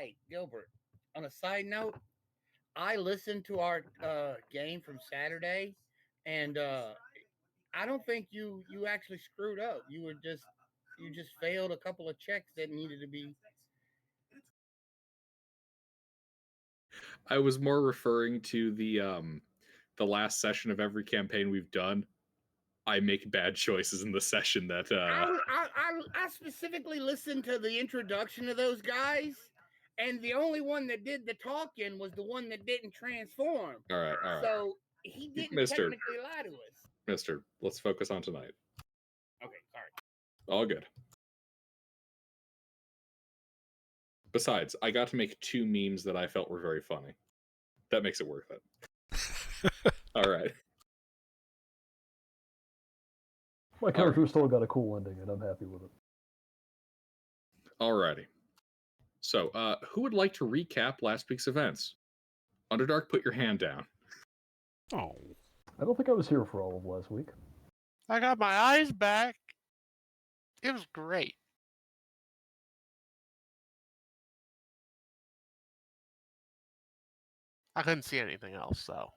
Hey, Gilbert. On a side note, I listened to our game from Saturday, and I don't think you actually screwed up. You just failed a couple of checks that needed to be. I was more referring to the last session of every campaign we've done. I make bad choices in the session that I specifically listened to the introduction of those guys, and the only one that did the talking was the one that didn't transform. all right. So he didn't Mister, technically lie to us. Mister, let's focus on tonight. Okay, sorry. All good. Besides, I got to make 2 memes that I felt were very funny. That makes it worth it. All right. My character still got a cool ending, and I'm happy with it. Alrighty. So, who would like to recap last week's events? Underdark, put your hand down. Oh. I don't think I was here for all of last week. I got my eyes back. It was great. I couldn't see anything else, so.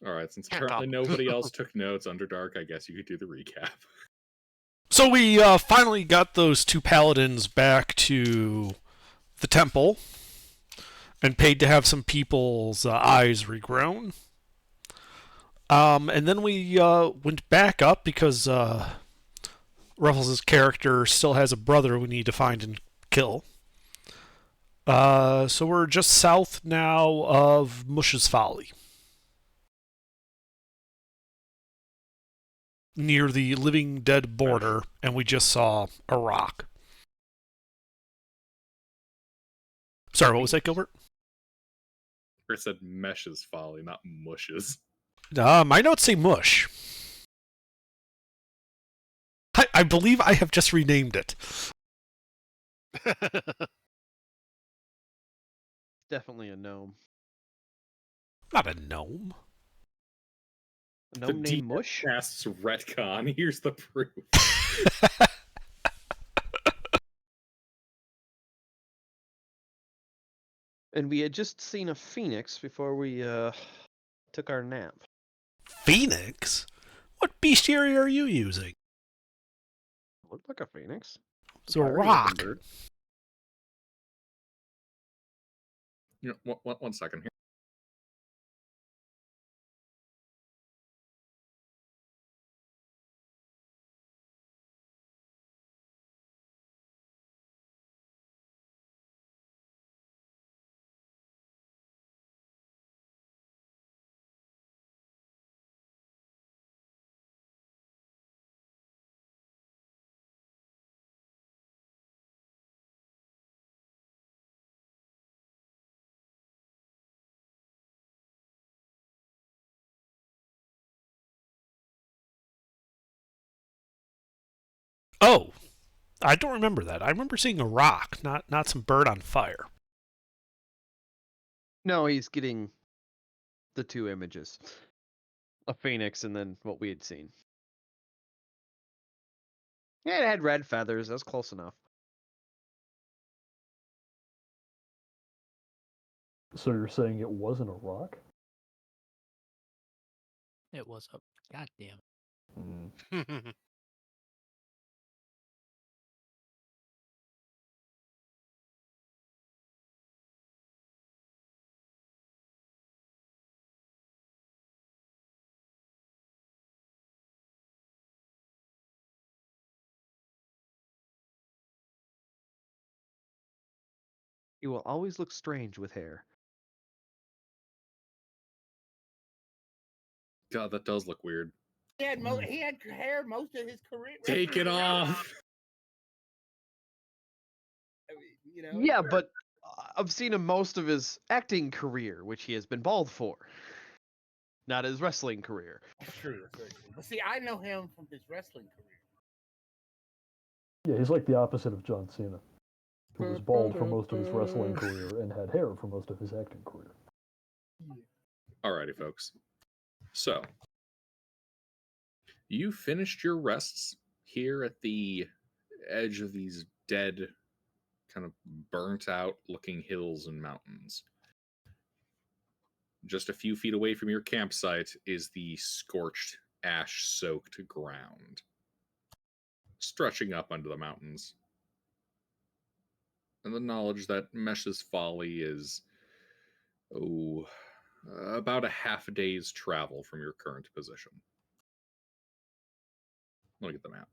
Alright, since Can't apparently comment. nobody else took notes, Underdark, I guess you could do the recap. So we finally got those 2 paladins back to the temple and paid to have some people's eyes regrown. And then we went back up because Ruffles' character still has a brother we need to find and kill. So we're just south now of Mush's Folly. Near the Living Dead border, and we just saw a rock. Sorry, what was that, Gilbert? It said Mesh's Folly, not Mush's. My notes say Mush. I believe I have just renamed it. Definitely a gnome. Not a gnome. A gnome named Mush? Casts retcon. Here's the proof. And we had just seen a phoenix before we took our nap. Phoenix? What bestiary are you using? Looked like a phoenix. It's a rock. You know, one second here. Oh, I don't remember that. I remember seeing a rock, not some bird on fire. No, he's getting the 2 images. A phoenix and then what we had seen. Yeah, it had red feathers. That was close enough. So you're saying it wasn't a rock? It was a goddamn. He will always look strange with hair. God, that does look weird. He had hair most of his career. Take it off. I mean, Yeah, but I've seen him most of his acting career, which he has been bald for. Not his wrestling career. That's true. But see, I know him from his wrestling career. Yeah, he's like the opposite of John Cena, who was bald for most of his wrestling career and had hair for most of his acting career. Alrighty, folks. So, you finished your rests here at the edge of these dead kind of burnt out looking hills and mountains. Just a few feet away from your campsite is the scorched, ash soaked ground, stretching up under the mountains. And the knowledge that Mesh's Folly is, about a half a day's travel from your current position. Look at the map.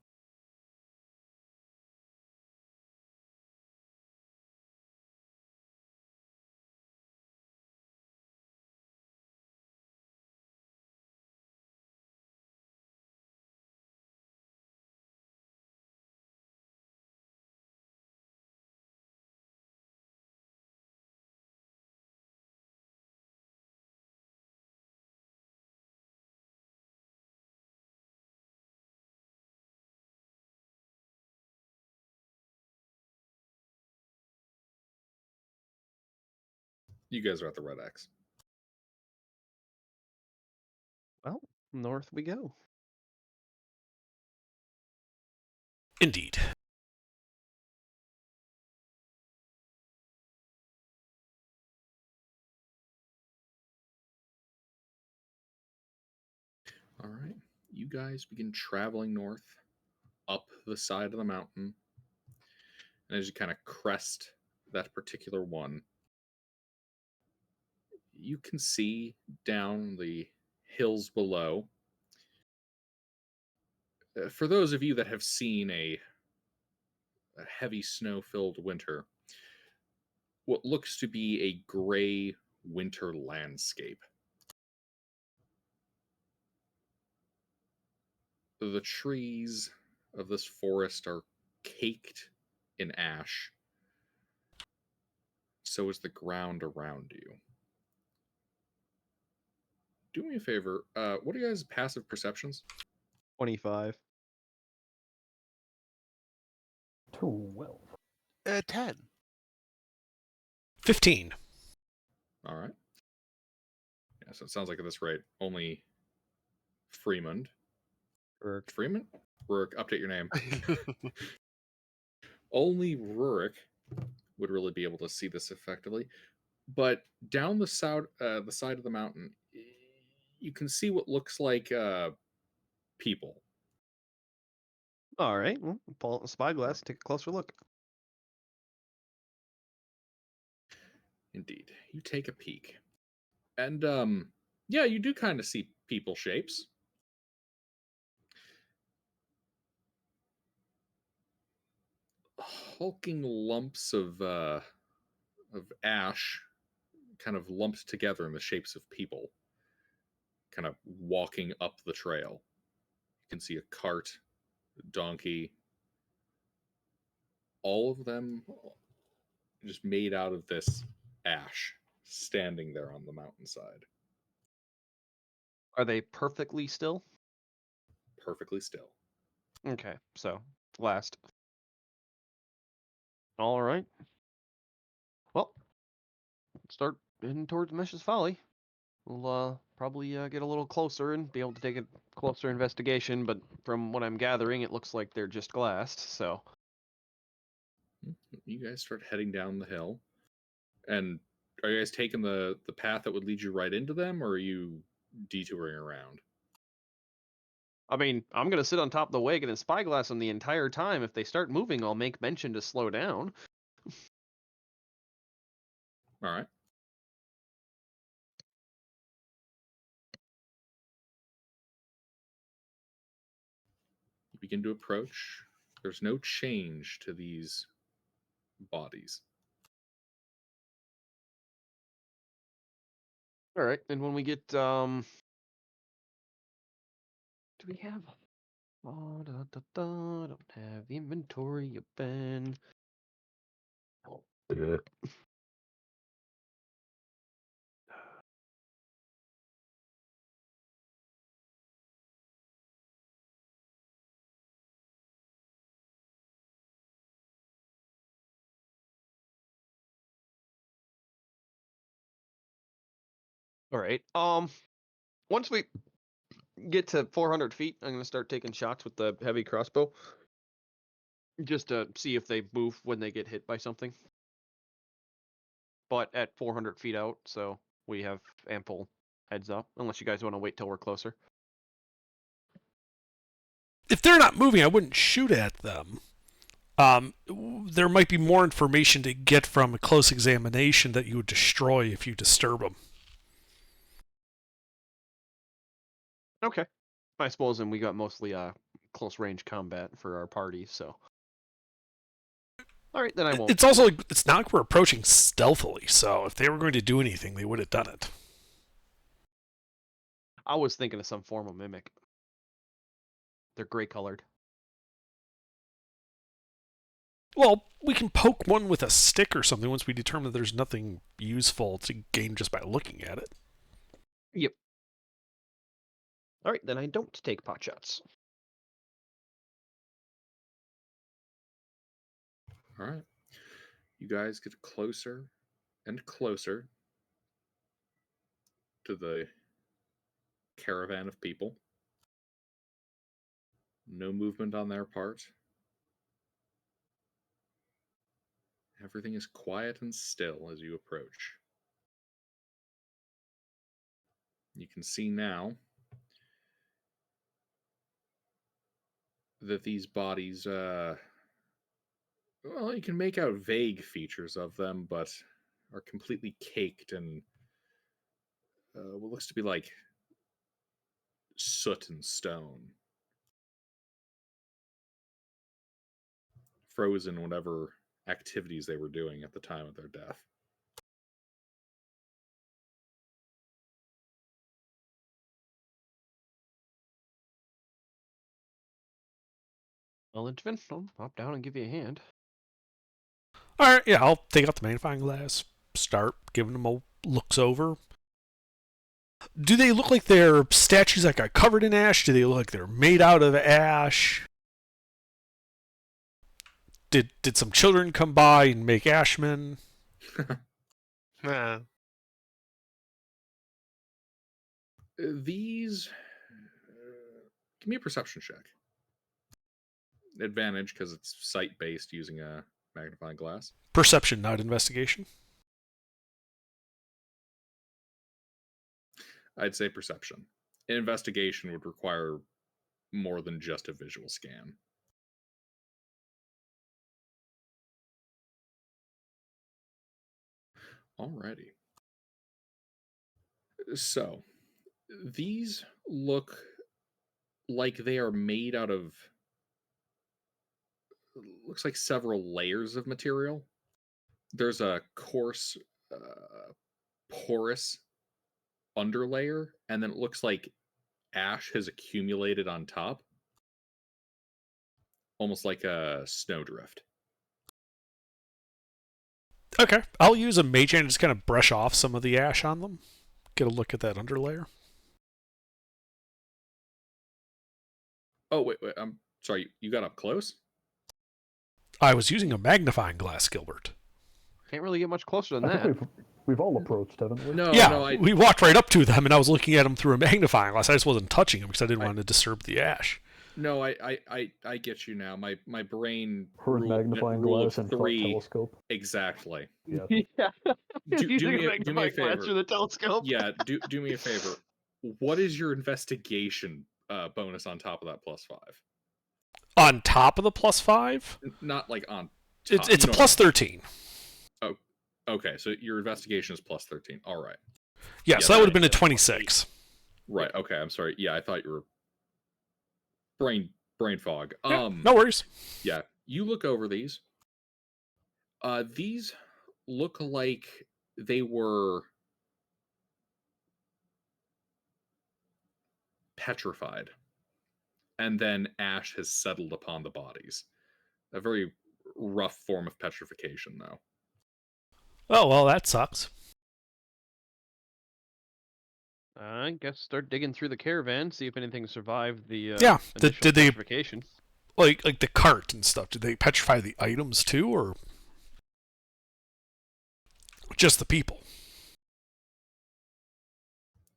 You guys are at the Red X. Well, north we go. Indeed. All right. You guys begin traveling north up the side of the mountain. And as you kind of crest that particular one, you can see down the hills below. For those of you that have seen a heavy snow filled winter, what looks to be a gray winter landscape. The trees of this forest are caked in ash. So is the ground around you. Do me a favor. What are you guys' passive perceptions? 25. 12. 10. 15. All right. Yeah, so it sounds like at this rate, only Freeman. Freeman? Rurik, update your name. Only Rurik would really be able to see this effectively. But down the side of the mountain, you can see what looks like people. All right. Well, pull out the spyglass, take a closer look. Indeed. You take a peek. And yeah, you do kind of see people shapes. Hulking lumps of ash kind of lumped together in the shapes of people, kind of walking up the trail. You can see a cart, a donkey, all of them just made out of this ash, standing there on the mountainside. Are they perfectly still? Perfectly still. Okay, so last. All right. Well, start heading towards Mesh's Folly. We'll probably get a little closer and be able to take a closer investigation, but from what I'm gathering, it looks like they're just glassed, so. You guys start heading down the hill. And are you guys taking the path that would lead you right into them, or are you detouring around? I mean, I'm going to sit on top of the wagon and spyglass them the entire time. If they start moving, I'll make mention to slow down. All right. You begin to approach. There's no change to these bodies. All right, and when we get, do we have? Oh, don't have the inventory open. All right. Once we get to 400 feet, I'm gonna start taking shots with the heavy crossbow. just to see if they move when they get hit by something. But at 400 feet out, so we have ample heads up, unless you guys want to wait till we're closer. If they're not moving, I wouldn't shoot at them. There might be more information to get from a close examination that you would destroy if you disturb them. Okay. I suppose, and we got mostly close range combat for our party, so. All right, then I won't. It's also like, it's not like we're approaching stealthily, so if they were going to do anything, they would have done it. I was thinking of some form of mimic. They're gray colored. Well, we can poke one with a stick or something once we determine that there's nothing useful to gain just by looking at it. Yep. All right, then I don't take pot shots. All right. You guys get closer and closer to the caravan of people. No movement on their part. Everything is quiet and still as you approach. You can see now that these bodies, well, you can make out vague features of them, but are completely caked in what looks to be like soot and stone. Frozen whatever activities they were doing at the time of their death. Well, Linchvin, I'll pop down and give you a hand. Alright, yeah, I'll take out the magnifying glass, start giving them a looks over. Do they look like they're statues that got covered in ash? Do they look like they're made out of ash? Did some children come by and make ashmen? Nah. These. Give me a perception check. Advantage because it's sight based using a magnifying glass. Perception, not investigation. I'd say perception. An investigation would require more than just a visual scan. Alrighty. So, these look like they are made out of, looks like several layers of material. There's a coarse, porous underlayer, and then it looks like ash has accumulated on top, almost like a snowdrift. Okay, I'll use a mage hand to just kind of brush off some of the ash on them. Get a look at that underlayer. Oh, wait, I'm sorry, you got up close? I was using a magnifying glass, Gilbert. Can't really get much closer than I that. think we've all approached, haven't we? No, yeah, no, we walked right up to them, and I was looking at them through a magnifying glass. I just wasn't touching them because I didn't want to disturb the ash. No, I get you now. My brain Heard magnifying rule glass of and three. telescope. Exactly. Yeah. Yeah. Do Using me a magnifying glass favor. through the telescope. Yeah, do me a favor. What is your investigation bonus on top of that +5? On top of the +5? Not like on top. It's a +13. Oh, okay. So your investigation is +13. All right. Yeah, so that would have been a 26. Right. Okay. I'm sorry. Yeah, I thought you were brain fog. Yeah, no worries. Yeah, you look over these. These look like they were petrified, and then ash has settled upon the bodies. A very rough form of petrification, though. Oh, well, that sucks. I guess start digging through the caravan, see if anything survived the Yeah, initial did they- petrification. Like the cart and stuff, did they petrify the items too, or just the people?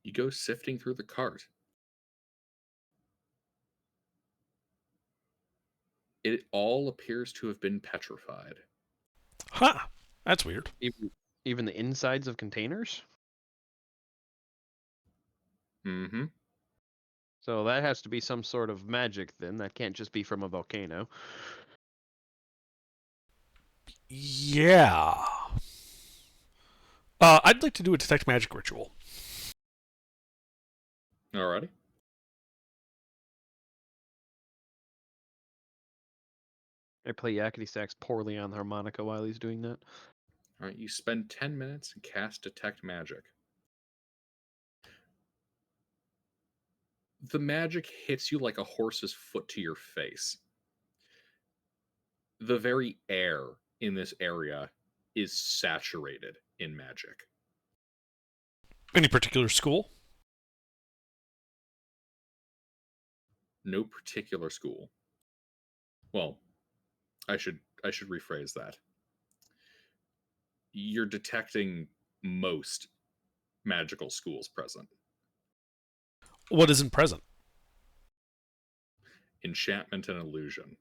You go sifting through the cart. It all appears to have been petrified. Huh. That's weird. Even the insides of containers? Mm-hmm. So that has to be some sort of magic then. That can't just be from a volcano. Yeah. I'd like to do a detect magic ritual. Alrighty. I play yakety sax poorly on the harmonica while he's doing that. Alright, you spend 10 minutes and cast Detect Magic. The magic hits you like a horse's foot to your face. The very air in this area is saturated in magic. Any particular school? No particular school. Well, I should rephrase that. You're detecting most magical schools present. What isn't present? Enchantment and illusion.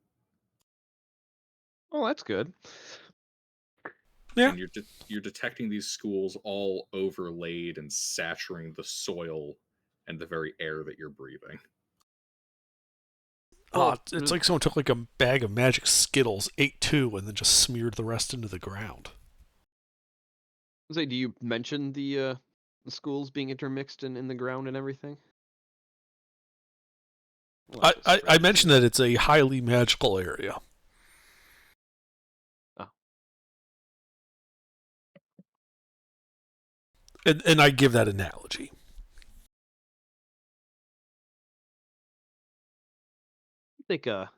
Oh, that's good. Yeah. And you're detecting these schools all overlaid and saturating the soil and the very air that you're breathing. Oh, it's like someone took like a bag of magic Skittles, ate 2, and then just smeared the rest into the ground. Say, do you mention the schools being intermixed in the ground and everything? Well, I mentioned that it's a highly magical area. Oh. And I give that analogy. Take a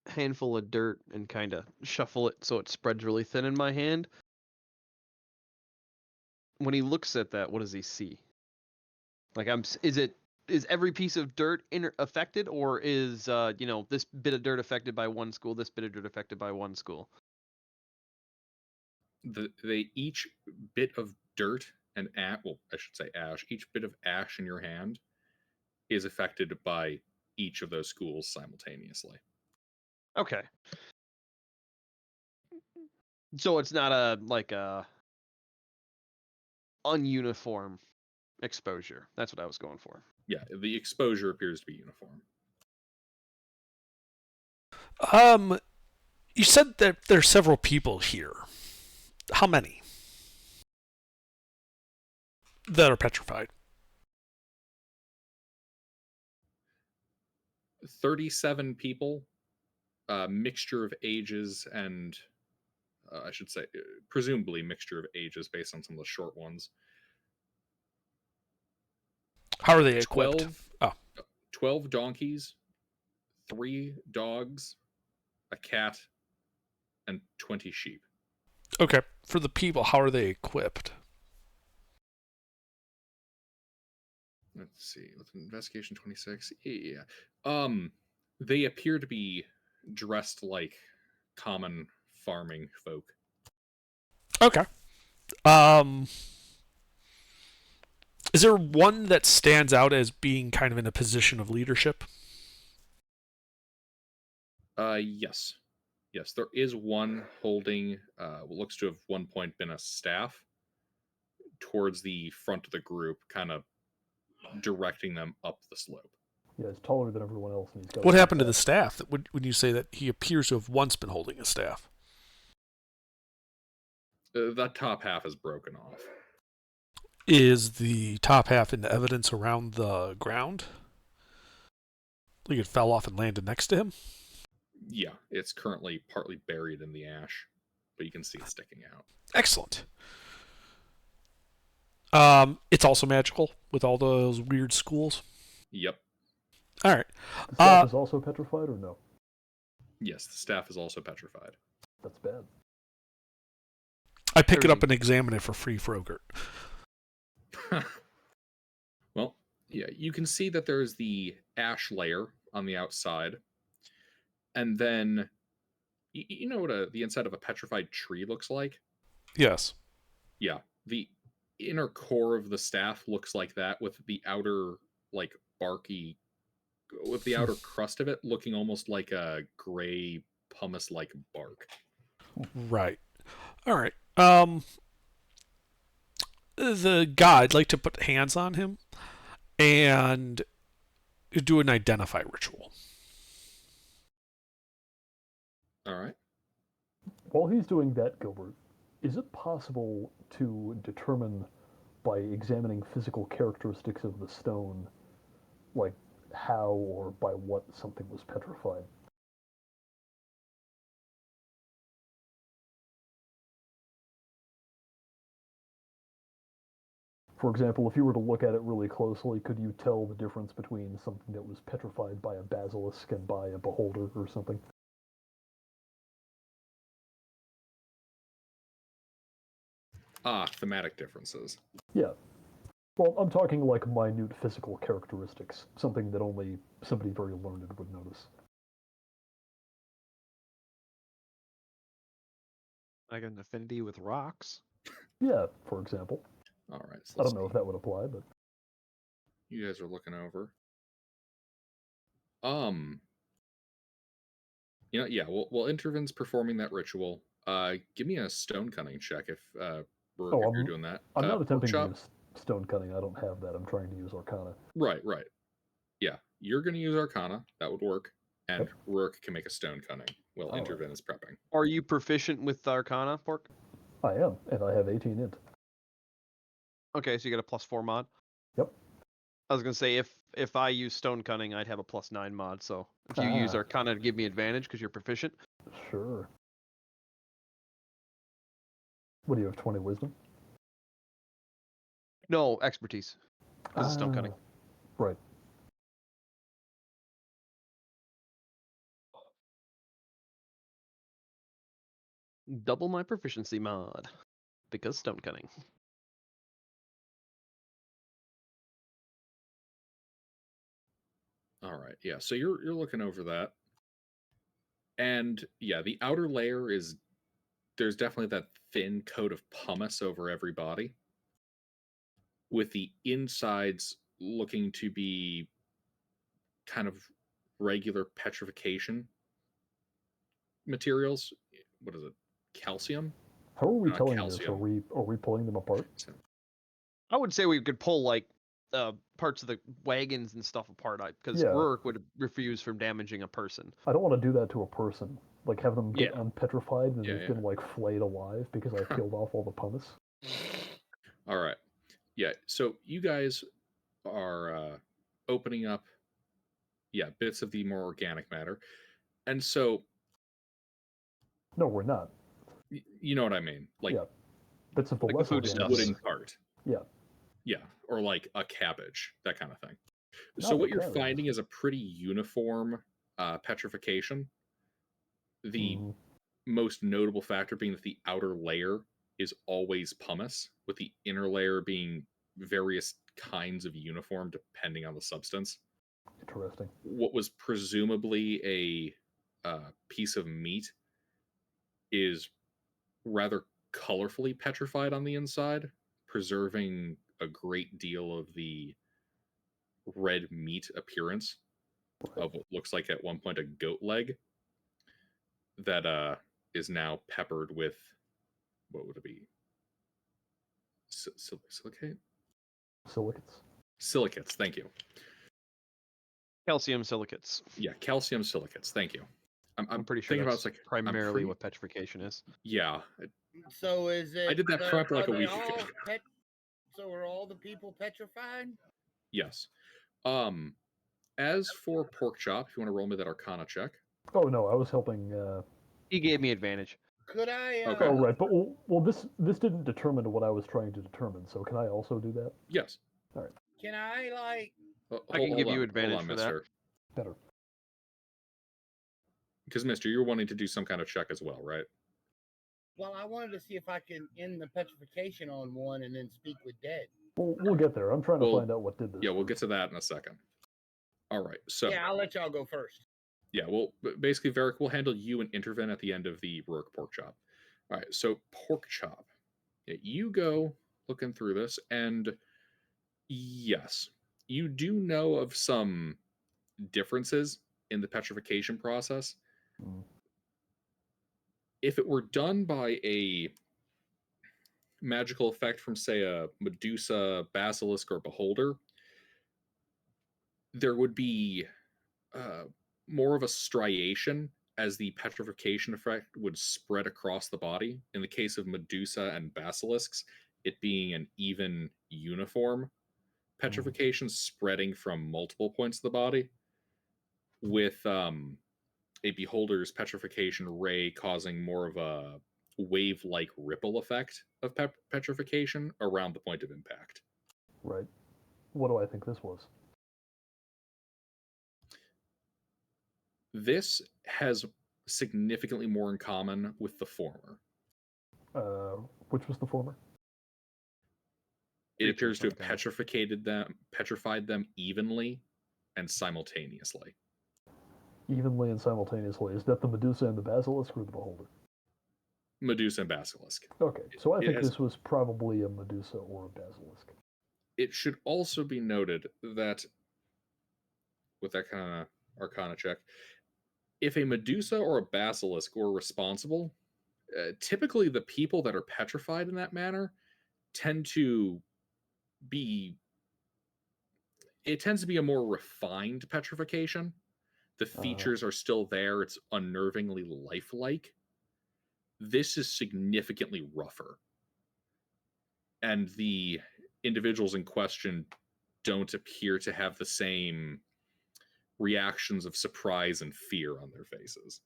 handful of dirt and kind of shuffle it so it spreads really thin in my hand. When he looks at that, what does he see? Like, is every piece of dirt affected, or is this bit of dirt affected by one school, this bit of dirt affected by one school? They each bit of dirt and I should say ash. Each bit of ash in your hand is affected by each of those schools simultaneously. Okay. So it's not a ununiform exposure. That's what I was going for. Yeah, the exposure appears to be uniform. You said that there are several people here. How many that are petrified? 37 people, mixture of ages and I should say, presumably mixture of ages based on some of the short ones. How are they equipped? 12 donkeys, 3 dogs, a cat, and 20 sheep. Okay. For the people, how are they equipped? Let's see. With investigation 26. Yeah. They appear to be dressed like common farming folk. Okay. Is there one that stands out as being kind of in a position of leadership? Yes. Yes, there is one holding what looks to have one point been a staff towards the front of the group, kind of directing them up the slope. Yeah, he's taller than everyone else, and he's got. What happened to the staff? When you say that he appears to have once been holding a staff? That top half is broken off. Is the top half in evidence around the ground? Like it fell off and landed next to him? Yeah, it's currently partly buried in the ash, but you can see it sticking out. Excellent. It's also magical with all those weird schools. Yep. All right. The staff is also petrified, or no? Yes, the staff is also petrified. That's bad. I pick it up and examine it for free, Frogert. Well, yeah, you can see that there's the ash layer on the outside, and then you know what the inside of a petrified tree looks like? Yes. Yeah, the inner core of the staff looks like that, with the outer, like, barky with the outer crust of it looking almost like a gray pumice-like bark. Right. All right. The guy, I'd like to put hands on him and do an identify ritual. All right. While he's doing that, Gilbert, is it possible to determine by examining physical characteristics of the stone, like how or by what something was petrified? For example, if you were to look at it really closely, could you tell the difference between something that was petrified by a basilisk and by a beholder or something? Thematic differences. Yeah. Well, I'm talking like minute physical characteristics, something that only somebody very learned would notice. Like an affinity with rocks. Yeah, for example. All right. So I don't know if that would apply, but you guys are looking over. Yeah. Well, Interven's performing that ritual. Give me a stone cunning check if Rourke, if you're doing that. I'm not attempting to Porkchop? use stone cutting. I don't have that. I'm trying to use Arcana. Right. Yeah, you're going to use Arcana. That would work. And Okay. Rourke can make a stone cunning while All right. Interven is prepping. Are you proficient with Arcana, Pork? I am, and I have 18 int. Okay, so you get a +4 mod. Yep. I was gonna say if I use Stone Cunning, I'd have a +9 mod. So if you use Ah. Arcana to give me advantage because you're proficient. Sure. What do you have, 20 wisdom? No, expertise. Because it's Stone Cunning. Right. Double my proficiency mod because Stone Cunning. All right. Yeah. So you're looking over that. And yeah, the outer layer is there's definitely that thin coat of pumice over every body, with the insides looking to be kind of regular petrification materials. What is it? Calcium? How are we Not telling this? calcium. Are we pulling them apart? I would say we could pull like parts of the wagons and stuff apart because Yeah. Rurik would refuse from damaging a person. I don't want to do that to a person. Like have them get Yeah. unpetrified and Yeah, they've been like flayed alive because I peeled off all the pumice. All right. Yeah. So you guys are opening up, bits of the more organic matter. And so, No, we're not. you know what I mean? Like, Yeah. Bits of the Like the less food organic stuff. wooden matter. cart. Yeah. Yeah. Or like a cabbage, that kind of thing. Not So a what you're cabbage. finding is a pretty uniform petrification. The Mhm. most notable factor being that the outer layer is always pumice, with the inner layer being various kinds of uniform depending on the substance. Interesting. What was presumably a piece of meat is rather colorfully petrified on the inside, preserving a great deal of the red meat appearance Right. of what looks like at one point a goat leg that is now peppered with, what would it be? Silicate? Silicates. Silicates, thank you. Calcium silicates. Yeah, calcium silicates, thank you. I'm pretty sure thinking about that's it's like primarily what petrification is. Yeah, So is it? I did that prep like a are they week all ago. So are all the people petrified? Yes. As for pork chop, if you want to roll me that Arcana check. Oh no, I was helping. He gave me advantage. Could I? Okay. Oh right, but well, this didn't determine what I was trying to determine. So can I also do that? Yes. Can I like? I can give you hold advantage on, for that. mister. Better. Because, mister, you're wanting to do some kind of check as well, right? Well, I wanted to see if I can end the petrification on one and then speak with dead. We'll get there. I'm trying to find out what did this. Yeah, we'll get to that in a second. All right, so Yeah, I'll let y'all go first. yeah, well, basically, Varric will handle you and Interven at the end of the Rourke pork chop. All right, so pork chop. Yeah, you go looking through this, and yes, you do know of some differences in the petrification process. Mm. If it were done by a magical effect from, say, a Medusa, Basilisk, or Beholder, there would be more of a striation as the petrification effect would spread across the body. In the case of Medusa and Basilisks, it being an even, uniform petrification spreading from multiple points of the body, with a Beholder's petrification ray causing more of a wave-like ripple effect of petrification around the point of impact. Right. What do I think this was? This has significantly more in common with the former. Which was the former? It appears to have Creatures petrified them evenly and simultaneously. Evenly and simultaneously. Is that the Medusa and the Basilisk or the Beholder? Medusa and Basilisk. Okay, so I It think has- this was probably a Medusa or a Basilisk. It should also be noted that, with that kind of arcana check, if a Medusa or a Basilisk were responsible, typically the people that are petrified in that manner tend to be it tends to be a more refined petrification. The features are still there. It's unnervingly lifelike. This is significantly rougher. And the individuals in question don't appear to have the same reactions of surprise and fear on their faces.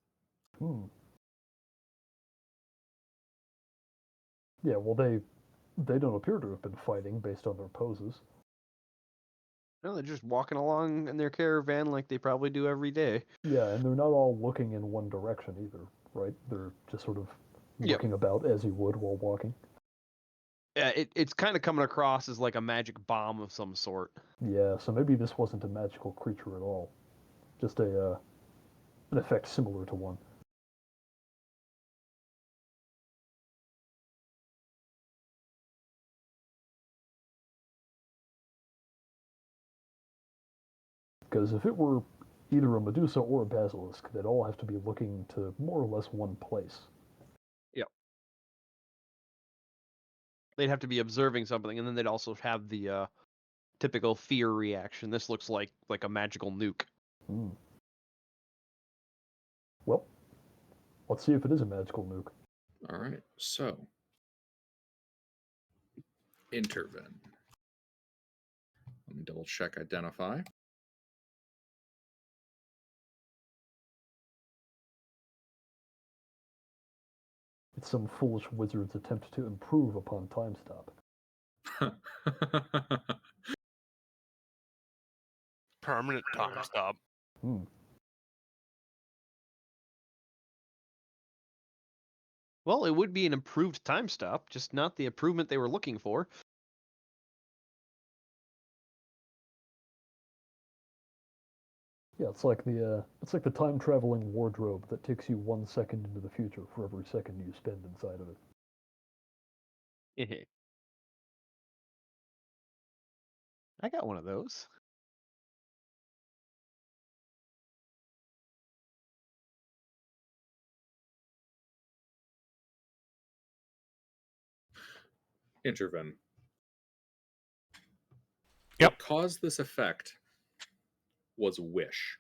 Yeah, well, they don't appear to have been fighting based on their poses. No, they're just walking along in their caravan like they probably do every day. Yeah, and they're not all looking in one direction either, right? They're just sort of Yep. looking about as you would while walking. Yeah, it's kind of coming across as like a magic bomb of some sort. Yeah, so maybe this wasn't a magical creature at all. Just an effect similar to one. Because if it were either a Medusa or a Basilisk, they'd all have to be looking to more or less one place. Yep. They'd have to be observing something, and then they'd also have the typical fear reaction. This looks like a magical nuke. Well, let's see if it is a magical nuke. All right, so Interven. Let me double check identify. It's some foolish wizard's attempt to improve upon time stop. Permanent time stop. Well, it would be an improved time stop, just not the improvement they were looking for. Yeah, it's like the time traveling wardrobe that takes you 1 second into the future for every second you spend inside of it. I got one of those. Interven. Yep. What caused this effect was wish.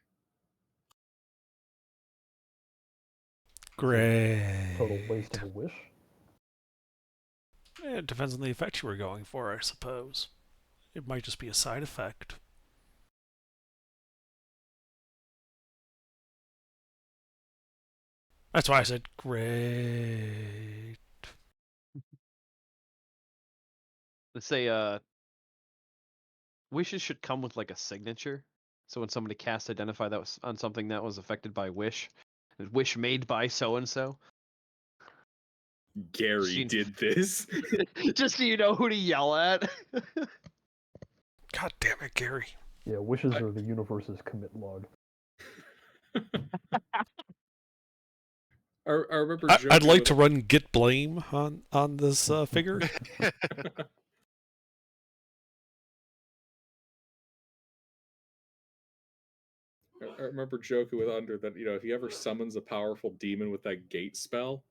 Great. Total waste of a wish. It depends on the effect you were going for, I suppose. It might just be a side effect. That's why I said great. Let's say wishes should come with like a signature. So when somebody casts identify that was on something that was affected by wish, wish made by so and so. Gary did this. Just so you know who to yell at. God damn it, Gary. Yeah, wishes are the universe's commit log. I remember I'd like to run git blame on this figure. I remember joking with Under that, if he ever summons a powerful demon with that gate spell,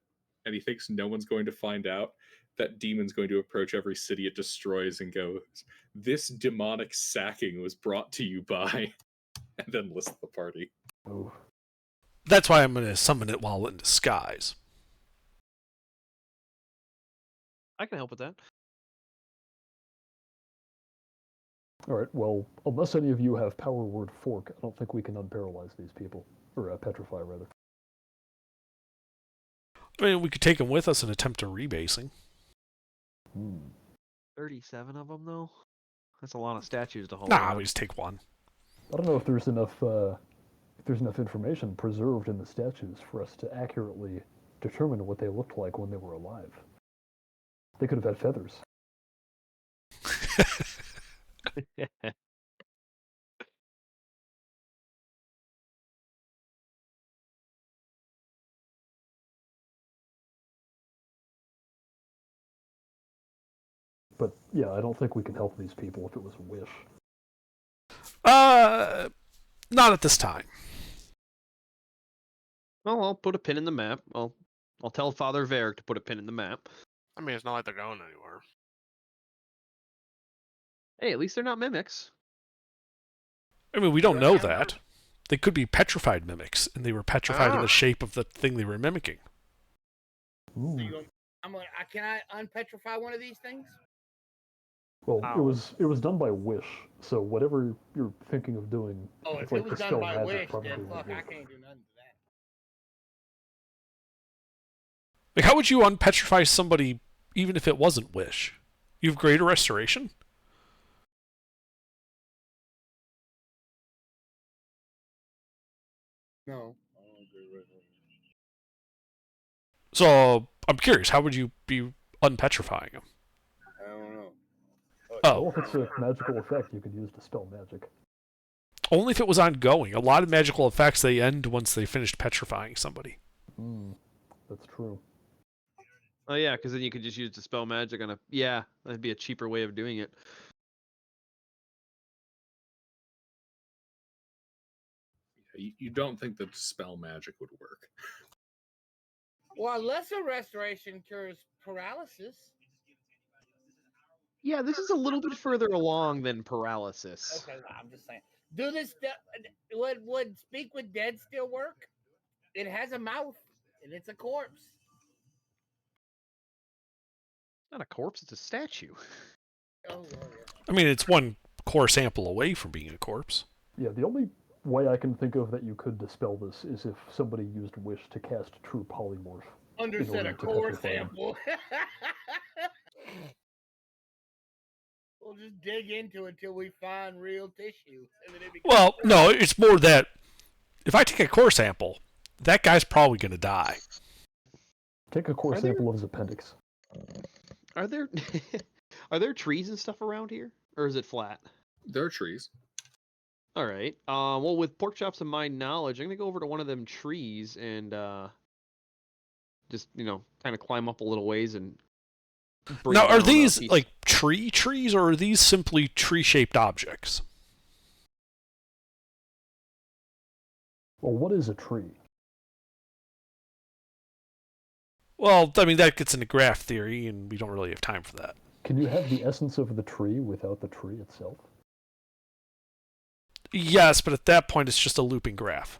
and he thinks no one's going to find out, that demon's going to approach every city it destroys and goes, "This demonic sacking was brought to you by," and then list the party. Oh, That's why I'm going to summon it while in disguise. I can help with that. all right. Well, unless any of you have power word fork, I don't think we can unparalyze these people, or petrify rather. I mean, we could take them with us and attempt a rebasing. 37 of them, though? That's a lot of statues to hold. Nah, up. we just take one. I don't know if there's enough information preserved in the statues for us to accurately determine what they looked like when they were alive. They could have had feathers. But yeah, I don't think we can help these people if it was a wish. Not at this time. Well, I'll put a pin in the map. I'll tell Father Varric to put a pin in the map. I mean, it's not like they're going anywhere. Hey, at least they're not mimics. I mean, we don't know that. They could be petrified mimics, and they were petrified in the shape of the thing they were mimicking. Ooh. Can I unpetrify one of these things? Well, Ow. it was done by wish, so whatever you're thinking of doing, Oh, it's if like it was dispel done by magic wish, probably then would fuck, I work. can't do nothing to that. Like, how would you unpetrify somebody even if it wasn't wish? You have greater restoration? No. So, I'm curious, how would you be unpetrifying them? I don't know. Oh, Well, if it's a magical effect, you could use dispel magic. only if it was ongoing. A lot of magical effects, they end once they finished petrifying somebody. That's true. Oh yeah, because then you could just use dispel magic on a. Yeah, that'd be a cheaper way of doing it. You don't think that dispel magic would work? Well, lesser restoration cures paralysis. Yeah, this is a little bit further along than paralysis. Okay, I'm just saying. Do this. Would speak with dead still work? It has a mouth and it's a corpse. Not a corpse; it's a statue. Oh, well, yeah. I mean, it's one core sample away from being a corpse. Yeah, the only way I can think of that you could dispel this is if somebody used wish to cast true polymorph. Underset a core sample. We'll just dig into it till we find real tissue. And then it Well, no, it's more that if I take a core sample, that guy's probably going to die. Take a core sample of his appendix. Are there are there trees and stuff around here, or is it flat? There are trees. All right. Well, with pork chops and my knowledge, I'm gonna go over to one of them trees and just kind of climb up a little ways and. Now, are these like trees, or are these simply tree-shaped objects? Well, what is a tree? Well, I mean, that gets into graph theory, and we don't really have time for that. Can you have the essence of the tree without the tree itself? Yes, but at that point, it's just a looping graph.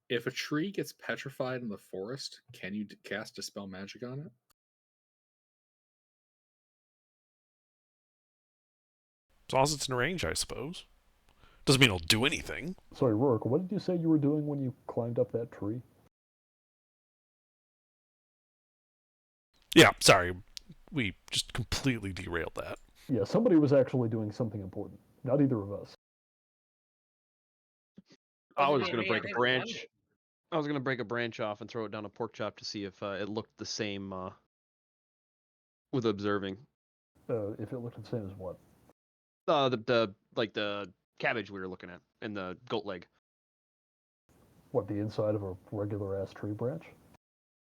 If a tree gets petrified in the forest, can you cast dispel magic on it? As long as it's in range, I suppose. Doesn't mean it'll do anything. Sorry, Rourke, what did you say you were doing when you climbed up that tree? Yeah, sorry. We just completely derailed that. Yeah, somebody was actually doing something important. Not either of us. I was gonna break a branch. I was gonna break a branch off and throw it down a pork chop to see if it looked the same with observing. If it looked the same as what? The cabbage we were looking at and the goat leg. What, the inside of a regular-ass tree branch?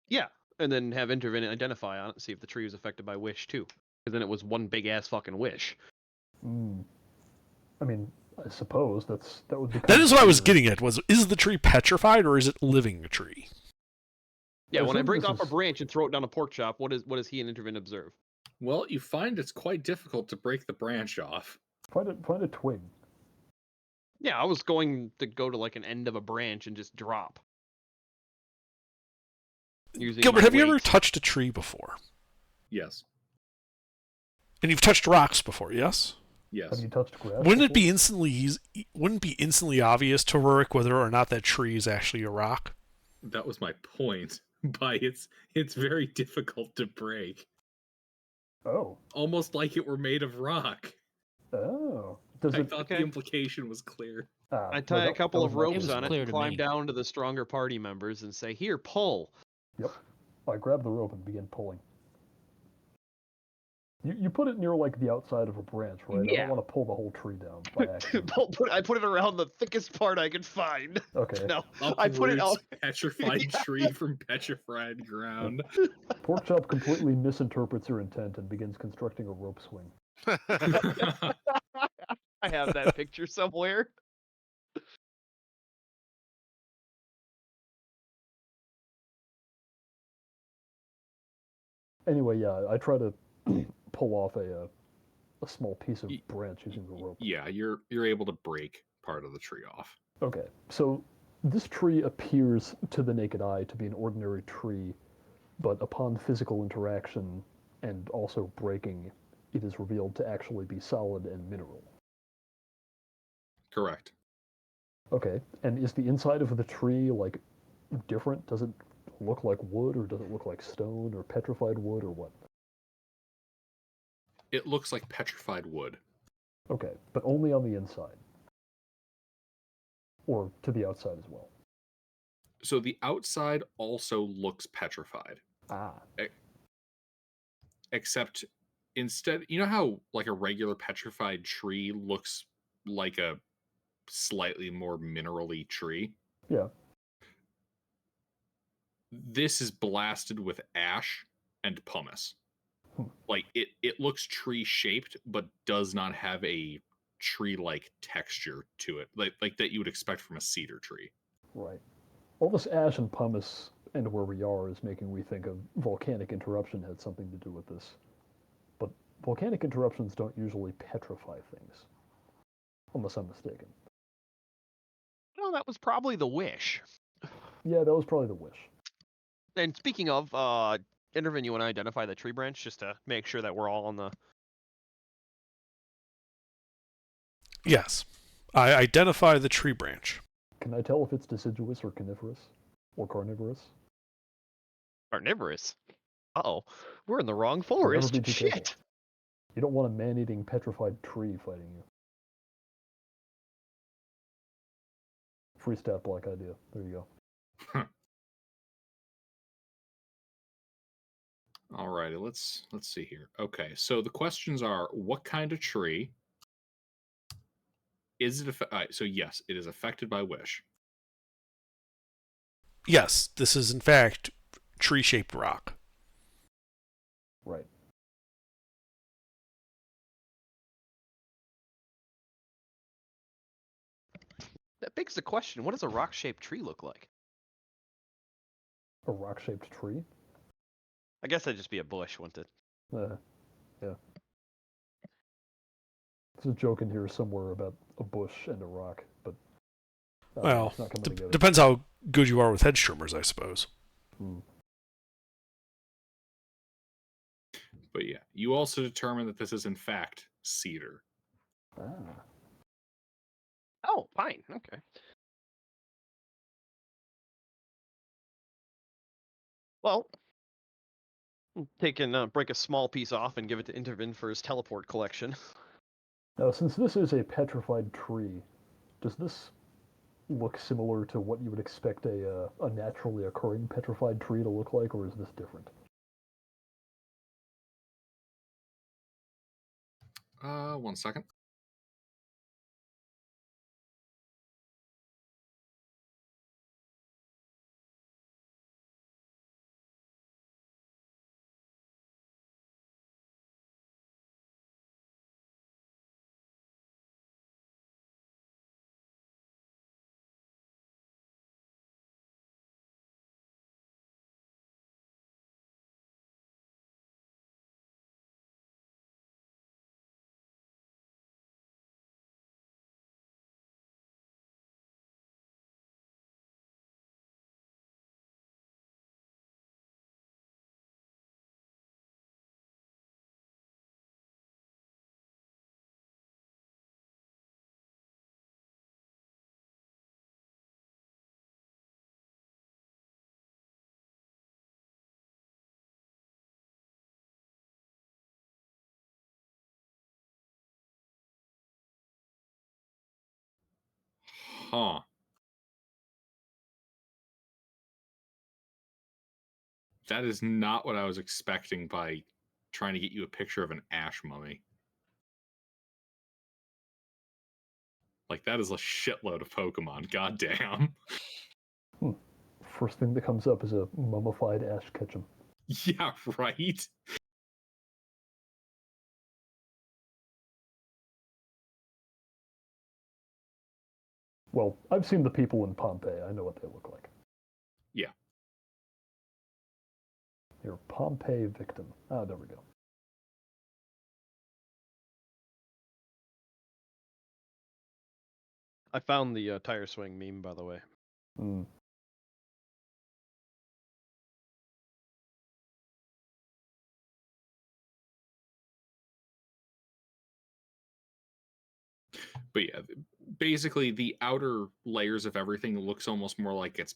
Yeah, and then have Intervent identify on it and see if the tree was affected by wish too. Because then it was one big-ass fucking wish. I mean, I suppose that would become That is what I was clear. getting at. Is the tree petrified or is it living tree? Yeah, I when I assume break this off a is- branch and throw it down a pork chop, what does he and Intervin observe? Well, you find it's quite difficult to break the branch off. Find a twig. Yeah, I was going to go to like an end of a branch and just drop. Using Gilbert, my have you ever weight. touched a tree before? Yes. And you've touched rocks before, yes? Yes. Have you touched grass? Wouldn't it before? be instantly obvious to Rurik whether or not that tree is actually a rock? That was my point. By it's very difficult to break. Oh. Almost like it were made of rock. Oh. Does I it? thought the Okay. implication was clear. I No, tie a that couple was of my ropes was on it clear and to climb me. down to the stronger party members and say, "Here, pull." Yep. I grab the rope and begin pulling. You put it near like the outside of a branch, right? I Yeah. don't want to pull the whole tree down by accident. I put it around the thickest part I could find. Okay. No, I put it out. Uproots petrified tree from petrified ground. Pork chop completely misinterprets your intent and begins constructing a rope swing. I have that picture somewhere. Anyway, yeah, I try to pull off a small piece of Y- branch using the rope. Yeah, you're able to break part of the tree off. Okay, so this tree appears to the naked eye to be an ordinary tree, but upon physical interaction and also breaking, it is revealed to actually be solid and mineral. Correct. Okay, and is the inside of the tree like different? Does it look like wood, or does it look like stone, or petrified wood, or what? It looks like petrified wood. Okay, but only on the inside. Or to the outside as well. So the outside also looks petrified. Ah, Except instead, you know how like a regular petrified tree looks like a slightly more minerally tree? yeah. This is blasted with ash and pumice. Hmm. Like it looks tree shaped, but does not have a tree like texture to it, like that you would expect from a cedar tree. Right. All this ash and pumice and where we are is making me think of volcanic interruption had something to do with this. But volcanic interruptions don't usually petrify things, unless I'm mistaken. No, that was probably the wish. Yeah, that was probably the wish. And speaking of, Intervin, you want to identify the tree branch just to make sure that we're all on the. Yes. I identify the tree branch. Can I tell if it's deciduous or coniferous? Or carnivorous? Carnivorous. Uh-oh, we're in the wrong Never forest. be too careful. Shit. You don't want a man-eating petrified tree fighting you. Free stat block idea. There you go. Alrighty, let's see here. Okay, so the questions are: what kind of tree? Is it so yes, it is affected by wish. Yes, this is in fact tree-shaped rock. Right. That begs the question: what does a rock-shaped tree look like? A rock-shaped tree? I guess that'd just be a bush, wouldn't it? Yeah. There's a joke in here somewhere about a bush and a rock, but Well, it's not coming together. depends how good you are with hedge trimmers, I suppose. But yeah, you also determine that this is in fact cedar. Ah. Oh, fine. Okay. Well, break a small piece off and give it to Intervin for his teleport collection. Now, since this is a petrified tree, does this look similar to what you would expect a naturally occurring petrified tree to look like, or is this different? One second. Huh. That is not what I was expecting by trying to get you a picture of an ash mummy. Like, that is a shitload of Pokemon. Goddamn. First thing that comes up is a mummified Ash Ketchum. Yeah, right? Well, I've seen the people in Pompeii. I know what they look like. Yeah. You're a Pompeii victim. Ah, there we go. I found the tire swing meme, by the way. Mm. But yeah, basically the outer layers of everything looks almost more like it's,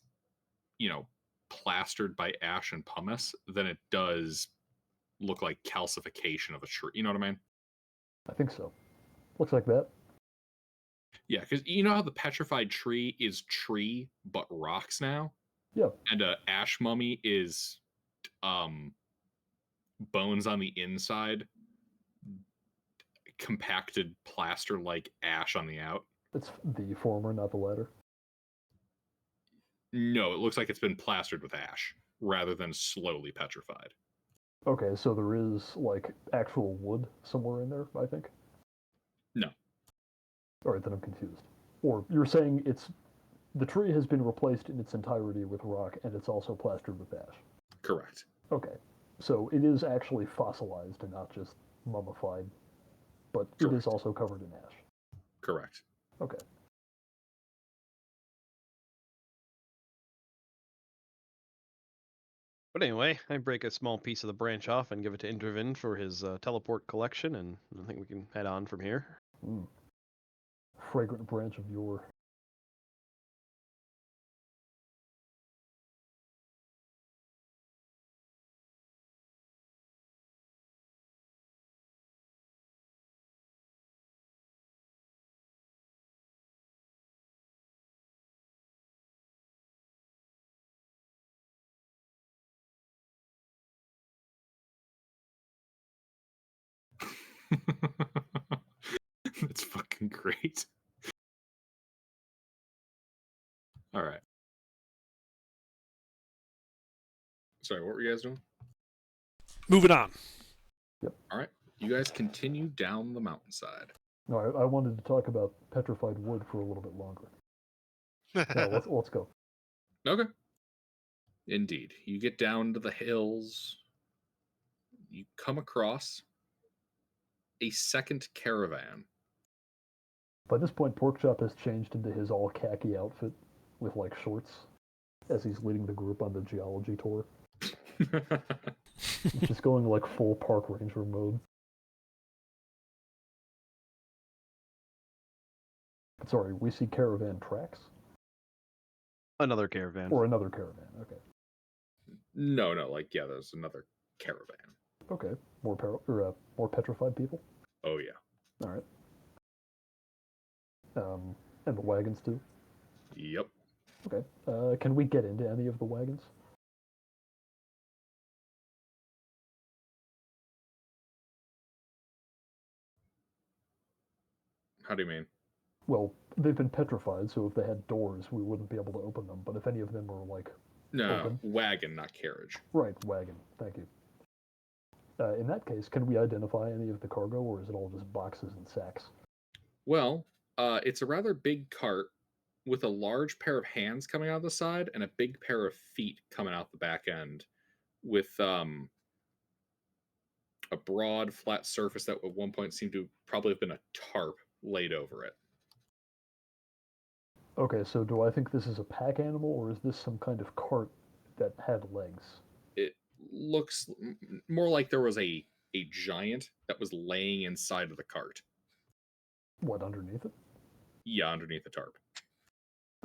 plastered by ash and pumice than it does look like calcification of a tree. You know what I mean? I think so. Looks like that. Yeah, because you know how the petrified tree is tree but rocks now? Yeah. And a ash mummy is bones on the inside, compacted plaster like ash on the out. It's the former, not the latter. No, it looks like it's been plastered with ash rather than slowly petrified. Okay, so there is, like, actual wood somewhere in there, I think? No. Alright, then I'm confused. Or you're saying the tree has been replaced in its entirety with rock, and it's also plastered with ash. Correct. Okay, so it is actually fossilized and not just mummified, but it is Correct. also covered in ash. Correct. Okay. But anyway, I break a small piece of the branch off and give it to Intervin for his teleport collection, and I think we can head on from here. Mm. Fragrant branch of yore. That's fucking great. All right. Sorry, what were you guys doing? Moving on. All right. You guys continue down the mountainside. No, I wanted to talk about petrified wood for a little bit longer. Yeah, let's go. Okay. Indeed. You get down to the hills. You come across a second caravan. By this point, Porkchop has changed into his all khaki outfit with, like, shorts as he's leading the group on the geology tour. He's just going, like, full park ranger mode. Sorry, we see caravan tracks? Another caravan. Or another caravan, okay. No, like, yeah, there's another caravan. Okay, more petrified people? Oh, yeah. Alright. And the wagons, too? Yep. Okay. Can we get into any of the wagons? How do you mean? Well, they've been petrified, so if they had doors, we wouldn't be able to open them. But if any of them were, like, No, open? wagon, not carriage. Right, wagon. Thank you. In that case, can we identify any of the cargo, or is it all just boxes and sacks? Well, it's a rather big cart with a large pair of hands coming out the side and a big pair of feet coming out the back end with a broad, flat surface that at one point seemed to probably have been a tarp laid over it. Okay, so do I think this is a pack animal, or is this some kind of cart that had legs? It looks more like there was a giant that was laying inside of the cart. What, underneath it? Yeah, underneath the tarp.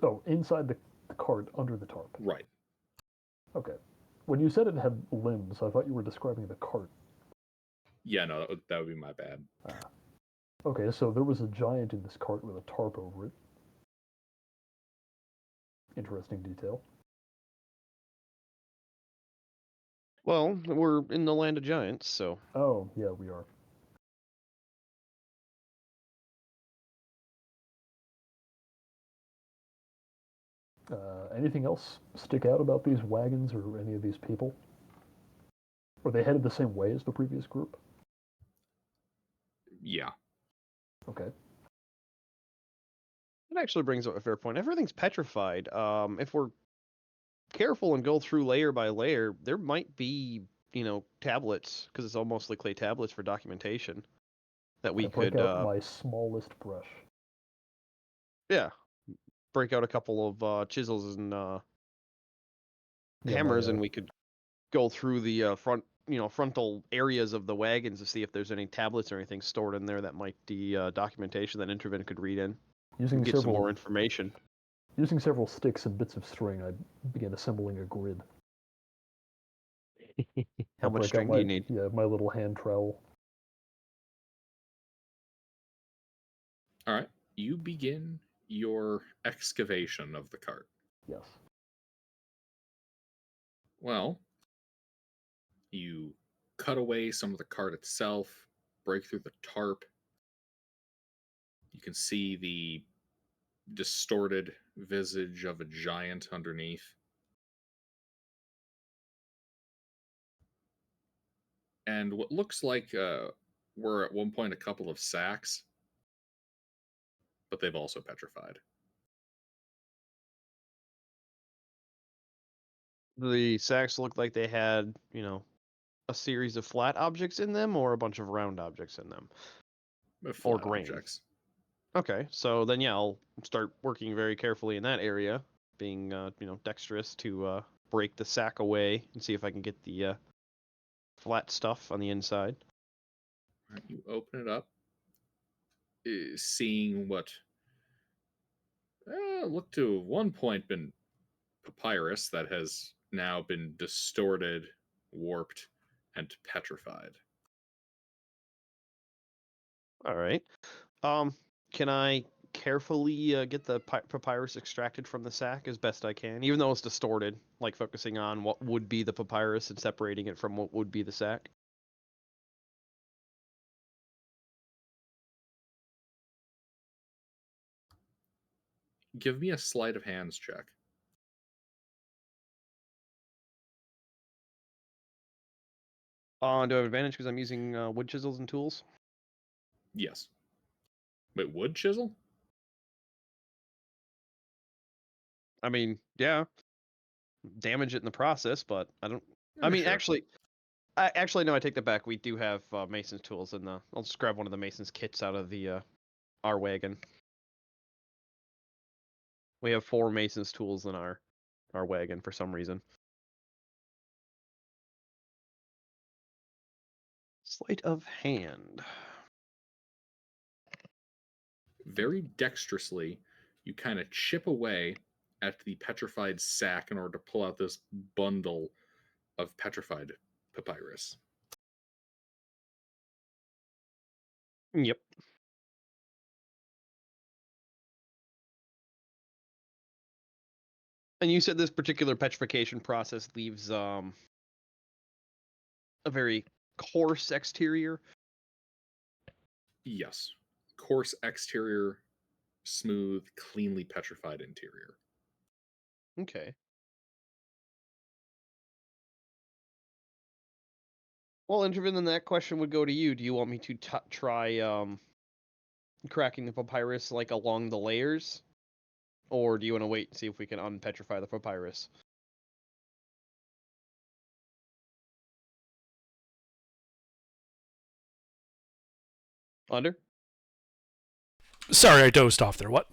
Oh, inside the cart, under the tarp. Right. Okay. When you said it had limbs, I thought you were describing the cart. Yeah, no, that would be my bad. Okay, so there was a giant in this cart with a tarp over it. Interesting detail. Well, we're in the land of giants, so Oh, yeah, we are. Anything else stick out about these wagons or any of these people? Were they headed the same way as the previous group? Yeah. Okay. that actually brings up a fair point. Everything's petrified. If we're careful and go through layer by layer, there might be, tablets, because it's all mostly clay tablets for documentation, that we I break could, out my smallest brush. yeah, break out a couple of chisels and Yeah, hammers, and we could go through the frontal areas of the wagons to see if there's any tablets or anything stored in there that might be documentation that Intervin could read in using and get some more several information. using several sticks and bits of string, I began assembling a grid. How I much break out string my do you need? my little hand trowel. All right. You begin your excavation of the cart. Yes. Well, you cut away some of the cart itself, break through the tarp. You can see the distorted visage of a giant underneath. And what looks like were at one point a couple of sacks, but they've also petrified. The sacks look like they had, a series of flat objects in them or a bunch of round objects in them. Or Flat grain. objects. Okay, so then yeah, I'll start working very carefully in that area, being dexterous to break the sack away and see if I can get the flat stuff on the inside. All right, you open it up, seeing what looked to have one point been papyrus that has now been distorted, warped, and petrified. All right. Can I carefully get the papyrus extracted from the sack as best I can, even though it's distorted, like focusing on what would be the papyrus and separating it from what would be the sack? Give me a sleight of hands check. Do I have advantage because I'm using wood chisels and tools? Yes. Wait, wood chisel? I mean, yeah, damage it in the process, but I don't. I mean, Sure. actually, no, I take that back. We do have mason's tools in the. I'll just grab one of the mason's kits out of the our wagon. We have 4 mason's tools in our wagon for some reason. Sleight of hand. Very dexterously, you kind of chip away at the petrified sack in order to pull out this bundle of petrified papyrus. Yep. And you said this particular petrification process leaves a very coarse exterior. Yes. Coarse exterior, smooth, cleanly petrified interior. Okay. Well, Intervin, then that question would go to you. Do you want me to try cracking the papyrus like along the layers, or do you want to wait and see if we can unpetrify the papyrus? Under? Sorry, I dozed off there. What?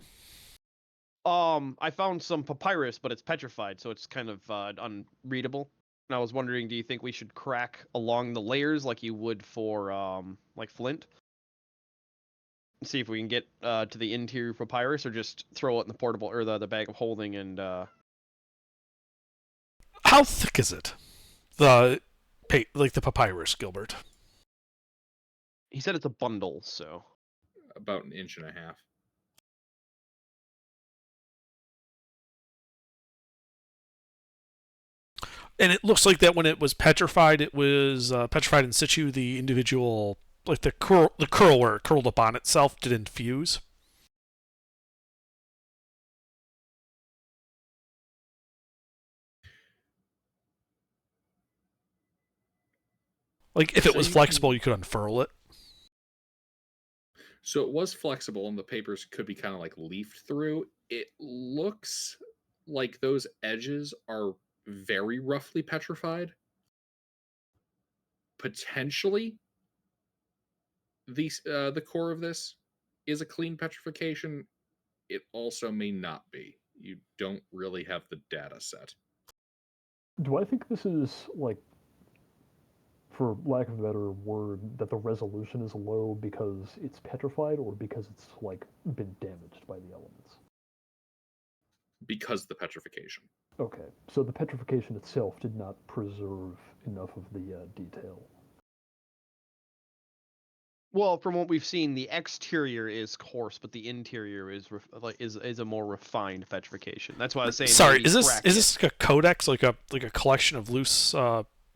I found some papyrus, but it's petrified, so it's kind of unreadable. And I was wondering, do you think we should crack along the layers like you would for like flint? See if we can get to the interior papyrus, or just throw it in the portable or the bag of holding and How thick is it? The like the papyrus, Gilbert. he said it's a bundle, so About an inch and a half. And it looks like that when it was petrified petrified in situ. The individual, like the curl where it curled up on itself, didn't fuse. Like if it So was you flexible, you could unfurl it. So it was flexible, and the papers could be kind of like leafed through. It looks like those edges are very roughly petrified. Potentially, the core of this is a clean petrification. It also may not be. You don't really have the data set. Do I think this is like, for lack of a better word, that the resolution is low because it's petrified or because it's like been damaged by the elements? Because the petrification. Okay, so the petrification itself did not preserve enough of the detail. Well, from what we've seen, the exterior is coarse, but the interior is is a more refined petrification. That's why I was saying. Sorry, maybe is crack this like a codex, like a collection of loose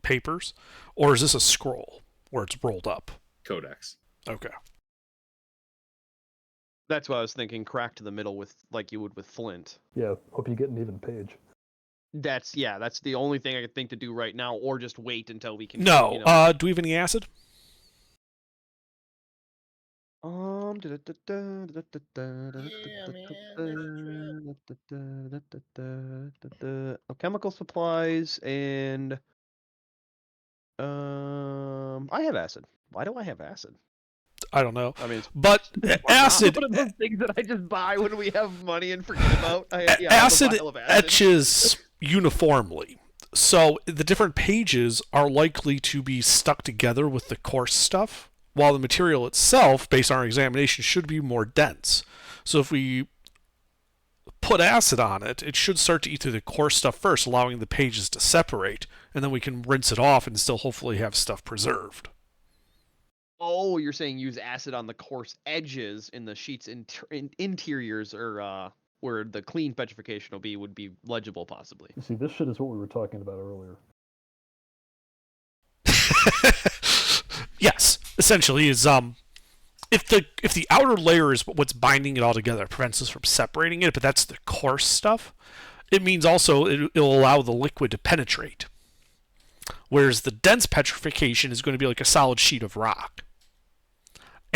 papers, or is this a scroll where it's rolled up? Codex. Okay. That's why I was thinking. Crack to the middle with like you would with flint. Yeah, hope you get an even page. That's the only thing I could think to do right now, or just wait until we can. No. You know, Do we have any acid? chemical supplies and I have acid. Why do I have acid? I don't know. I mean, it's But acid one of those things that I just buy when we have money and forget about. I have a acid vial of acid. etches uniformly. So the different pages are likely to be stuck together with the coarse stuff, while the material itself, based on our examination, should be more dense. So if we put acid on it, it should start to eat through the coarse stuff first, allowing the pages to separate, and then we can rinse it off and still hopefully have stuff preserved. Oh, you're saying use acid on the coarse edges in the sheets interiors, or where the clean petrification would be legible, possibly. You see, this shit is what we were talking about earlier. Yes, essentially is if the outer layer is what's binding it all together, it prevents us from separating it, but that's the coarse stuff. It means also it'll allow the liquid to penetrate. Whereas the dense petrification is going to be like a solid sheet of rock.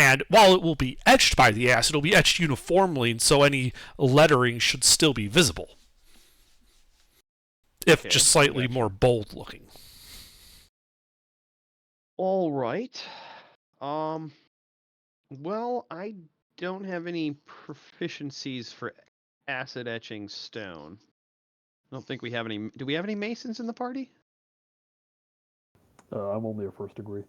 And while it will be etched by the acid, it'll be etched uniformly, and so any lettering should still be visible. If just slightly more bold looking. All right. Well, I don't have any proficiencies for acid etching stone. I don't think we have any. Do we have any masons in the party? I'm only a first degree.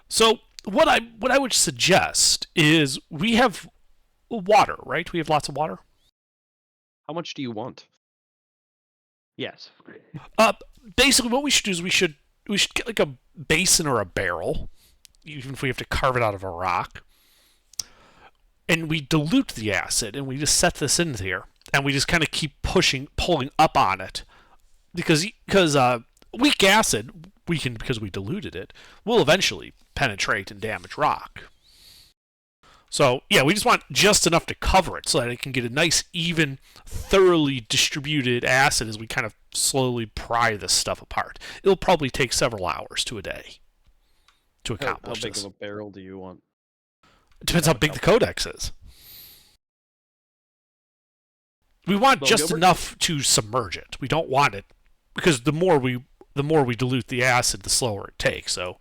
So what I would suggest is we have water, right? We have lots of water. How much do you want? Yes. Basically, what we should do is we should get like a basin or a barrel, even if we have to carve it out of a rock, and we dilute the acid, and we just set this in here, and we just kind of keep pulling up on it, because weak acid, because we diluted it, will eventually penetrate and damage rock. So, yeah, we just want just enough to cover it so that it can get a nice, even, thoroughly distributed acid as we kind of slowly pry this stuff apart. It'll probably take several hours to a day to accomplish How big this. of a barrel do you want? It depends how big the codex is. We want just enough to submerge it. We don't want it, because the more we dilute the acid, the slower it takes. So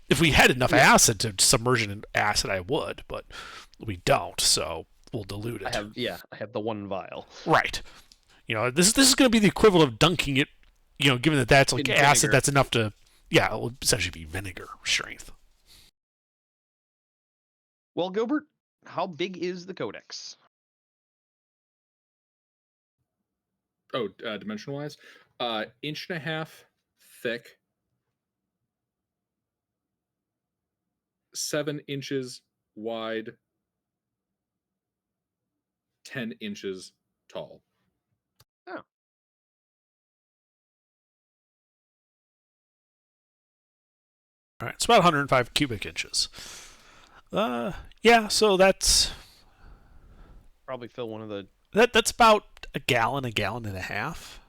if we had enough acid to submerge it in acid, I would, but we don't, so we'll dilute it. I have the one vial. Right. This is going to be the equivalent of dunking it, given that that's like acid, that's enough to, it will essentially be vinegar strength. Well, Gilbert, how big is the codex? Oh, dimension-wise? 1.5 thick, 7 inches wide, 10 inches tall. Oh. All right, it's about 105 cubic inches. Yeah, so that's Probably fill one of the that's about a gallon and a half.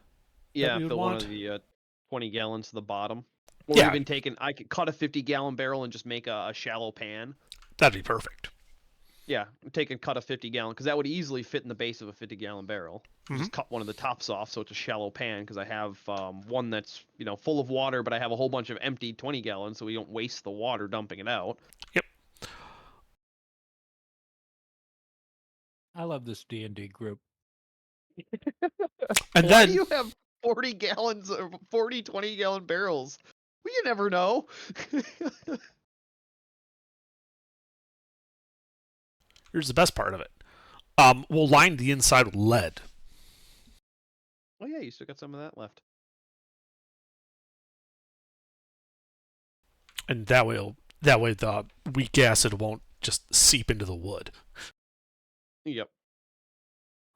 yeah, we would fill one want. of the 20 gallons to the bottom. Or Yeah. even I could cut a 50-gallon barrel and just make a shallow pan. That'd be perfect. Yeah, cut a 50-gallon because that would easily fit in the base of a 50-gallon barrel. Just cut one of the tops off so it's a shallow pan because I have one that's full of water, but I have a whole bunch of empty 20 gallons, so we don't waste the water dumping it out. Yep. I love this D&D group. And Why then do you have 40 gallons or 40 20-gallon barrels? Well, you never know. here's the best part of it. We'll line the inside with lead. Oh yeah, you still got some of that left. And that way the weak acid won't just seep into the wood. Yep.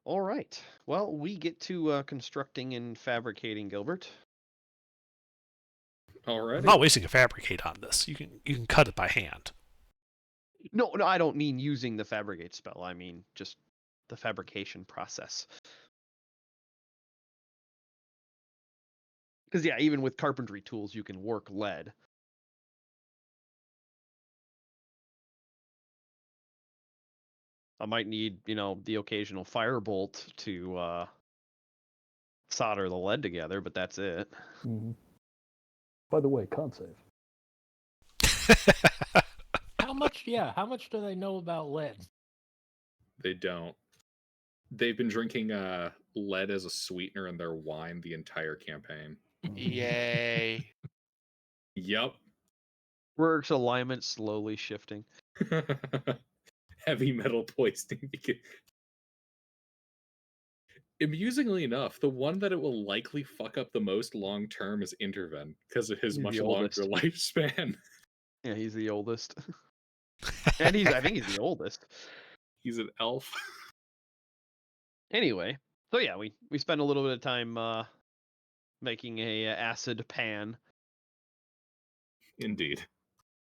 All right. Well, we get to constructing and fabricating, Gilbert. Alrighty. I'm not wasting a fabricate on this. You can cut it by hand. No, I don't mean using the fabricate spell. I mean just the fabrication process. Because yeah, even with carpentry tools, you can work lead. I might need, the occasional firebolt to solder the lead together, but that's it. Mm-hmm. By the way, con save. How much do they know about lead? They don't. They've been drinking lead as a sweetener in their wine the entire campaign. Yay. Yep. Rurik's alignment slowly shifting. Heavy metal poisoning. Amusingly enough, the one that it will likely fuck up the most long term is Interven because of his He's much the longer oldest. lifespan. Yeah, he's the oldest. And I think he's the oldest. He's an elf. Anyway, so yeah, we spend a little bit of time making a acid pan Indeed.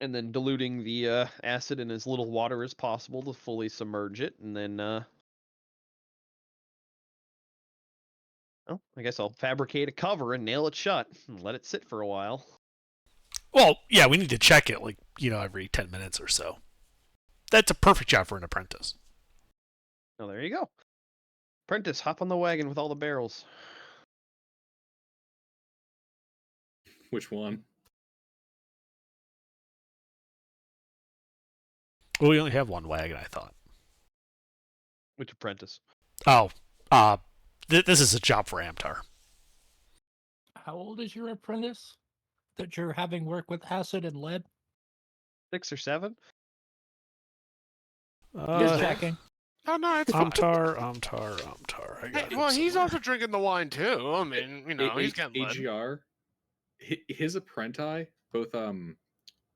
and then diluting the acid in as little water as possible to fully submerge it, and then I guess I'll fabricate a cover and nail it shut and let it sit for a while. Well, yeah, we need to check it every 10 minutes or so. That's a perfect job for an apprentice. Oh, there you go. Apprentice, hop on the wagon with all the barrels. Which one? Well, we only have one wagon, I thought. Which apprentice? Oh, this is a job for Amtar. How old is your apprentice that you're having work with acid and lead? 6 or 7? Just checking. Oh, no, it's fine. Amtar. I got Hey, well, he's somewhere. also drinking the wine, too. I mean, he's getting lead. AGR, his apprenti, both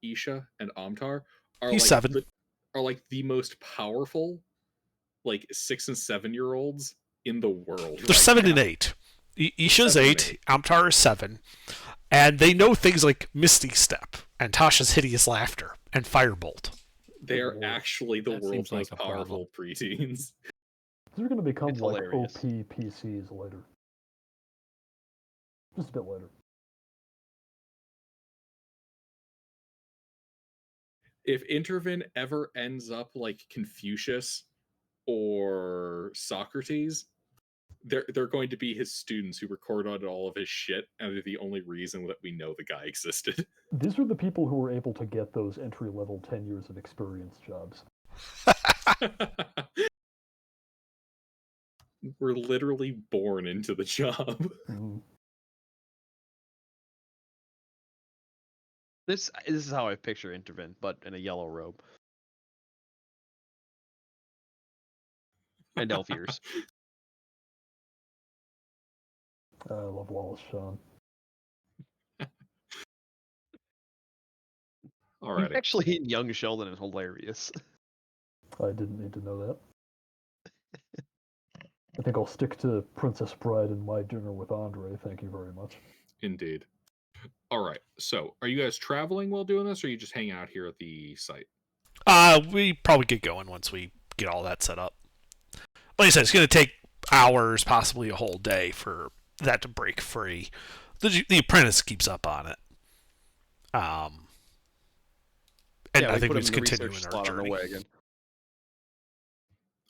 Isha and Amtar, are He's 7. Are like the most powerful 6 and 7-year-olds in the world. They're 7 and 8. Isha's 8, Amtar is 7, and they know things like Misty Step and Tasha's Hideous Laughter and Firebolt. They are actually the That world's seems like most a problem. powerful preteens. They're going to become It's like hilarious. OP PCs later. Just a bit later. If Interven ever ends up like Confucius or Socrates, they're going to be his students who recorded all of his shit, and they're the only reason that we know the guy existed. These are the people who were able to get those entry-level 10 years of experience jobs. We're literally born into the job. Mm-hmm. This is how I picture Interven, but in a yellow robe. And elf ears. I love Wallace Shawn. Alrighty. Actually, young Sheldon is hilarious. I didn't need to know that. I think I'll stick to Princess Bride and My Dinner with Andre. Thank you very much. Indeed. All right. So, are you guys traveling while doing this, or are you just hanging out here at the site? We probably get going once we get all that set up. Like I said, it's going to take hours, possibly a whole day for that to break free. The apprentice keeps up on it. And Yeah, I we think put we him just in the continue research in our slot on the journey. wagon.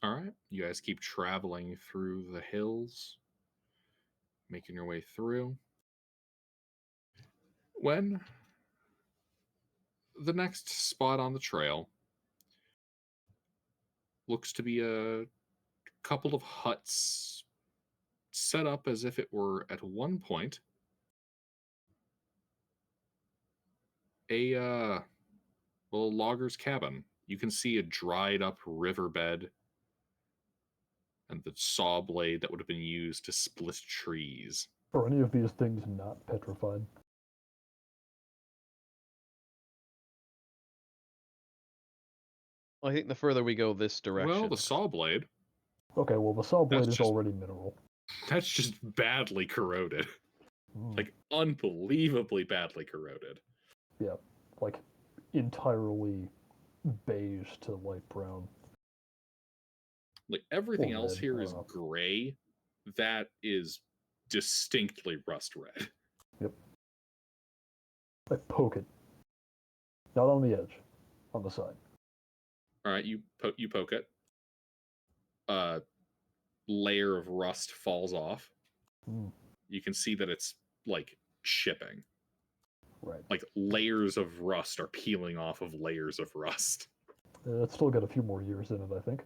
All right. You guys keep traveling through the hills, making your way through. When the next spot on the trail looks to be a couple of huts set up as if it were at one point a little logger's cabin. You can see a dried up riverbed and the saw blade that would have been used to split trees. Are any of these things not petrified? Well, I think the further we go this direction, Well, the saw blade, Okay, well, the saw blade That's is just- already mineral. that's just badly corroded. Like, unbelievably badly corroded. Yeah, like entirely beige to light brown. Like, everything Or else red, here I is don't gray. That is distinctly rust red. Yep. I poke it. Not on the edge, on the side. All right, you poke it. A layer of rust falls off. Mm, You can see that it's like shipping. right. Like, layers of rust are peeling off of layers of rust. It's still got a few more years in it, I think.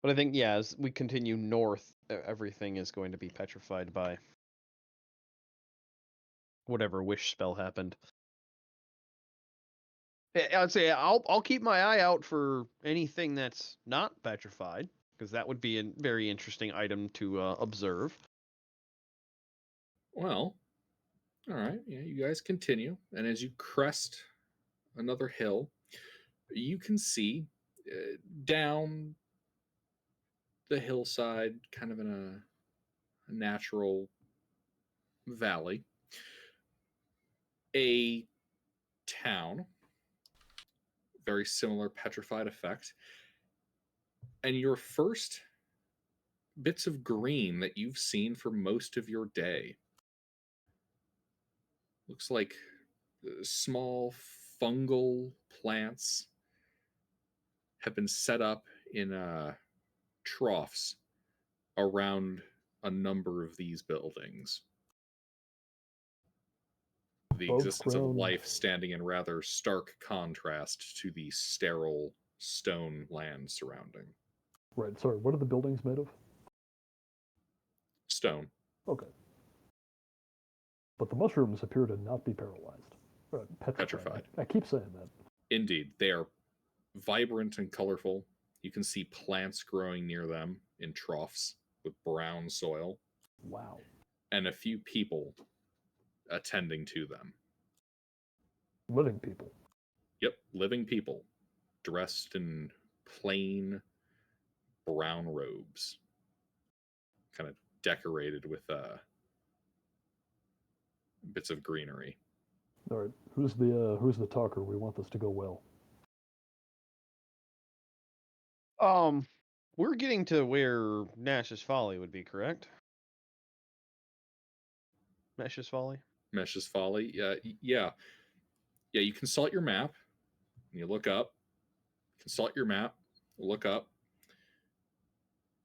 but I think as we continue north, everything is going to be petrified by whatever wish spell happened. I'd say I'll keep my eye out for anything that's not petrified, because that would be a very interesting item to observe. Well, all right. Yeah, you guys continue. And as you crest another hill, you can see down the hillside, kind of in a natural valley, a town, very similar petrified effect. And your first bits of green that you've seen for most of your day looks like small fungal plants have been set up in troughs around a number of these buildings. The Above existence of ground. life standing in rather stark contrast to the sterile stone land surrounding. Right, sorry, what are the buildings made of? Stone. Okay. But the mushrooms appear to not be paralyzed. Petrified. I keep saying that. Indeed, they are vibrant and colorful. You can see plants growing near them in troughs with brown soil, Wow. and a few people attending to them. Living people. Yep, living people dressed in plain brown robes, kind of decorated with bits of greenery. All right, who's the talker? We want this to go well. We're getting to where Nash's Folly would be, correct? Nash's Folly? Mesh's Folly. Yeah. You consult your map, and you look up. Consult your map, look up,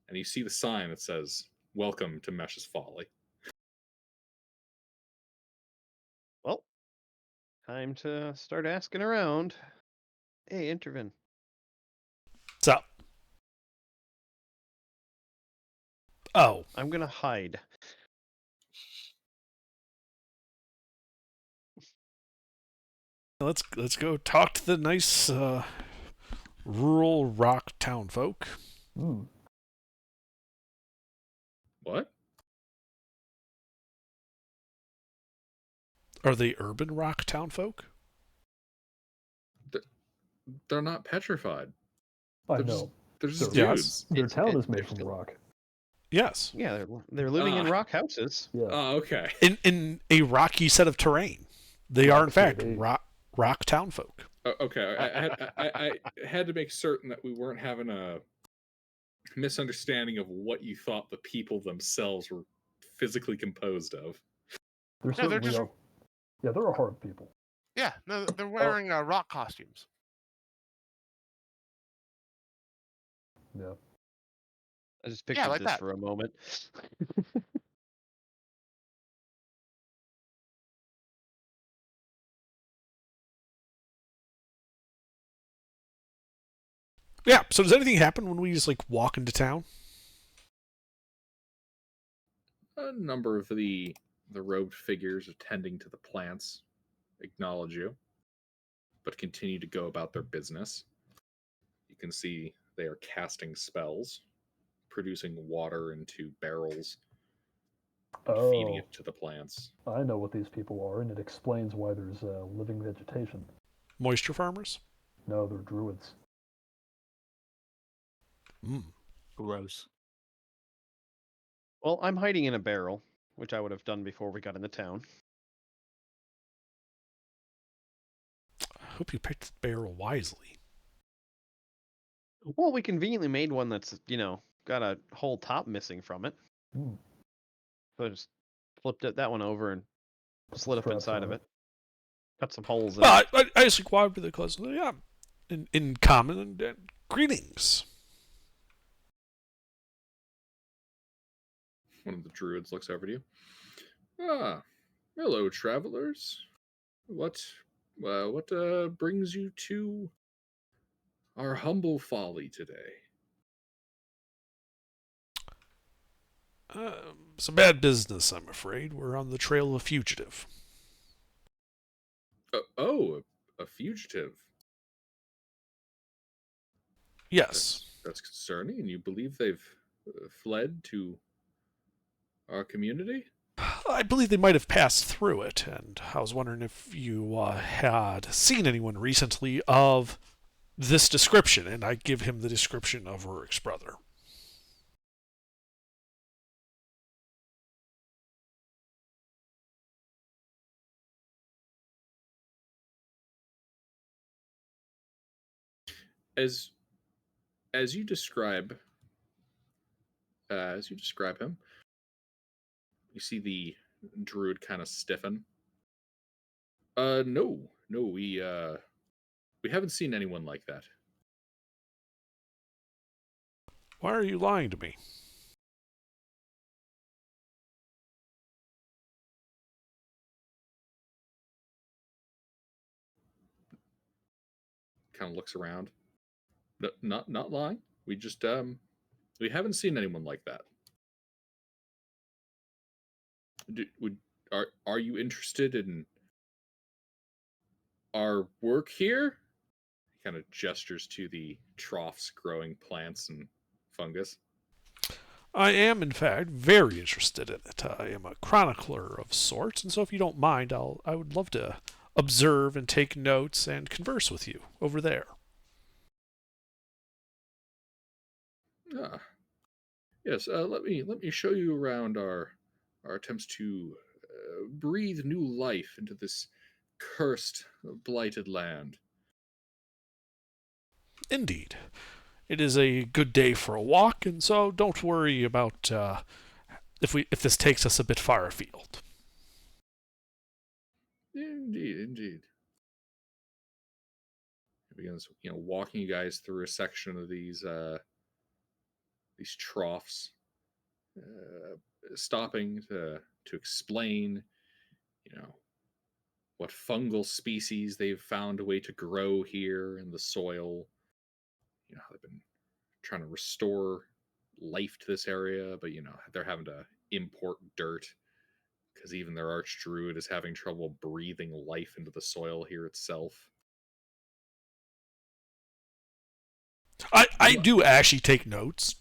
and you see the sign that says, "Welcome to Mesh's Folly." Well, time to start asking around. Hey, Intervin. What's up? Oh, I'm gonna hide. let's go talk to the nice rural rock town folk. Hmm. What? Are they urban rock town folk? They're not petrified. I They're know. just, they're just They're- dudes. Their It's- town it- is made they're from still- rock. Yes. Yeah, they're living in Ah. rock houses. Yeah. Oh, okay. In a rocky set of terrain. They are, in Rock fact, City. rock town folk. Okay. I had to make certain that we weren't having a misunderstanding of what you thought the people themselves were physically composed of. They're No, they're certainly just- are. Yeah, they're a hard people. Yeah, no, they're wearing rock costumes. Yeah. I just pictured like this that. for a moment. Yeah, so does anything happen when we just, like, walk into town? A number of the robed figures attending to the plants acknowledge you, but continue to go about their business. You can see they are casting spells, producing water into barrels, and feeding Oh, it to the plants. I know what these people are, and it explains why there's living vegetation. Moisture farmers? No, they're druids. Mm. Gross. Well, I'm hiding in a barrel, which I would have done before we got into town. I hope you picked the barrel wisely. Well, we conveniently made one that's, got a whole top missing from it. Hmm. So I just flipped that one over and slid up Straps inside on of it. it. Cut some holes in Well, it. I just like, why were they close? Yeah, in common, and greetings. One of the druids looks over to you. Ah, hello, travelers. What brings you to our humble folly today? Some bad business, I'm afraid. We're on the trail of a fugitive. A fugitive. Yes. That's concerning. And you believe they've fled to our community? I believe they might have passed through it, and I was wondering if you had seen anyone recently of this description, and I give him the description of Rurik's brother. As you describe him, you see the druid kind of stiffen. No, we haven't seen anyone like that. Why are you lying to me? Kind of looks around. No, not lying. We just we haven't seen anyone like that. Are you interested in our work here? He kind of gestures to the troughs growing plants and fungus. I am, in fact, very interested in it. I am a chronicler of sorts, and so if you don't mind, I would love to observe and take notes and converse with you over there. Ah, yes. Let me show you around our attempts to breathe new life into this cursed, blighted land. Indeed. It is a good day for a walk, and so don't worry about if this takes us a bit far afield. Indeed. He begins, walking you guys through a section of these troughs, stopping to explain, what fungal species they've found a way to grow here in the soil. They've been trying to restore life to this area, but they're having to import dirt because even their archdruid is having trouble breathing life into the soil here itself. I do actually take notes.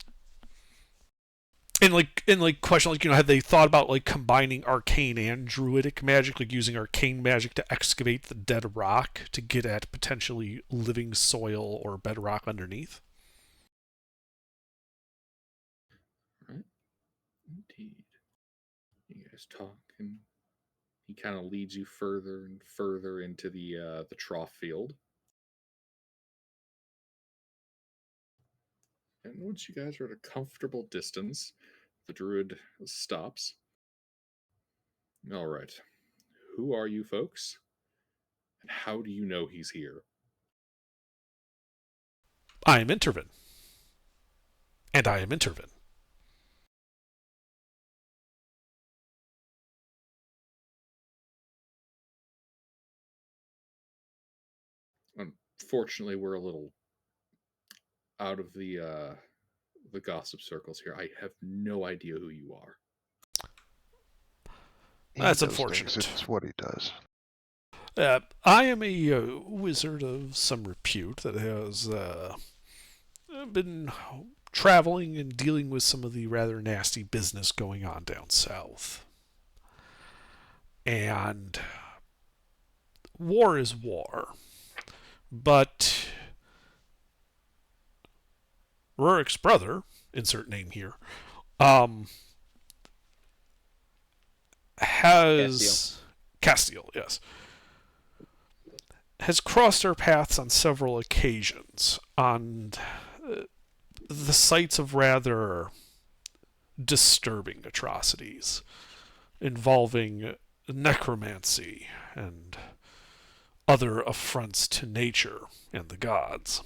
And question, have they thought about like combining arcane and druidic magic, like using arcane magic to excavate the dead rock to get at potentially living soil or bedrock underneath? Right. Indeed. You guys talk, and he kind of leads you further and further into the trough field. And once you guys are at a comfortable distance, the druid stops. All right. Who are you folks? And how do you know he's here? I am Intervin. And I am Intervin. Unfortunately, we're a little out of the gossip circles here. I have no idea who you are. That's He does unfortunate. things. It's what he does. I am a wizard of some repute that has been traveling and dealing with some of the rather nasty business going on down south. And war is war. But Rurik's brother, insert name here, has Castiel, yes, has crossed our paths on several occasions on the sites of rather disturbing atrocities involving necromancy and other affronts to nature and the gods.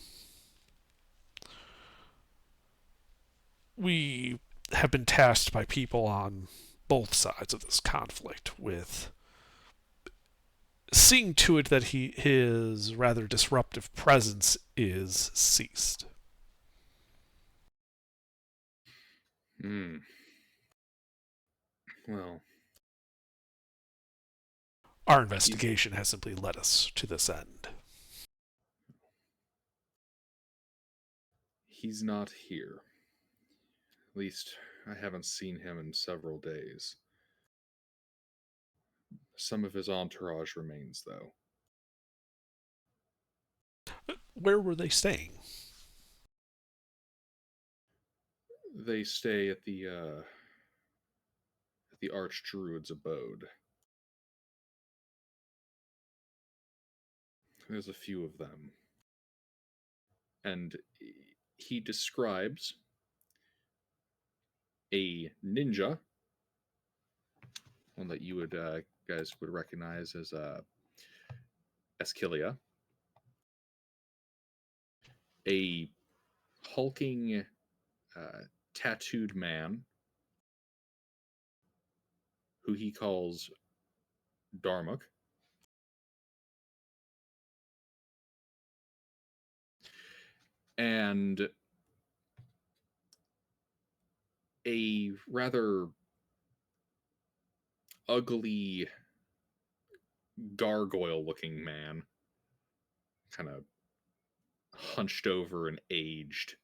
We have been tasked by people on both sides of this conflict with seeing to it that his rather disruptive presence is ceased. Well, our investigation has simply led us to this end. He's not here. At least I haven't seen him in several days. Some of his entourage remains, though. Where were they staying? They stay at the Archdruid's abode. There's a few of them. And he describes a ninja, one that you would guys would recognize as Esquilia, a hulking, tattooed man who he calls Darmok, and a rather ugly gargoyle looking man, kind of hunched over and aged.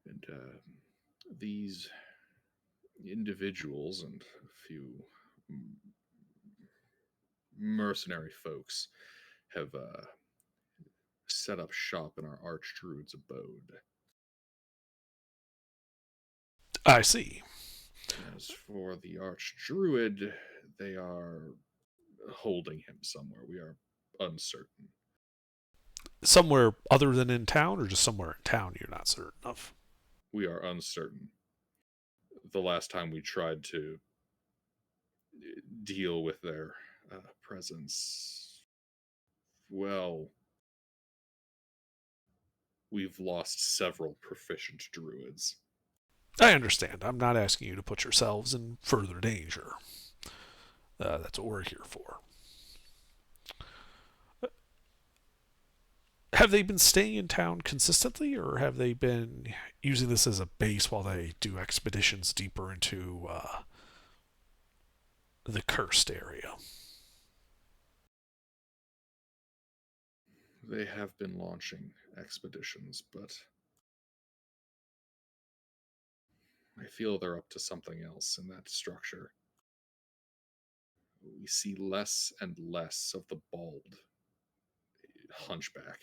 And these individuals and a few mercenary folks have set up shop in our Archdruid's abode. I see. As for the Archdruid, they are holding him somewhere. We are uncertain. Somewhere other than in town, or just somewhere in town you're not certain of? We are uncertain. The last time we tried to deal with their presence, well, we've lost several proficient druids. I understand. I'm not asking you to put yourselves in further danger. That's what we're here for. Have they been staying in town consistently, or have they been using this as a base while they do expeditions deeper into the cursed area? They have been launching expeditions, but I feel they're up to something else in that structure. We see less and less of the bald hunchback.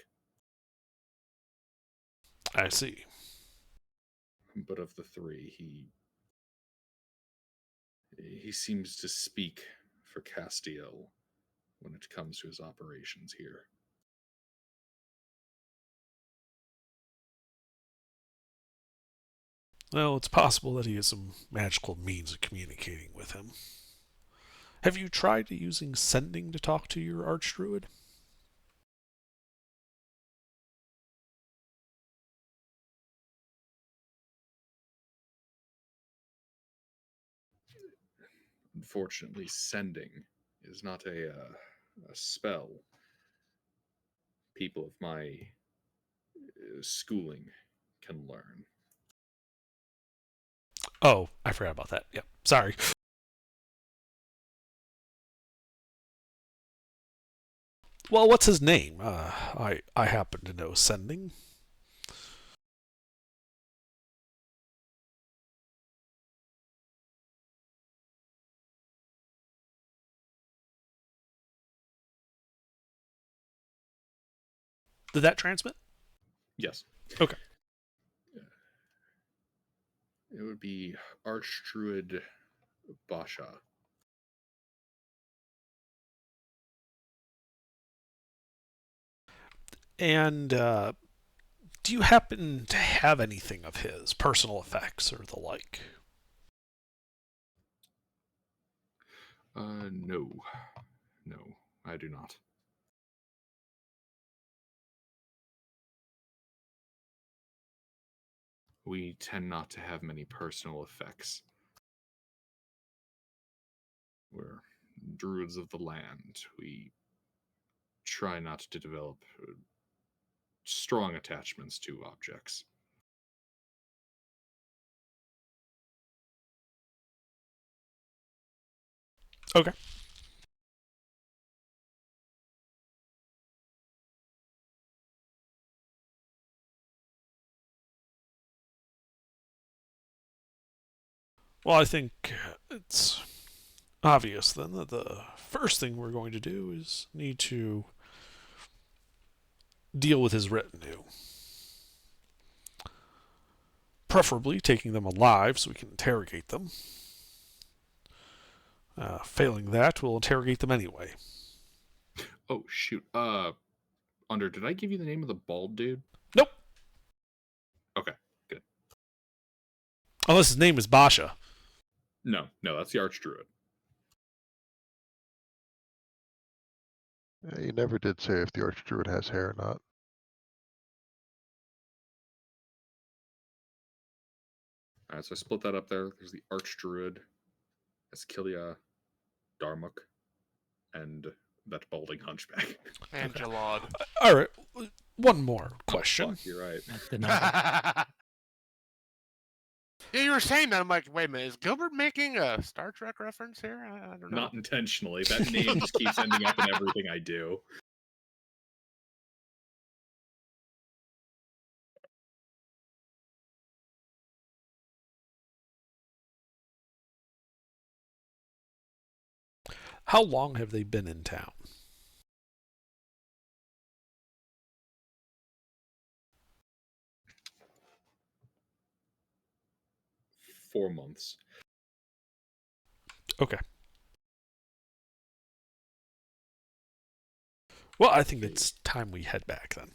I see. But of the three, he seems to speak for Castiel when it comes to his operations here. Well, it's possible that he has some magical means of communicating with him. Have you tried using sending to talk to your archdruid? Unfortunately, sending is not a spell people of my schooling can learn. Oh, I forgot about that. Yep. Sorry. Well, what's his name? I happen to know sending. Did that transmit? Yes. Okay. It would be Archdruid Basha. And do you happen to have anything of his personal effects or the like? No. No, I do not. We tend not to have many personal effects. We're druids of the land. We try not to develop strong attachments to objects. Okay. Well, I think it's obvious then that the first thing we're going to do is need to deal with his retinue. Preferably taking them alive so we can interrogate them. Failing that, we'll interrogate them anyway. Oh, shoot. Under, did I give you the name of the bald dude? Nope. Okay, good. Unless his name is Basha. No, that's the Archdruid. You never did say if the Archdruid has hair or not. Alright, so I split that up there. There's the Archdruid, Esquilia, Darmok, and that balding hunchback. And Jalad. All right. One more question. Oh, fuck, you're right. That's the number. Yeah, you were saying that. I'm like, wait a minute, is Gilbert making a Star Trek reference here? I don't know. Not intentionally. That name just keeps ending up in everything I do. How long have they been in town? Four months. Okay. Well, I think it's time we head back then.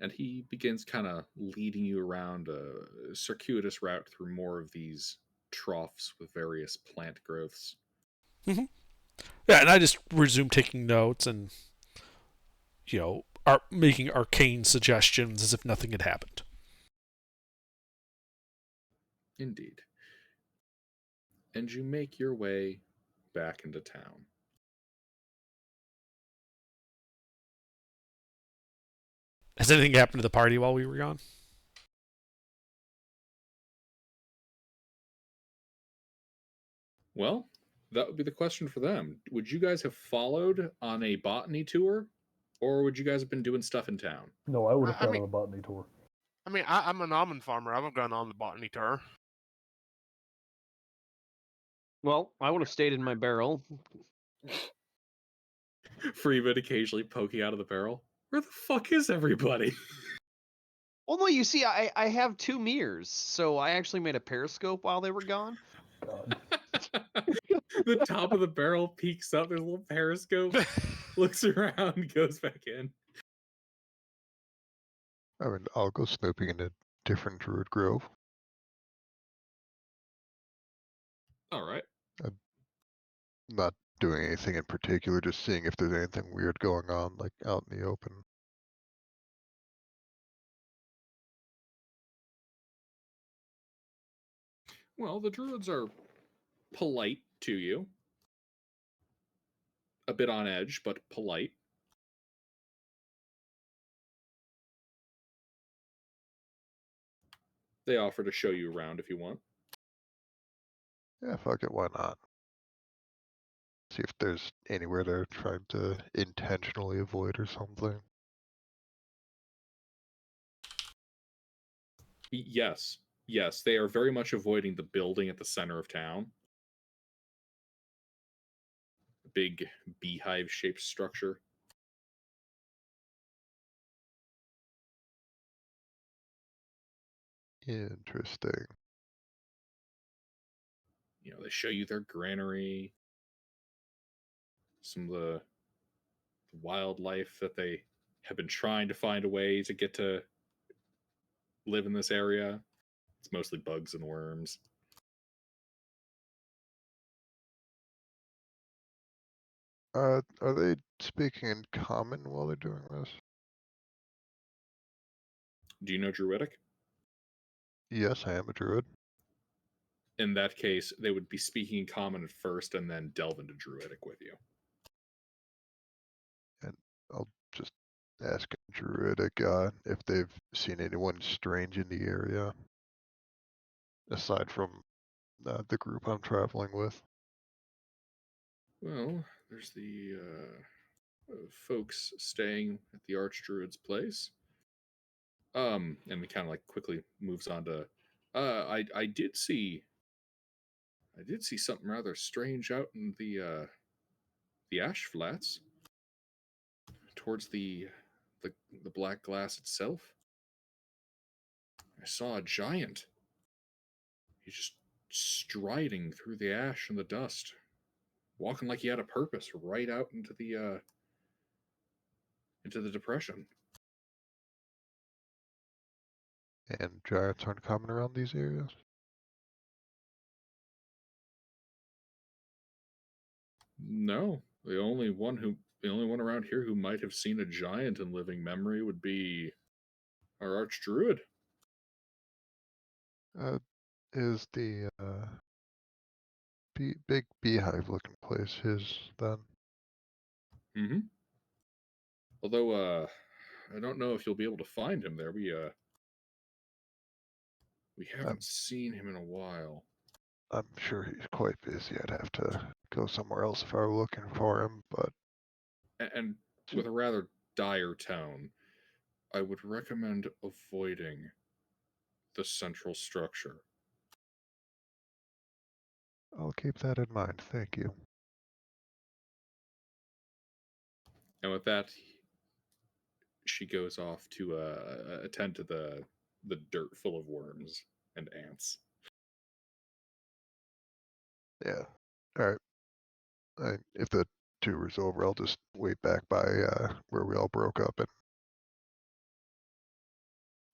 And he begins kind of leading you around a circuitous route through more of these troughs with various plant growths. Mm-hmm. Yeah, and I just resume taking notes and, making arcane suggestions as if nothing had happened. Indeed. And you make your way back into town. Has anything happened to the party while we were gone? Well, That would be the question for them. Would you guys have followed on a botany tour, or would you guys have been doing stuff in town? No, I would have I gone mean- on a botany tour. I'm an almond farmer. I haven't gone on the botany tour. Well, I would have stayed in my barrel. Freeman occasionally poking out of the barrel. Where the fuck is everybody? Well, no, you see, I have 2 mirrors, so I actually made a periscope while they were gone. God. The top of the barrel peeks up, there's a little periscope, looks around, goes back in. I mean, I'll go snooping in a different druid grove. All right. Not doing anything in particular, just seeing if there's anything weird going on, like out in the open. Well, the druids are polite to you. A bit on edge, but polite. They offer to show you around if you want. Yeah, fuck it, why not? See if there's anywhere they're trying to intentionally avoid or something. Yes. Yes, they are very much avoiding the building at the center of town. A big beehive-shaped structure. Interesting. You know, they show you their granary, some of the wildlife that they have been trying to find a way to get to live in this area. It's mostly bugs and worms. Are they speaking in common while they're doing this? Do you know Druidic? Yes, I am a druid. In that case, they would be speaking in common at first and then delve into Druidic with you. And I'll just ask in druidic if they've seen anyone strange in the area, aside from the group I'm traveling with. Well, there's the folks staying at the Archdruid's place. And it kind of like quickly moves on to, I did see something rather strange out in the ash flats, towards the black glass itself. I saw a giant. He's just striding through the ash and the dust, walking like he had a purpose, right out into the depression. And giants aren't common around these areas? No, the only one around here who might have seen a giant in living memory would be our archdruid. Is the big beehive looking place his then? Mm-hmm. Although, I don't know if you'll be able to find him there. We haven't seen him in a while. I'm sure he's quite busy. I'd have to go somewhere else if I were looking for him, but And with a rather dire tone, I would recommend avoiding the central structure. I'll keep that in mind. Thank you. And with that, she goes off to attend to the dirt full of worms and ants. Yeah. All right. If the tour's over, I'll just wait back by where we all broke up and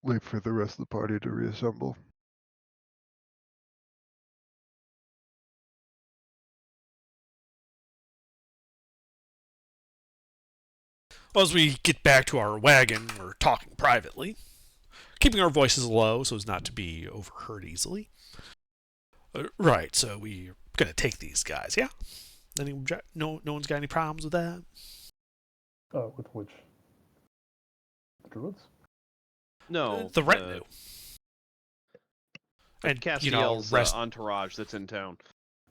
wait for the rest of the party to reassemble. Well, as we get back to our wagon, we're talking privately, keeping our voices low so as not to be overheard easily. Right, so we're gonna take these guys, yeah? No one's got any problems with that? With which? The druids? No, The retinue. And, Castiel's rest... entourage that's in town.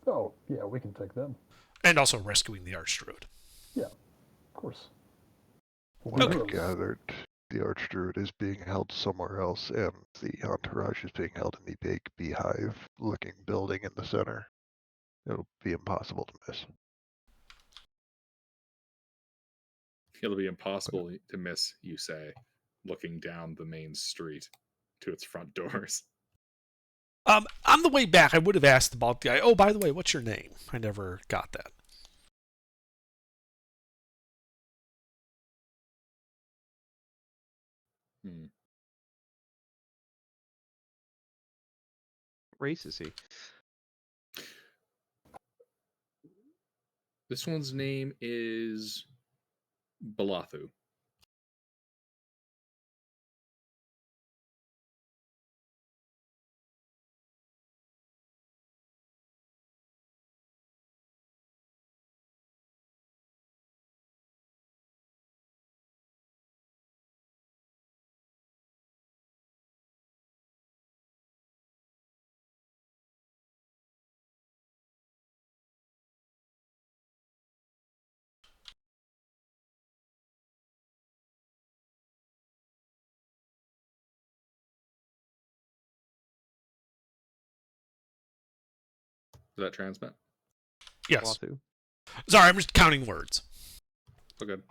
Oh, yeah, we can take them. And also rescuing the Archdruid. Yeah, of course. We Okay. have gathered the Archdruid is being held somewhere else, and the entourage is being held in the big beehive-looking building in the center. It'll be impossible to miss. It'll be impossible to miss, you say, looking down the main street to its front doors. On the way back, I would have asked about the guy. Oh, by the way, what's your name? I never got that. Race is he? This one's name is Balathu. Does that transmit? Yes. Watu. Sorry, I'm just counting words. Oh, good.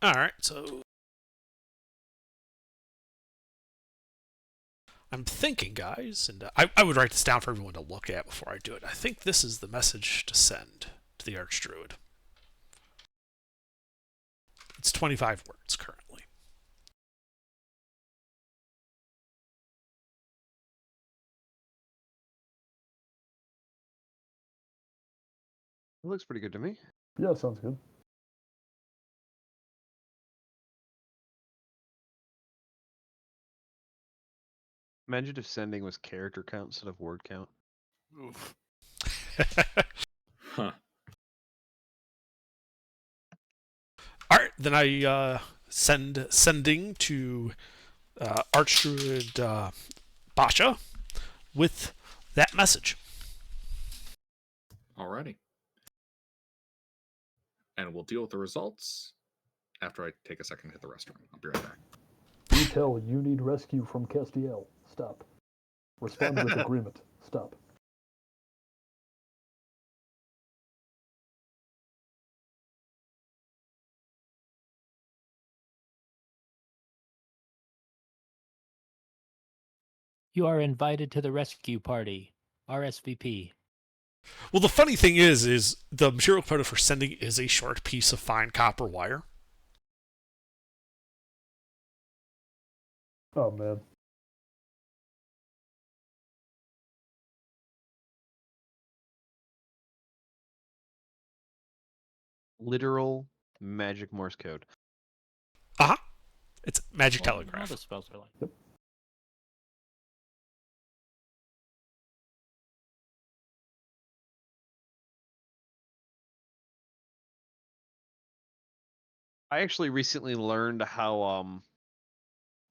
All right, so I'm thinking, guys, and I would write this down for everyone to look at before I do it. I think this is the message to send to the Archdruid. It's 25 words currently. It looks pretty good to me. Yeah, sounds good. Imagine if sending was character count instead of word count. Oof. Huh. All right, then I sending to Archdruid Basha with that message. Alrighty. And we'll deal with the results after I take a second to hit the restroom. I'll be right back. Detail, you need rescue from Castiel. Stop. Respond with agreement. Stop. You are invited to the rescue party. RSVP. Well, the funny thing is the material component for sending is a short piece of fine copper wire. Oh, man. Literal magic Morse code. Uh-huh. It's magic Well, all telegraph. the spells are like. Yep. I actually recently learned how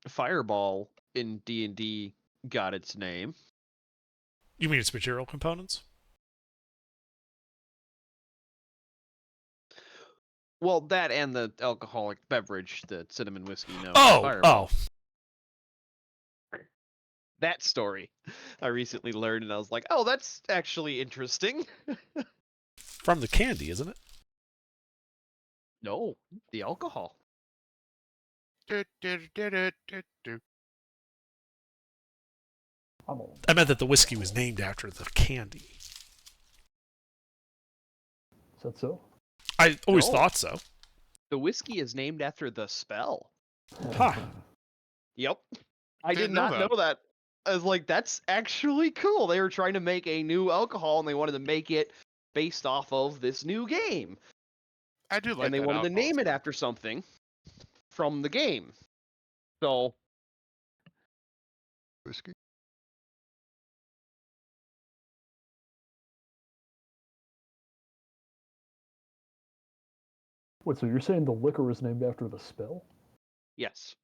Fireball in D&D got its name. You mean its material components? Well, that and the alcoholic beverage, the cinnamon whiskey known as Oh, Fireball. oh. That story I recently learned, and I was like, oh, that's actually interesting. From the candy, isn't it? No, the alcohol. Do, do, do, do, do, do. I'm all. I meant that the whiskey was named after the candy. Is that so? I always No. thought so. The whiskey is named after the spell. Huh. Yep. I did Didn't know not that. know that. I was like, that's actually cool. They were trying to make a new alcohol, and they wanted to make it based off of this new game. I do like And they that wanted to alcohol name it story. after something from the game. So, Whiskey. Wait, so you're saying the liquor is named after the spell? yes.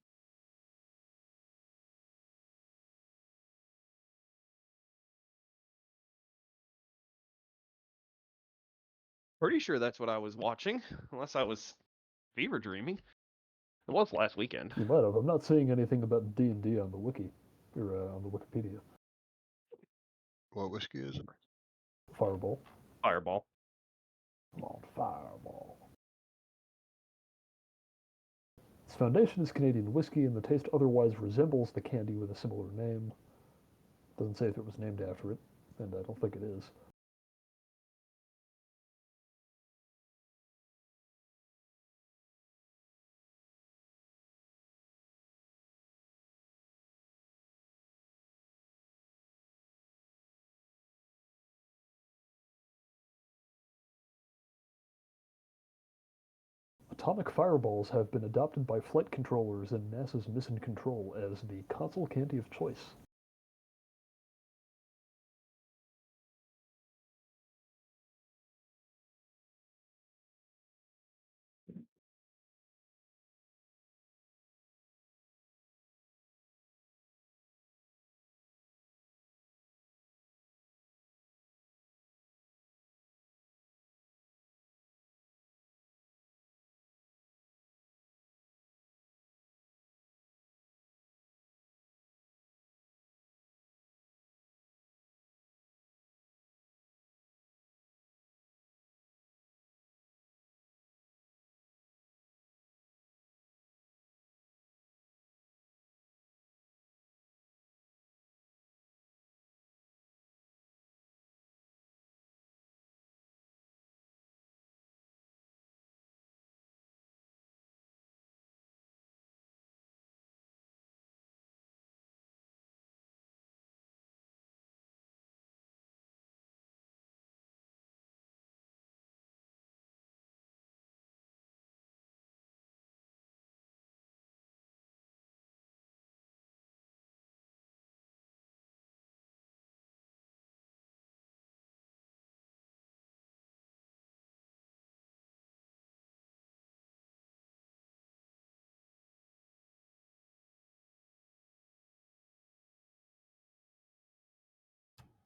Pretty sure that's what I was watching, unless I was fever dreaming. It was last weekend. You might have. I'm not seeing anything about D&D on the wiki, or on the Wikipedia. What whiskey is it? Fireball. Fireball. Come on, Fireball. Its foundation is Canadian whiskey, and the taste otherwise resembles the candy with a similar name. Doesn't say if it was named after it, and I don't think it is. Atomic fireballs have been adopted by flight controllers in NASA's Mission Control as the console candy of choice.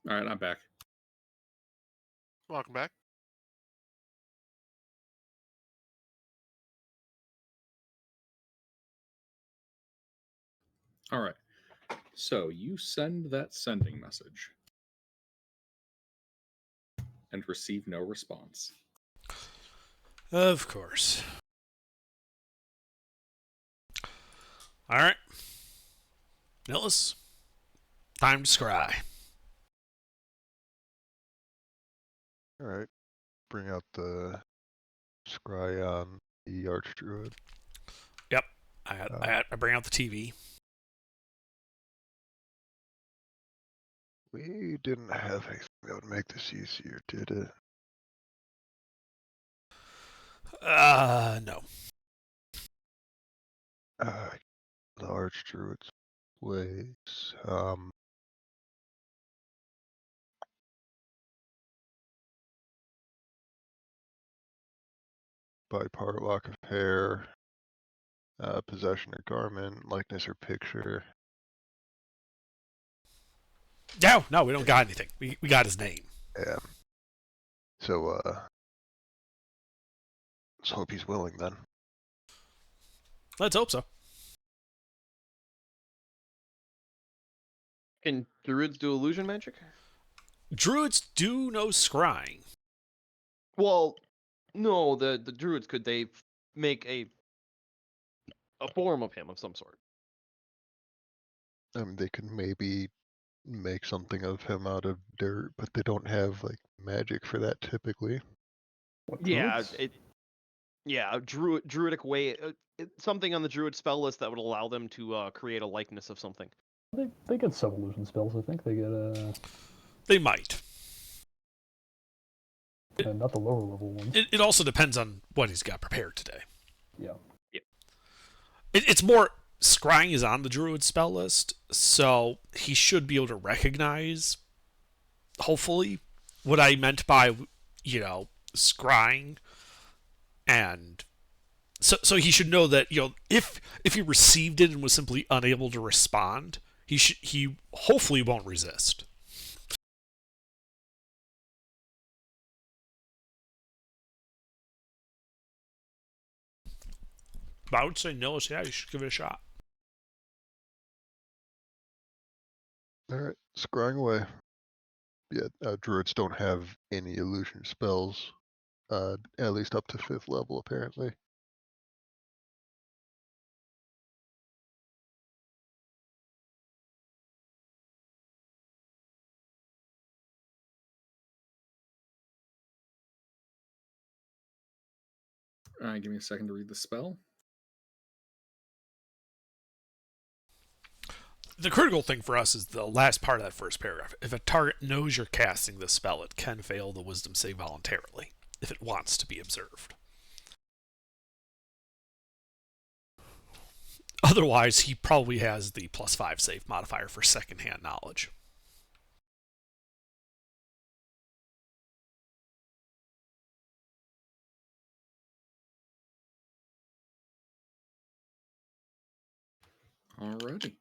All right, I'm back. Welcome back. All right. So you send that sending message and receive no response. Of course. All right. Nillis, time to scry. All right. Bring out the scry on the Archdruid. Yep. I bring out the TV. We didn't have anything that would make this easier, did it? No. Uh, The Archdruid's ways. Body part, lock of hair, possession or garment, likeness or picture. No, we don't got anything. We got his name. Yeah. So, let's hope he's willing then. Let's hope so. Can druids do illusion magic? Druids do no scrying. Well, no, the druids, could they make a form of him of some sort? They can maybe make something of him out of dirt, but they don't have like magic for that typically. What, Yeah, druids? druidic way, something on the druid spell list that would allow them to create a likeness of something. They get sub-illusion spells, I think. They get, They might. not the lower level ones. It also depends on what he's got prepared today. Yeah. It's more, scrying is on the druid spell list, so he should be able to recognize, hopefully, what I meant by, scrying. And so he should know that, if he received it and was simply unable to respond, he hopefully won't resist. But I would say no. So yeah, you should give it a shot. Alright, scrying away. Yeah, druids don't have any illusion spells, at least up to 5th level apparently. Give me a second to read the spell. The critical thing for us is the last part of that first paragraph. If a target knows you're casting the spell, it can fail the wisdom save voluntarily, if it wants to be observed. Otherwise, he probably has the +5 save modifier for secondhand knowledge. Alrighty.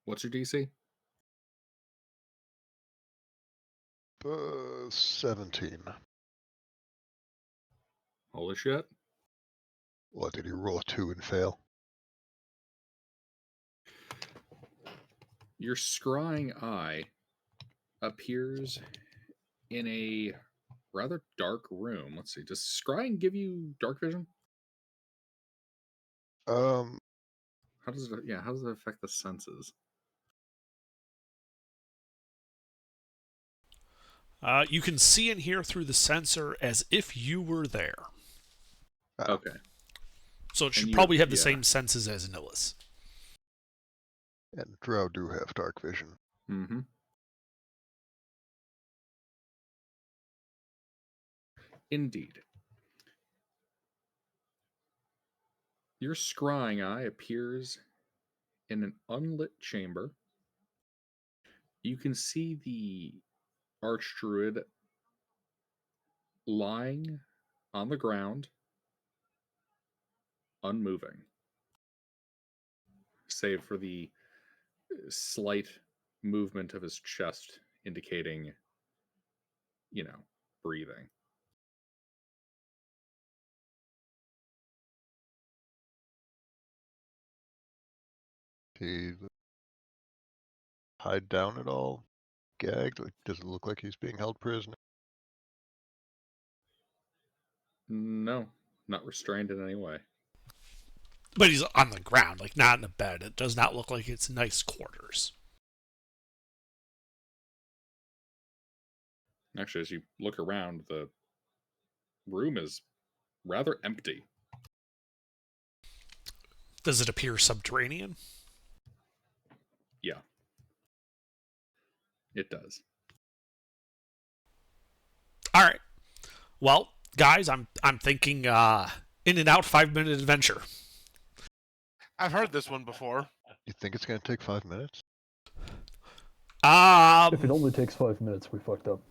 What's your DC? 17. Holy shit. What, did he roll a 2 and fail? Your scrying eye appears in a rather dark room. Let's see. Does scrying give you dark vision? Um, How does it? Yeah. How does it affect the senses? You can see and hear through the sensor as if you were there. Okay. So it should you- probably have the yeah. same senses as Nihilus. and drow do have dark vision. Mm-hmm. Indeed. Your scrying eye appears in an unlit chamber. You can see the archdruid lying on the ground, unmoving, save for the slight movement of his chest indicating, breathing. He hide down at all? Gagged? Like, does it look like he's being held prisoner? No, not restrained in any way. But he's on the ground, like not in a bed. It does not look like it's nice quarters. Actually, as you look around, the room is rather empty. Does it appear subterranean? Yeah, it does. All right. Well, guys, I'm thinking in and out 5-minute adventure. I've heard this one before. You think it's gonna take 5 minutes? If it Um, only takes 5 minutes, we fucked up.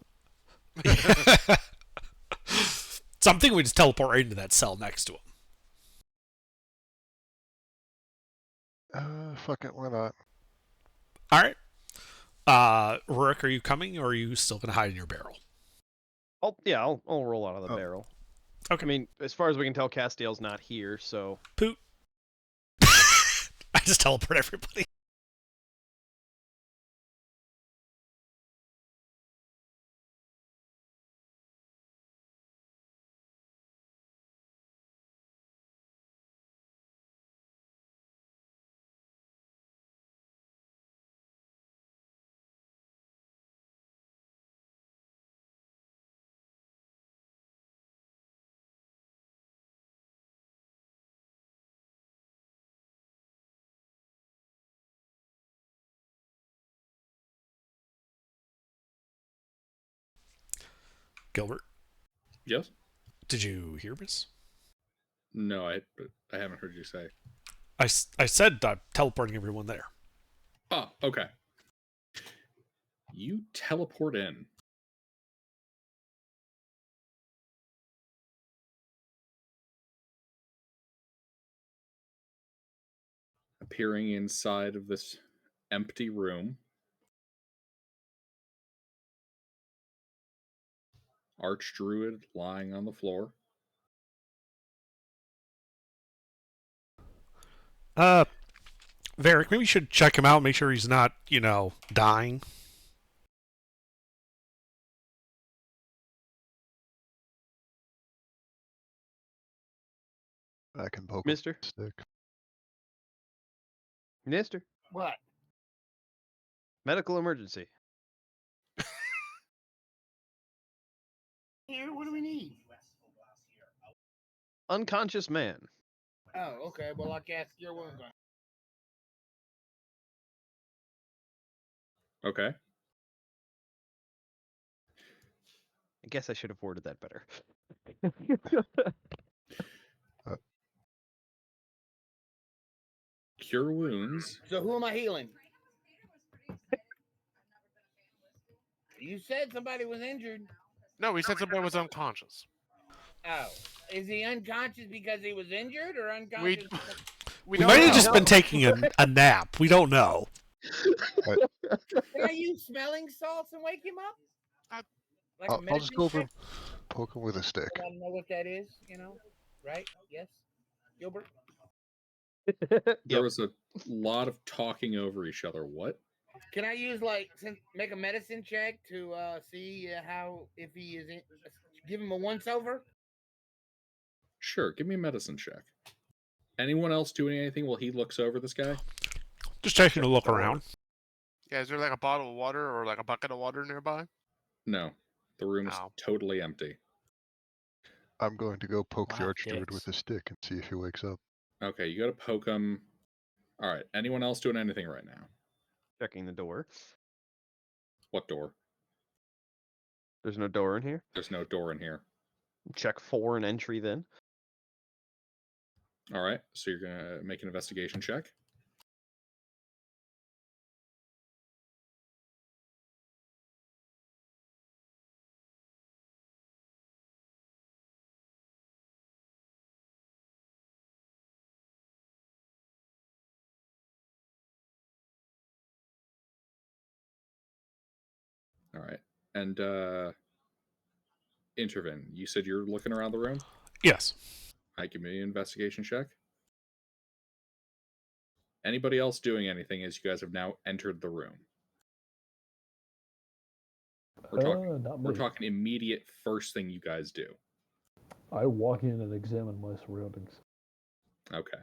so I'm thinking we just teleport right into that cell next to him. Fuck it, why not? All right. Rick, are you coming, or are you still gonna hide in your barrel? Oh yeah, I'll roll out of the Oh. barrel. Okay. I mean, as far as we can tell, Castiel's not here, so Poot. I just teleport everybody. Gilbert, Yes? did you hear this? No, I haven't heard you say. I said teleporting everyone there. Oh, okay. You teleport in. Appearing inside of this empty room. Archdruid lying on the floor. Varric, maybe you should check him out, make sure he's not, dying. I can poke Mister, a stick. Mister, What? medical emergency. Here, what do we need? Unconscious man. Oh, okay. Well, I guess your wounds on. Okay. I guess I should have worded that better. Cure wounds. So who am I healing? You said somebody was injured. No, we said somebody was unconscious. Oh, is he unconscious because he was injured, or We unconscious? We we don't might have know. just been taking a nap. We don't know. Can I use smelling salts and wake him up? Like a I'll just go over medicine and poke him with a stick. check? I don't know what that is. Right? Yes, Gilbert. There Yep. was a lot of talking over each other. What? Can I use make a medicine check to see how if he is give him a once over? Sure, give me a medicine check. Anyone else doing anything while he looks over this guy? Just taking a look Door. around. Yeah, is there like a bottle of water or like a bucket of water nearby? No. The room is No. totally empty. I'm going to go poke the Wow, Archdruid with dicks. a stick and see if he wakes up. Okay, you gotta poke him. Alright, anyone else doing anything right now? Checking the door. What door? There's no door in here. There's no door in here. Check for an entry then. Alright, so you're gonna make an investigation check. Alright. And Intervin, you said you're looking around the room? Yes. I give me an investigation check. Anybody else doing anything as you guys have now entered the room? Not We're me. talking immediate first thing you guys do. I walk in and examine my surroundings. Okay.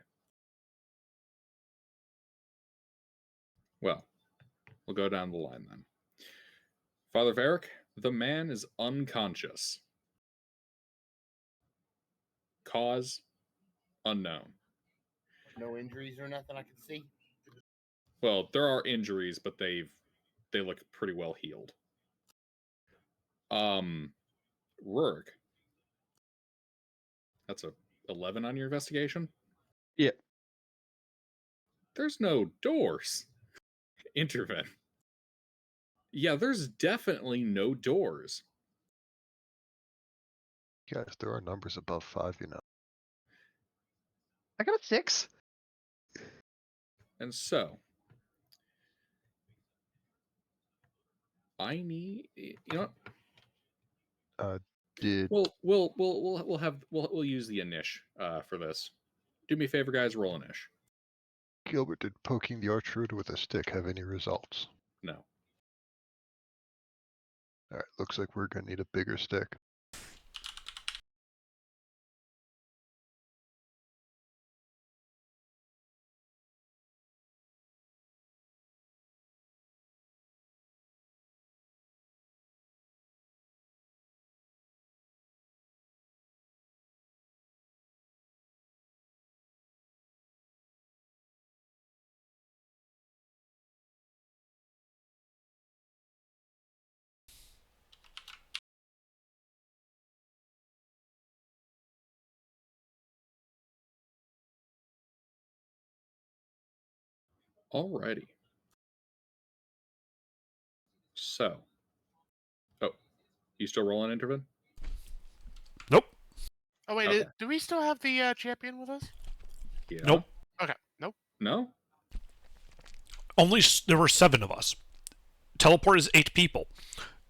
Well, we'll go down the line then. Father Varric, the man is unconscious. Cause unknown. No injuries or nothing I can see. Well, there are injuries, but they look pretty well healed. Rourke. That's a 11 on your investigation? Yeah. There's no doors. Intervene. Yeah, there's definitely no doors. Guys, there are numbers above 5, you know. I got a 6. And so I need, you know what? Did We'll use the Inish for this. Do me a favor, guys. Roll Inish. Gilbert, did poking the archer with a stick have any results? No. Alright, looks like we're gonna need a bigger stick. Alrighty. So. Oh, you still rolling, Intervene? Nope. Oh wait, Okay. do we still have the champion with us? Yeah. Nope. Okay, nope. No? There were 7 of us. Teleport is 8 people.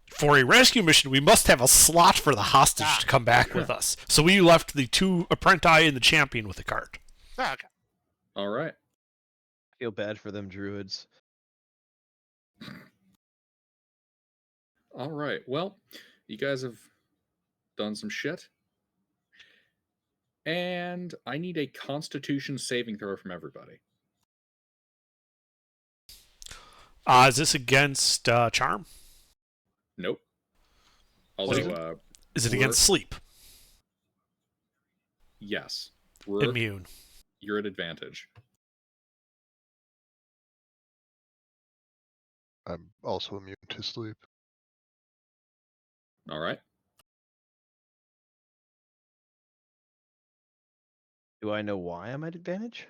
For a rescue mission, we must have a slot for the hostage to come back with us. So we left the 2 apprenti and the champion with the cart. Okay. All right. I feel bad for them druids. All right. Well, you guys have done some shit. And I need a Constitution saving throw from everybody. Is this against charm? Nope. What is Also, Is it Rourke, against sleep? yes. Rourke, Immune. you're at advantage. I'm also immune to sleep. All right. Do I know why I'm at advantage?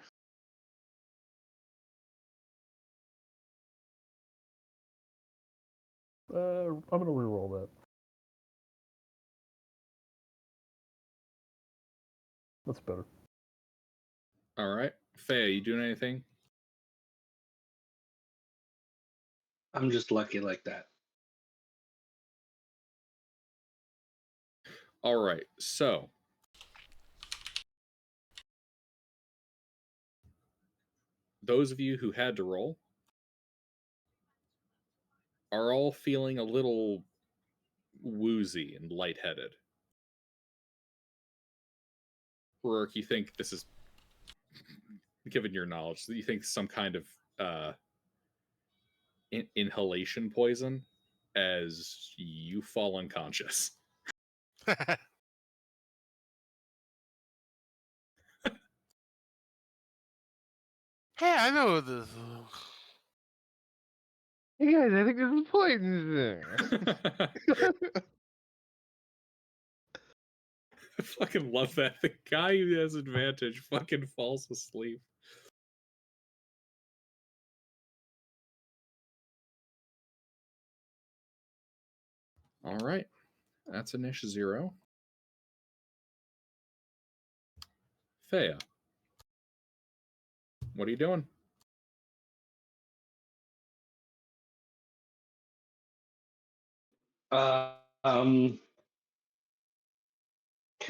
I'm gonna reroll that. That's better. All right. Faye, you doing anything? I'm just lucky like that. All right. So, those of you who had to roll are all feeling a little woozy and lightheaded. Rourke, you think this is, given your knowledge, you think some kind of inhalation poison as you fall unconscious. Hey, I know this. Hey guys, I think there's a poison there. I fucking love that. The guy who has advantage fucking falls asleep. All right. That's a niche 0. Thea. What are you doing? Can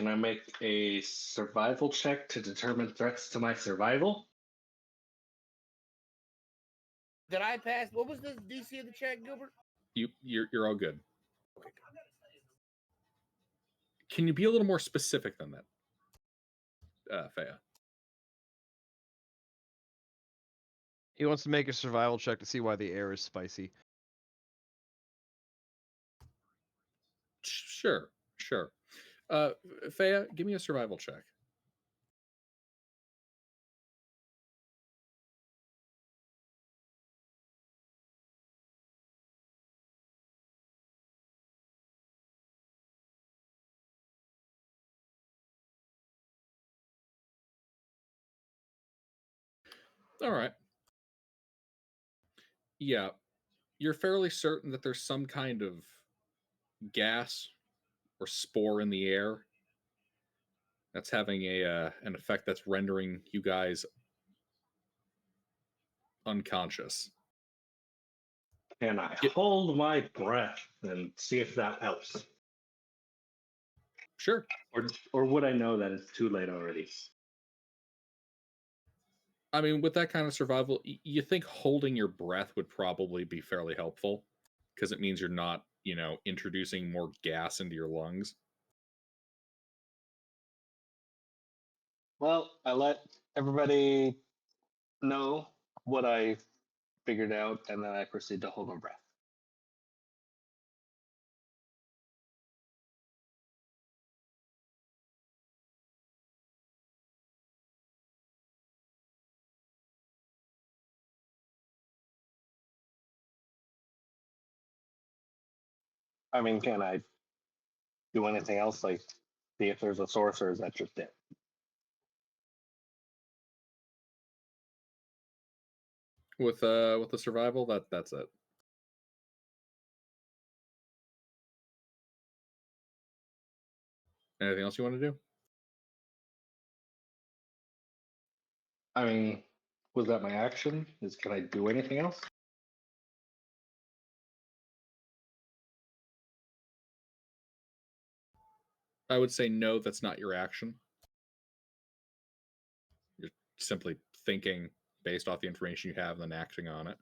I make a survival check to determine threats to my survival? Did I pass? What was the DC of the check, Gilbert? You're all good. Can you be a little more specific than that, Thea? He wants to make a survival check to see why the air is spicy. Sure. Thea, give me a survival check. All right. Yeah, you're fairly certain that there's some kind of gas or spore in the air that's having an effect that's rendering you guys unconscious. Can I Get- hold my breath and see if that helps? Sure. Or would I know that it's too late already? I mean, with that kind of survival, you think holding your breath would probably be fairly helpful because it means you're not, introducing more gas into your lungs. Well, I let everybody know what I figured out, and then I proceed to hold my breath. I mean, can I do anything else, like see if there's a source, or is that just it? With the survival, that's it. Anything else you want to do? I mean, was that my action? Can I do anything else? I would say no, that's not your action. You're simply thinking based off the information you have and then acting on it.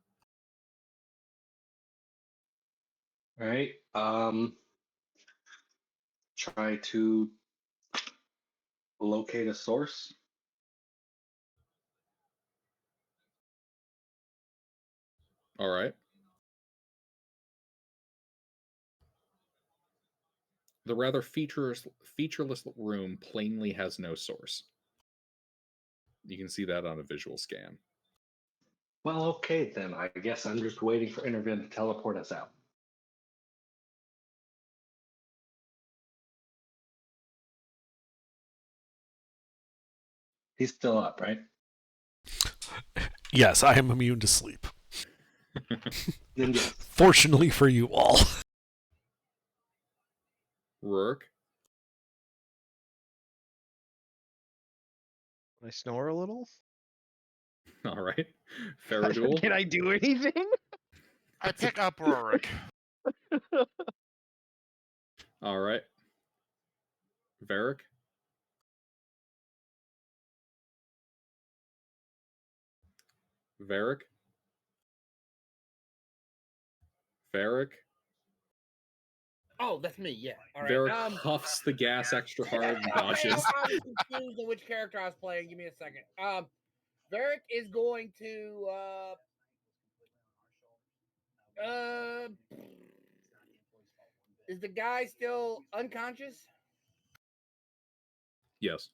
All right. Try to locate a source. All right. The rather featureless room plainly has no source. You can see that on a visual scan. Well, okay then. I guess I'm just waiting for Intervin to teleport us out. He's still up, right? Yes, I am immune to sleep. Then yes. Fortunately for you all. Rourke? Can I snore a little? All right. Faradul? Can I do anything? I pick up Rorik. All right. Varric? Varric? Varric? Oh, that's me. Yeah. All right. Varric huffs the gas extra hard and dodges. I was confused on which character I was playing. Give me a second. Varric is going to is the guy still unconscious? Yes.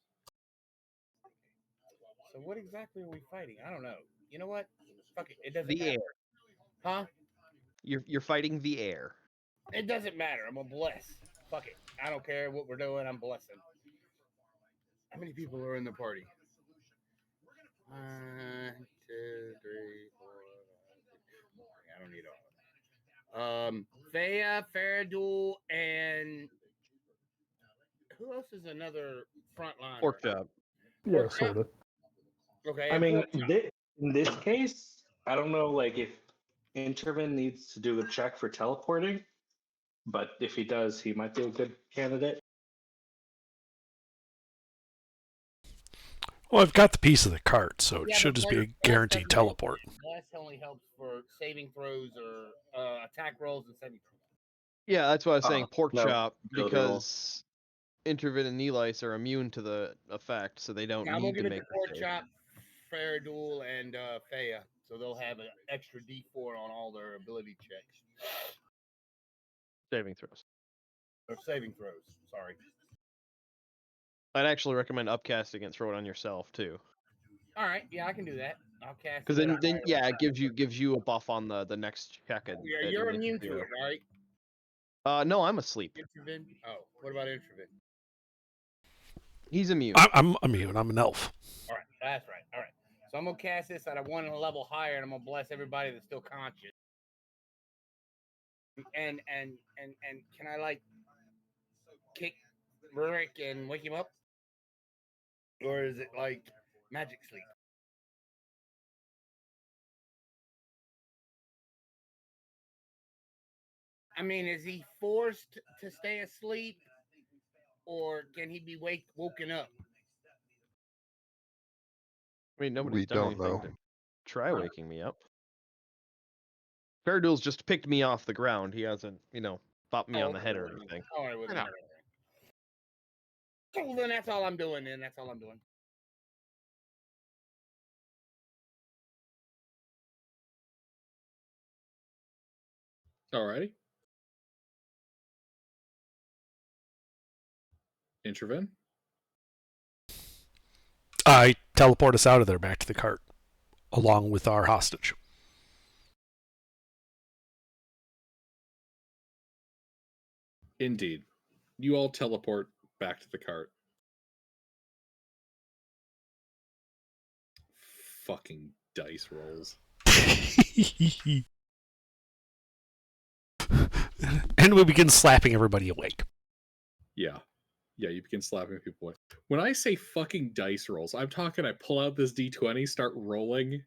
So what exactly are we fighting? I don't know. You know what? Fuck it. It doesn't The matter. air. Huh? You're fighting the air. It doesn't matter. I'm gonna bless. Fuck it. I don't care what we're doing. I'm blessing. How many people are in the party? 1, 2, 3, 4. I don't need all of them. Thea, Faradul, and who else is another frontliner? Pork chop. Yeah, Pork chop? sort of. Okay. I and mean, pork chop. in this case, I don't know, like if Intervin needs to do a check for teleporting, but if he does, he might be a good candidate. Well, I've got the piece of the cart, so it Yeah, should but just be a bless guaranteed doesn't help. teleport. Bless only helps for saving throws or attack rolls and saving throws. Yeah, that's what I was saying. Pork no, chop, ability roll. because Intervin and Nelice are immune to the effect, so they don't Yeah, I'm gonna need to give it make to Pork the save. Chop, Faradul, and Thea, so they'll have an extra D4 on all their ability checks saving throws. or saving throws. Sorry. I'd actually recommend upcasting and throw it on yourself too, All right, yeah, I can do that. I'll cast. because it. then yeah, it gives you a buff on the next check. You're immune to it, right? No, I'm asleep. Introvin. Oh, what about Introvin? He's immune. I'm immune. I'm an elf. All right, that's right. All right. So I'm gonna cast this at a 1 level higher, and I'm gonna bless everybody that's still conscious. And can I like kick Rurik and wake him up, or is it like magic sleep? I mean, is he forced to stay asleep, or can he be woken up? I mean, nobody's We done don't anything know. to try waking me up. Fairduel's just picked me off the ground. He hasn't, bopped me on the head or anything. All right, with I know. Cool, then that's all I'm doing. Then that's all I'm doing. Alrighty. Intervene. I teleport us out of there back to the cart, along with our hostage. Indeed. You all teleport back to the cart. Fucking dice rolls. And we begin slapping everybody awake. Yeah. Yeah, you begin slapping people away. When I say fucking dice rolls, I'm talking I pull out this D20, start rolling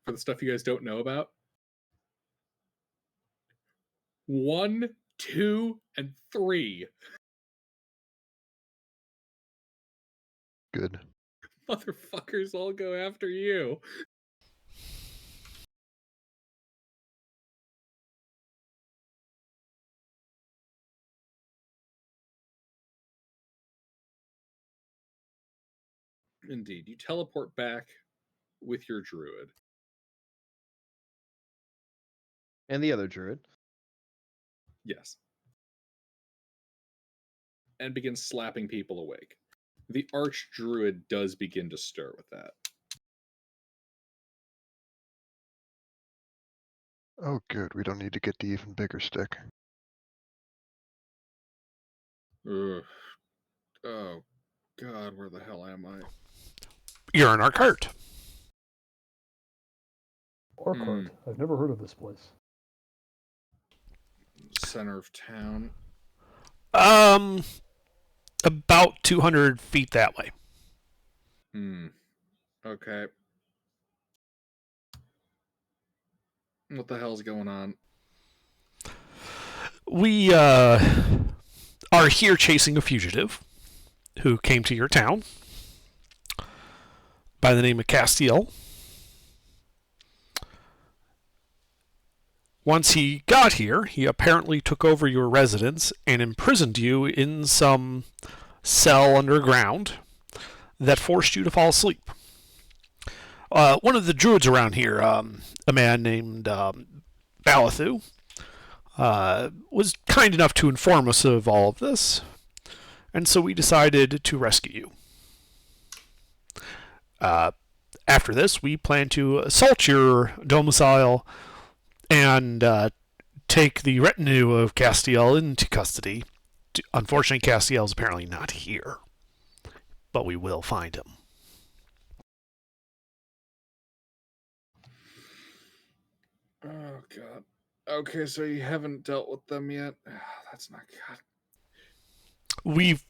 for the stuff you guys don't know about. 1, 2, and 3. Good. Motherfuckers all go after you. Indeed. You teleport back with your druid. And the other druid. Yes. And begin slapping people awake. The arch druid does begin to stir with that. Oh, good. We don't need to get the even bigger stick. Ugh. Oh, God, where the hell am I? You're in our cart. Our cart. I've never heard of this place. Center of town. About 200 feet that way. Okay. What the hell's going on? We are here chasing a fugitive who came to your town by the name of Castiel. Once he got here, he apparently took over your residence and imprisoned you in some cell underground that forced you to fall asleep. One of the druids around here, a man named Balathu, was kind enough to inform us of all of this, and so we decided to rescue you. After this, we plan to assault your domicile and take the retinue of Castiel into custody. Unfortunately, Castiel is apparently not here, but we will find him. Oh, God. Okay, so you haven't dealt with them yet? That's not good. We've,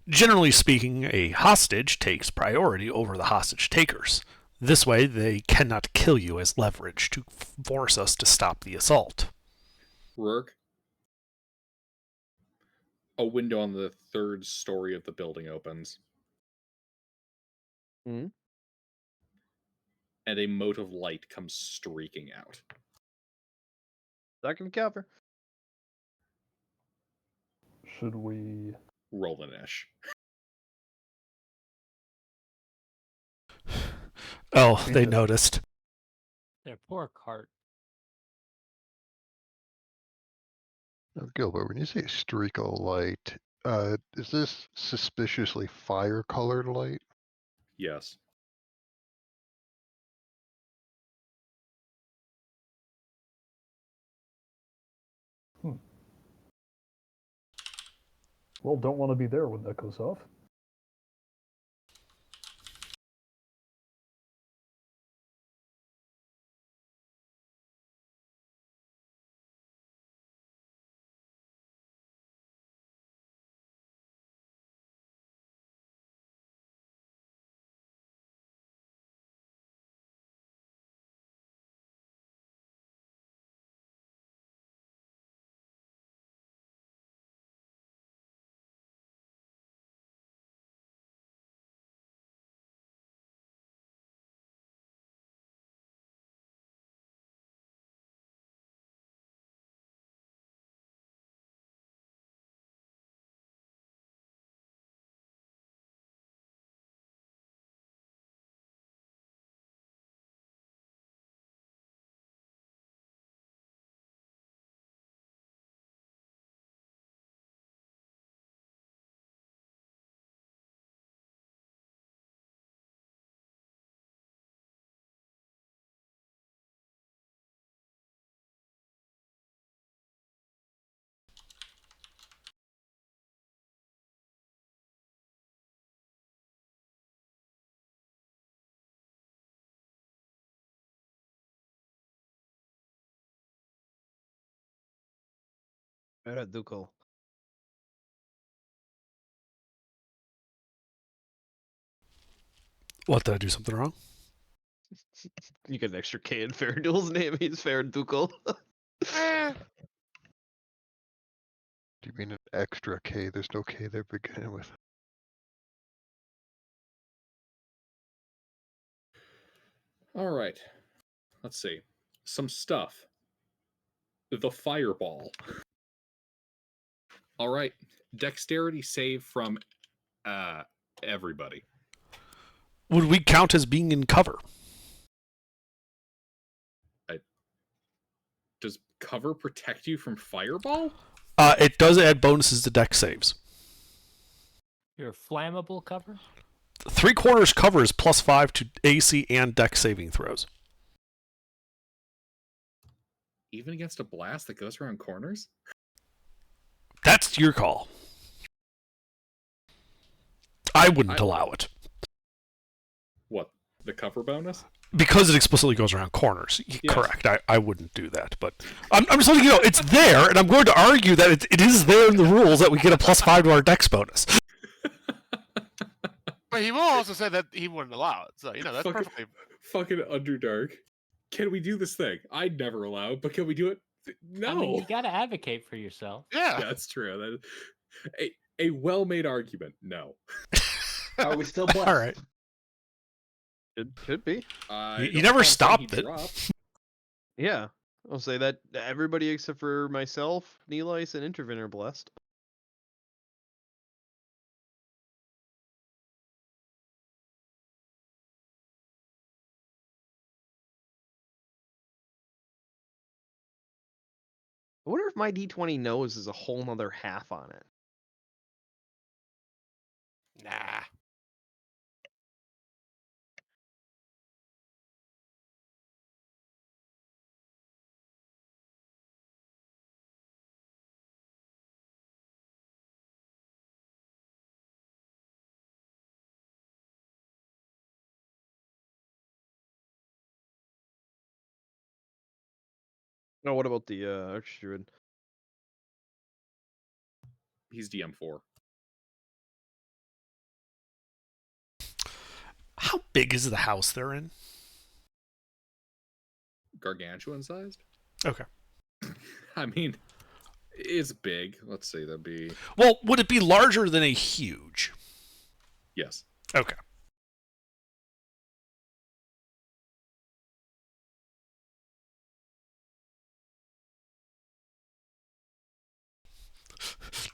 generally speaking, a hostage takes priority over the hostage takers. This way, they cannot kill you as leverage to force us to stop the assault. Rourke? A window on the 3rd story of the building opens. Hmm? And a mote of light comes streaking out. Second cover. Should we... Roll an ish. Oh, they noticed. Their poor cart. Now, Gilbert, when you say streak of light, is this suspiciously fire-colored light? Yes. Well, don't want to be there when that goes off. Ducal. What, did I do something wrong? You get an extra K in Faradul's name. He's Ducal. Eh, Do you mean an extra K? There's no K there beginning with. All right. Let's see. Some stuff. The fireball. All right. Dexterity save from everybody. Would we count as being in cover? Does cover protect you from fireball? It does add bonuses to dex saves. Your flammable cover? 3/4 cover is +5 to AC and dex saving throws. Even against a blast that goes around corners? That's your call. I wouldn't allow it. What? The cover bonus? Because it explicitly goes around corners. Yes. Correct. I wouldn't do that. But I'm just letting you know, it's there, and I'm going to argue that it is there in the rules that we get a +5 to our dex bonus. but he will also say that he wouldn't allow it. So, that's Fucking- perfectly. Fucking Underdark. Can we do this thing? I'd never allow it, but can we do it? No. I mean, you got to advocate for yourself. Yeah. That's true. A well-made argument. No. Are we still blessed? All right. Could be. You never stopped it. Yeah. I'll say that everybody except for myself, Neelice, and Intervin are blessed. I wonder if my D20 knows is a whole nother half on it. Nah. No, what about the Archdruid? He's DM4. How big is the house they're in? Gargantuan sized? Okay. I mean, it's big. Let's say that'd be. Well, would it be larger than a huge? Yes. Okay.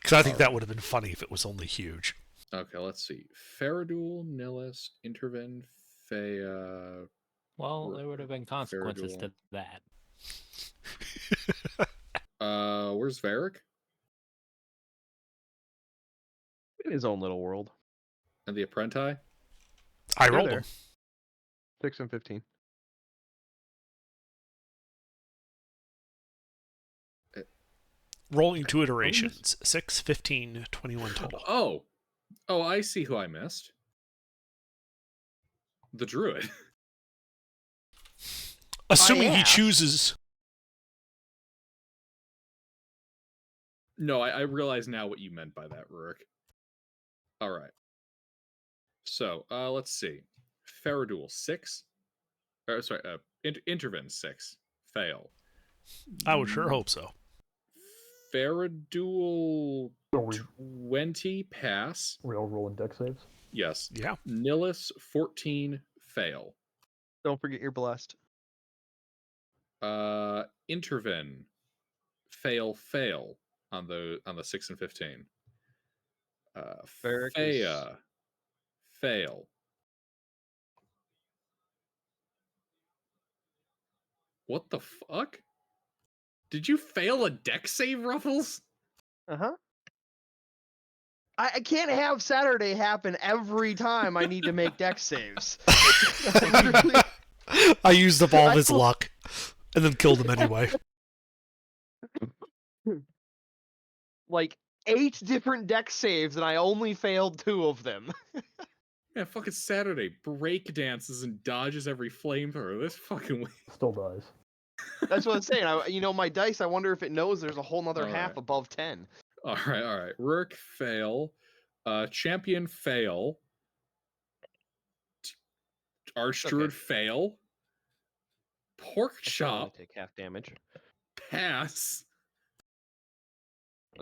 Because I think that would have been funny if it was only huge. Okay, let's see. Faradul, Nihilus, Intervin, Fea. Well, there would have been consequences to that. Where's Varric? In his own little world. And the Apprenti? I They're rolled there. them. 6 and 15. Rolling 2 iterations. 6, 15, 21 total. Oh, I see who I missed. The Druid. Assuming he chooses. No, I realize now what you meant by that, Rurik. All right. So, let's see. Faradul 6. Sorry, Intervin 6. Fail. I would sure hope so. Faradul So we 20 pass. we all rolling deck saves. Yes. Yeah. Nihilus 14 fail. Don't forget you're blessed. Intervin fail on the 6 and 15. Varric Fea is- fail. What the fuck? Did you fail a deck save, Ruffles? Uh-huh. I can't have Saturday happen every time I need to make deck saves. I used up all of his luck and then killed him anyway. Like 8 different deck saves, and I only failed 2 of them. Yeah, fucking Saturday break dances and dodges every flamethrower. This fucking Still dies. That's what I'm saying. My dice. I wonder if it knows there's a whole nother half Alright. above 10. All right. Rourke fail. Champion fail. Archdruid fail. Pork I still only chop take half damage. pass.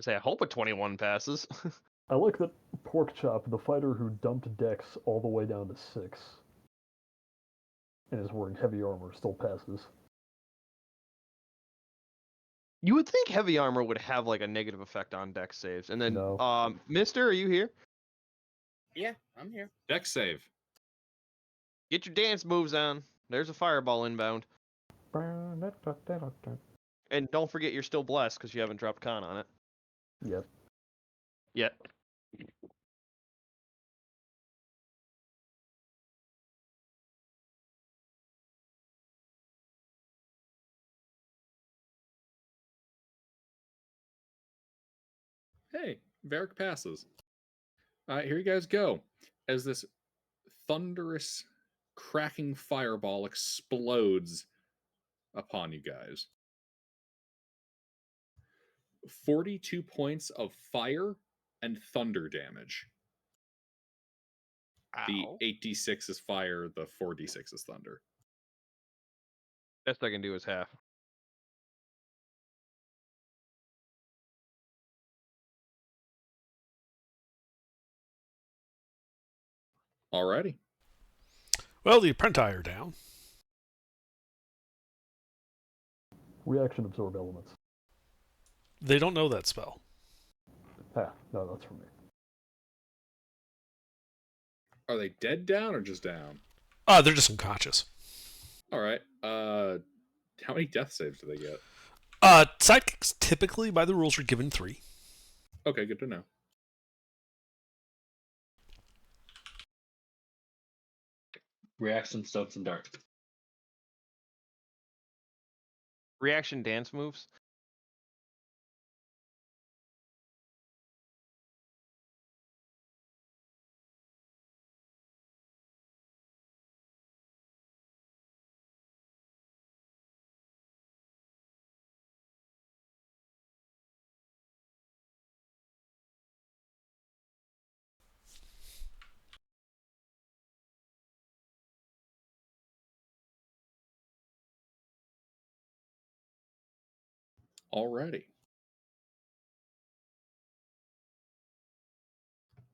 I hope a 21 passes. I like that Porkchop, the fighter who dumped Dex all the way down to 6, and is wearing heavy armor, still passes. You would think heavy armor would have like a negative effect on dex saves. And then, No. Mister, are you here? Yeah, I'm here. Dex save. Get your dance moves on. There's a fireball inbound. And don't forget you're still blessed because you haven't dropped con on it. Yep. Yet. Hey, Varric passes. All right, here you guys go. As this thunderous, cracking fireball explodes upon you guys. 42 points of fire and thunder damage. The Ow. 8d6 is fire, the 4d6 is thunder. Best I can do is half. Alrighty. Well, the Apprentice are down. Reaction absorb elements. They don't know that spell. Ah, no, that's for me. Are they dead down or just down? They're just unconscious. Alright. How many death saves do they get? Sidekicks typically, by the rules, are given 3. Okay, good to know. Reaction, stunts, and darts. Reaction dance moves. Alrighty.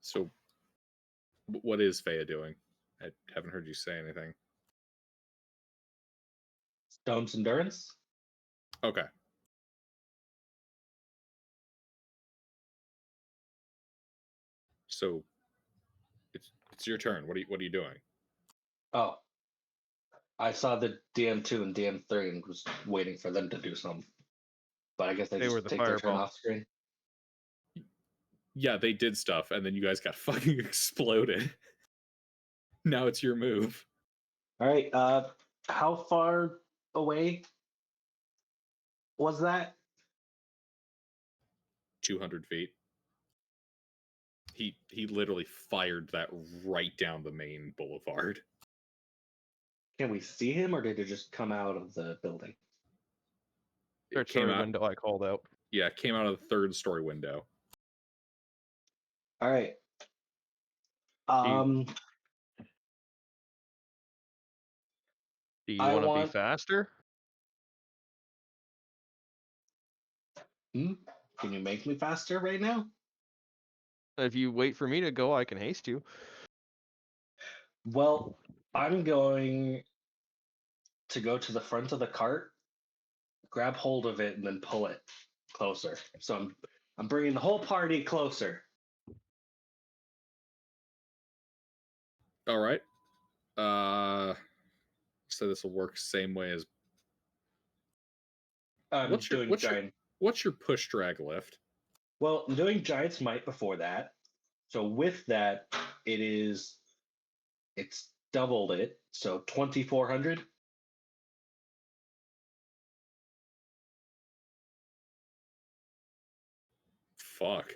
So, what is Faya doing? I haven't heard you say anything. Stone's endurance. Okay. So, it's your turn. What are you doing? Oh, I saw the DM2 and DM3 and was waiting for them to do something. But I guess they They just were the take their turn fireball. off screen. Yeah, they did stuff, and then you guys got fucking exploded. Now it's your move. All right. How far away was that? 200 feet. He literally fired that right down the main boulevard. Can we see him, or did it just come out of the building? Third It came story out. window I called out. Yeah, it came out of the third story window. All right. Do you I want to be want- faster? Can you make me faster right now? If you wait for me to go, I can haste you. Well, I'm going to go to the front of the cart, grab hold of it, and then pull it closer. So I'm bringing the whole party closer. All right. So this will work same way as. I'm doing giant. What's your push drag lift? Well, I'm doing Giant's Might before that. So with that, it's doubled it. So 2,400. Fuck.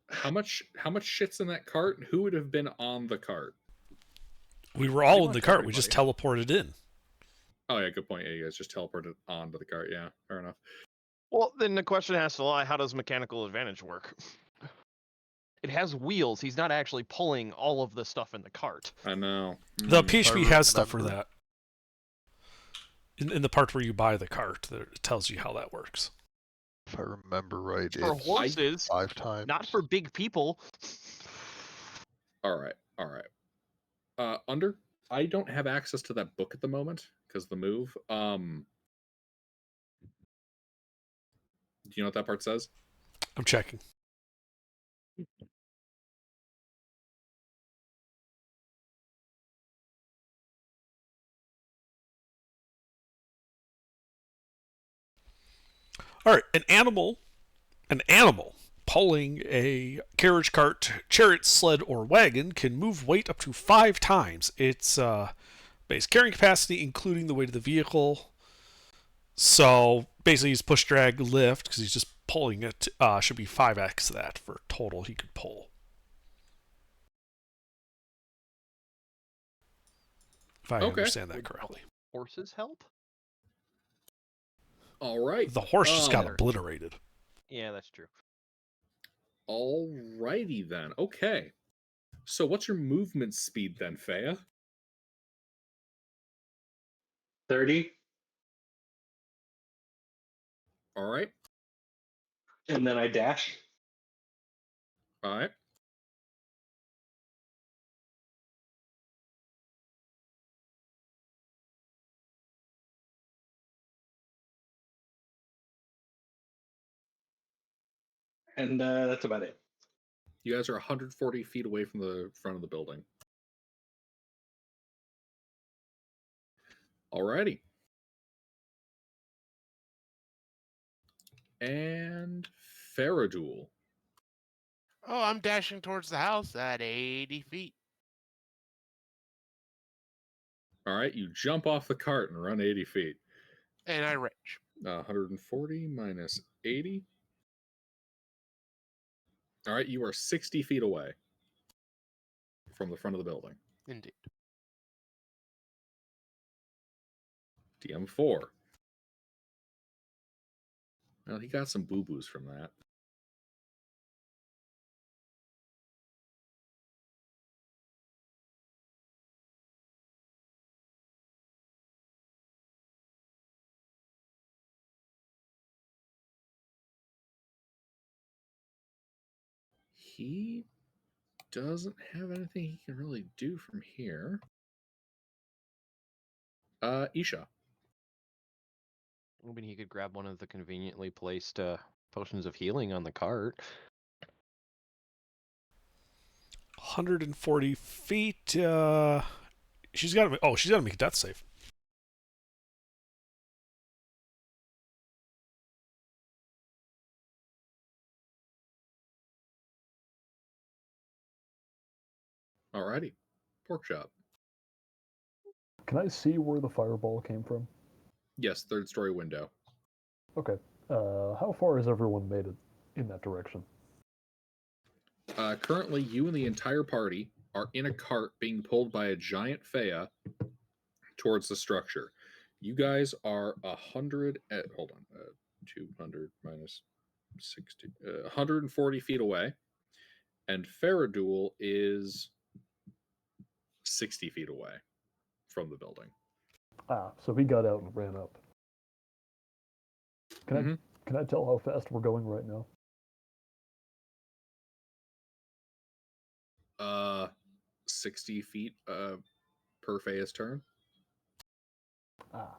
How much shit's in that cart? Who would have been on the cart? We were all Pretty in the much cart. We just everybody. teleported in. Oh yeah, good point. Yeah, you guys just teleported onto the cart. Yeah, fair enough. Well, then the question has to lie: how does mechanical advantage work? It has wheels. He's not actually pulling all of the stuff in the cart. I know. The Hmm. PHP has stuff for remember. that. In the part where you buy the cart, it tells you how that works. If I remember right, For it's horses, 5 times. not for big people. All right. Under. I don't have access to that book at the moment because the move. Do you know what that part says? I'm checking. All right, an animal pulling a carriage cart, chariot, sled, or wagon can move weight up to 5 times its base carrying capacity, including the weight of the vehicle. So basically, his push, drag, lift, because he's just pulling it, should be 5x that for total he could pull. If I Okay. understand that correctly. Horses help? All right. The horse just got Better. obliterated. Yeah, that's true. All righty then. Okay. So what's your movement speed then, Fea? 30. All right. And then I dash. All right. And that's about it. You guys are 140 feet away from the front of the building. Alrighty. And Faradul. Oh, I'm dashing towards the house at 80 feet. All right, you jump off the cart and run 80 feet. And I rage. 140 minus 80. All right, you are 60 feet away from the front of the building. Indeed. DM4. Well, he got some boo-boos from that. He doesn't have anything he can really do from here. Isha. I mean, he could grab one of the conveniently placed potions of healing on the cart. 140 feet. She's got to make a death save. Alrighty. Pork chop. Can I see where the fireball came from? Yes, third story window. Okay. How far has everyone made it in that direction? Currently, you and the entire party are in a cart being pulled by a giant Fea towards the structure. You guys are 100 at, hold on, 200 minus 60, 140 feet away, and Faradul is 60 feet away from the building. Ah, so he got out and ran up. Can I tell how fast we're going right now? 60 feet per Fea's turn. Ah,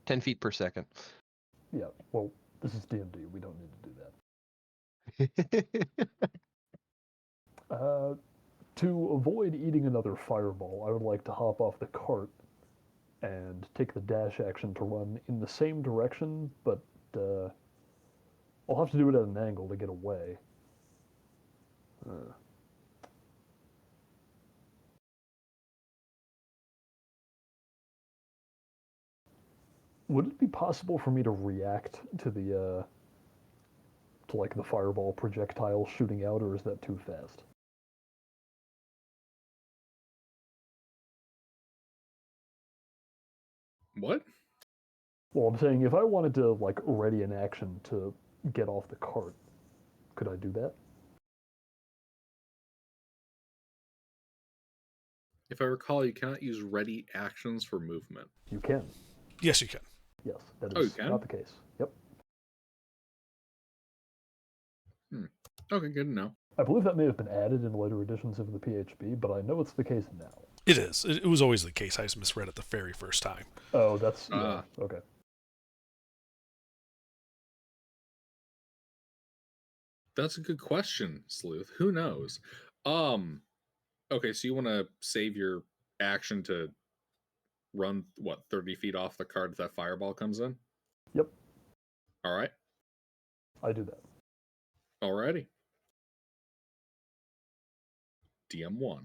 10 feet per second. yeah. Well, this is D&D. We don't need to do that. To avoid eating another fireball, I would like to hop off the cart and take the dash action to run in the same direction, but I'll have to do it at an angle to get away. Would it be possible for me to react to the to the fireball projectile shooting out, or is that too fast? What? Well, I'm saying if I wanted to like ready an action to get off the cart, could I do that? If I recall, you cannot use ready actions for movement. You can. Yes, you can. Yes, that Oh, you is can? not the case. Yep. Okay, good to know. I believe that may have been added in later editions of the PHB, but I know it's the case now. It is. It was always the case. I just misread it the very first time. Oh, that's yeah. Okay. That's a good question, Sleuth. Who knows? Okay, so you want to save your action to run, 30 feet off the card that fireball comes in? Yep. All right. I do that. Alrighty. DM1.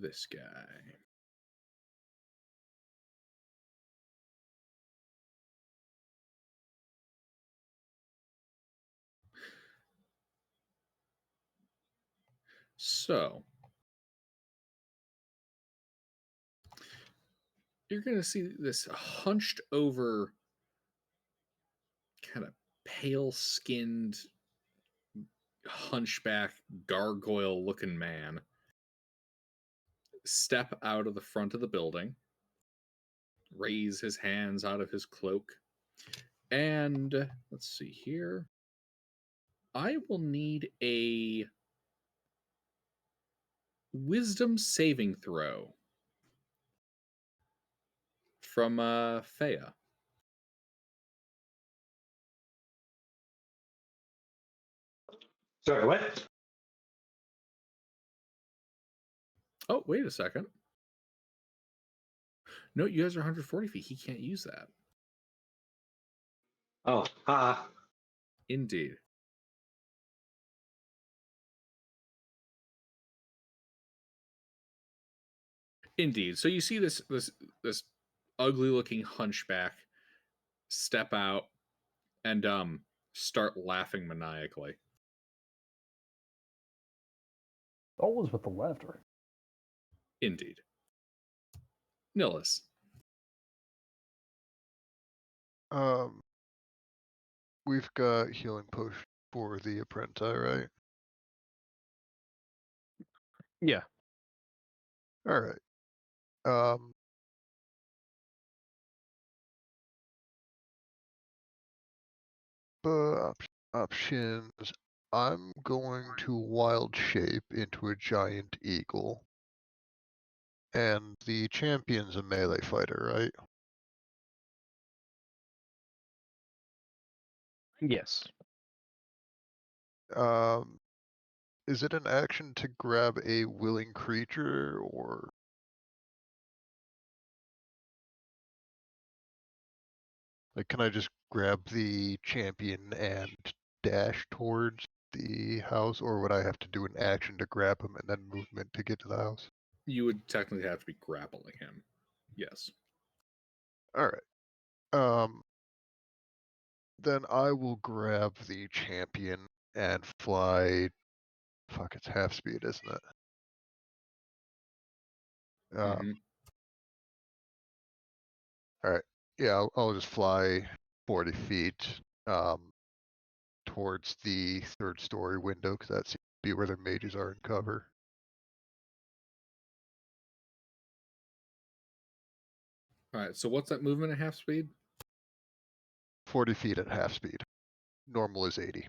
This guy. So, you're going to see this hunched over, kind of pale skinned, hunchback, gargoyle looking man step out of the front of the building, raise his hands out of his cloak, and let's see here. I will need a wisdom saving throw from Fea. Sorry, what? Oh, wait a second. No, you guys are 140 feet. He can't use that. Oh, Indeed. Indeed. So you see this ugly looking hunchback step out and start laughing maniacally. Always with the laughter. Indeed. Nillis. We've got healing potion for the apprentice, right? Yeah. All right. Options. I'm going to wild shape into a giant eagle. And the champion's a melee fighter, right? Yes. Is it an action to grab a willing creature, or like can I just grab the champion and dash towards the house, or would I have to do an action to grab him and then movement to get to the house? You would technically have to be grappling him. Yes. All right. Then I will grab the champion and fly. Fuck, it's half speed, isn't it? Mm-hmm. All right. Yeah, I'll just fly 40 feet towards the third story window, because that seems to be where the mages are in cover. All right. So what's that movement at half speed? 40 feet at half speed. Normal is 80.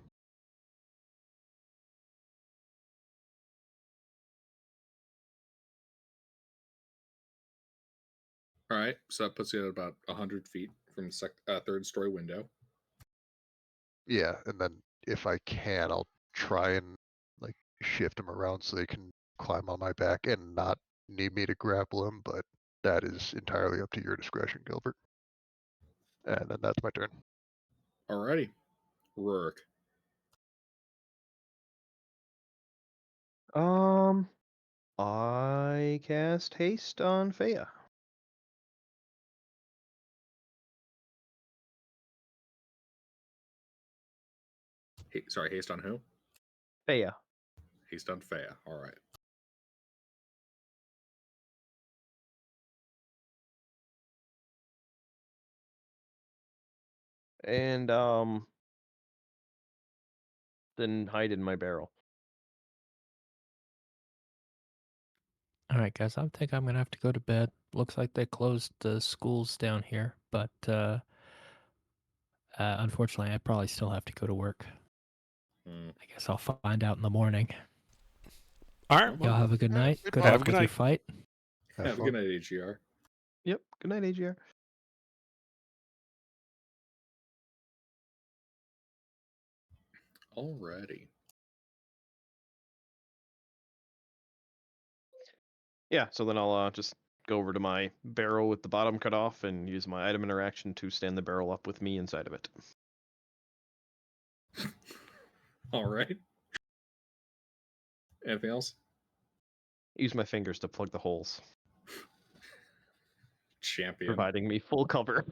All right. So that puts you at about 100 feet from the third story window. Yeah, and then if I can, I'll try and like shift them around so they can climb on my back and not need me to grapple them, but that is entirely up to your discretion, Gilbert. And then that's my turn. Alrighty. Rurik. I cast haste on Fea. Sorry, haste on who? Faya. Haste on Faya. All right. And then hide in my barrel. All right, guys. I think I'm gonna have to go to bed. Looks like they closed the schools down here, but unfortunately, I probably still have to go to work. Hmm. I guess I'll find out in the morning. All right. Y'all have a good night. good Good luck. luck Have a good with your night. fight. Have a good night, AGR. Yep. Good night, AGR. Alrighty. Yeah, so then I'll just go over to my barrel with the bottom cut off and use my item interaction to stand the barrel up with me inside of it. All right. Anything else? Use my fingers to plug the holes, Champion. providing me full cover.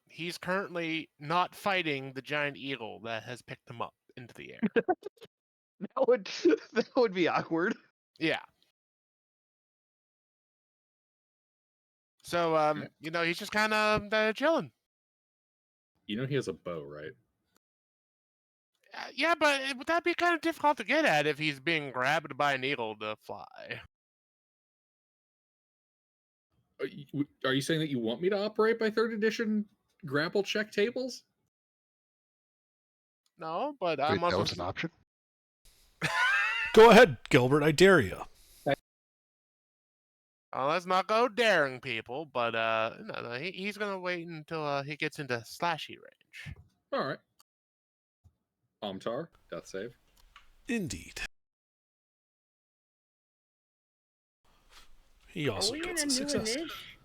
He's currently not fighting the giant eagle that has picked him up into the air. That would be awkward. Yeah. So Okay. he's just kind of chilling. You know he has a bow, right? Yeah, but would that be kind of difficult to get at if he's being grabbed by an eagle to fly? Are you saying that you want me to operate by 3rd edition grapple check tables? No, but Wait, I'm that also. was an option? Go ahead, Gilbert. I dare you. Let's not go daring people, but no, he's gonna wait until he gets into slashy range. All right. Omtar, death save. Indeed. He Are also we in gets a a new success. niche?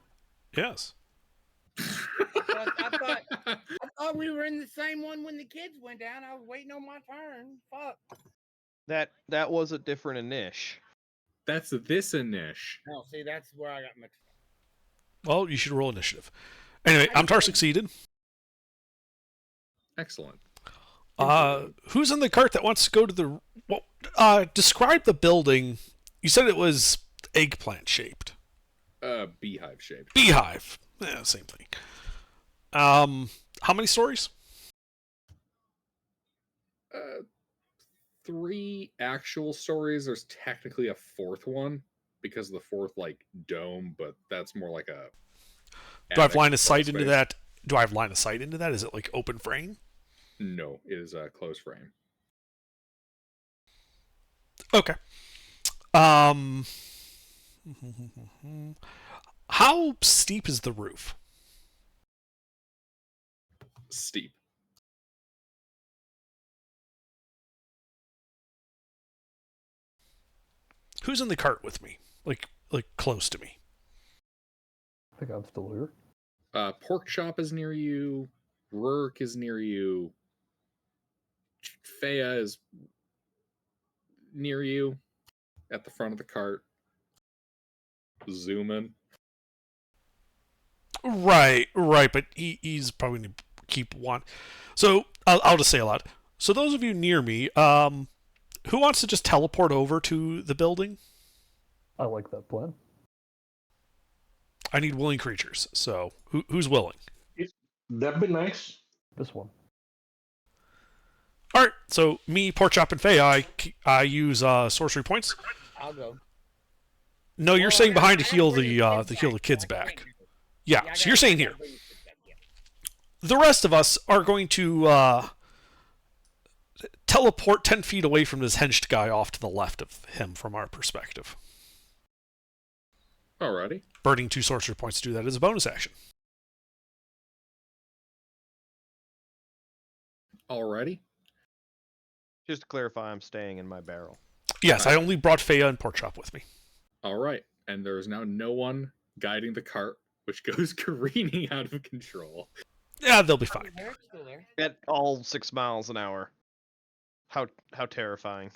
Yes. I thought we were in the same one when the kids went down. I was waiting on my turn. Fuck. That was a different Anish. That's this Anish. No, see, that's where I got mixed up. Well, you should roll initiative. Anyway, Amtar succeeded. Excellent. Who's in the cart that wants to go to the... describe the building. You said it was eggplant shaped. Beehive shaped. Beehive. Yeah, same thing. How many stories? 3 actual stories. There's technically a 4th one because of the 4th dome, but that's more like a. Do I have line of sight space. into that? Do I have line of sight into that? Is it like open frame? No, it is a closed frame. Okay. How steep is the roof? Steep. Who's in the cart with me? Like close to me. I think I'm still here. Pork chop is near you. Rurk is near you. Faya is near you at the front of the cart. Zoom in. Right, but he's probably going to keep one. So I'll just say a lot. So those of you near me, who wants to just teleport over to the building? I like that plan. I need willing creatures. So who's willing? That'd be nice. This one. All right. So me, Porkchop, and Faye, I use sorcery points. I'll go. No, you're staying behind to heal the kids back. Yeah. So you're staying here. The rest of us are going to teleport 10 feet away from this henched guy off to the left of him from our perspective. Alrighty. Burning 2 sorcery points to do that as a bonus action. Alrighty. Just to clarify, I'm staying in my barrel. Yes, I only brought Faya and Porkchop with me. Alright. And there is now no one guiding the cart, which goes careening out of control. Yeah, they'll be fine. Still there. At all 6 miles an hour. How terrifying.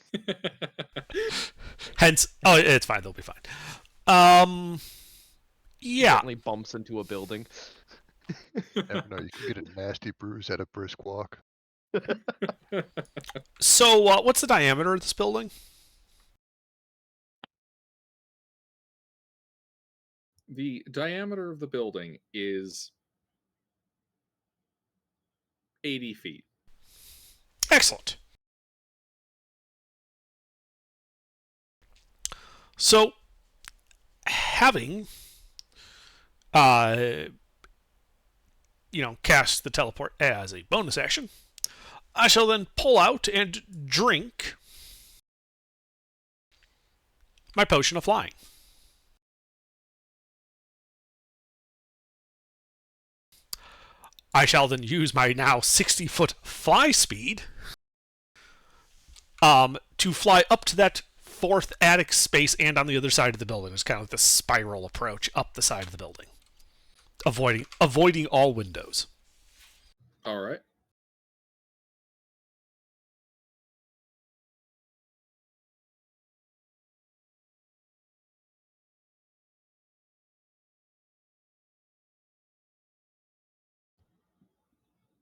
Hence, it's fine. They'll be fine. Yeah. Certainly bumps into a building. Never know. You can get a nasty bruise at a brisk walk. So, what's the diameter of this building? The diameter of the building is 80 feet. Excellent. So, having, cast the teleport as a bonus action, I shall then pull out and drink my potion of flying. I shall then use my now 60-foot fly speed to fly up to that fourth attic space and on the other side of the building. It's kind of like the spiral approach up the side of the building, avoiding all windows. All right.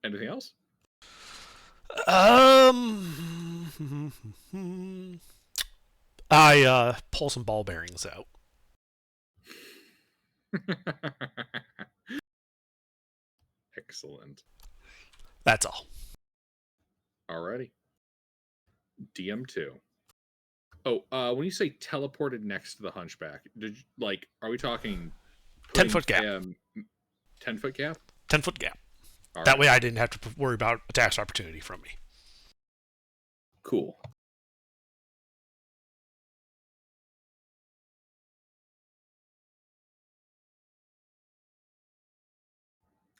Anything else? I pull some ball bearings out. Excellent. That's all. Alrighty. DM2. Oh, when you say teleported next to the hunchback, are we talking 10-foot gap? 10-foot gap? 10-foot gap. All that right. way I didn't have to worry about attacks opportunity from me. Cool.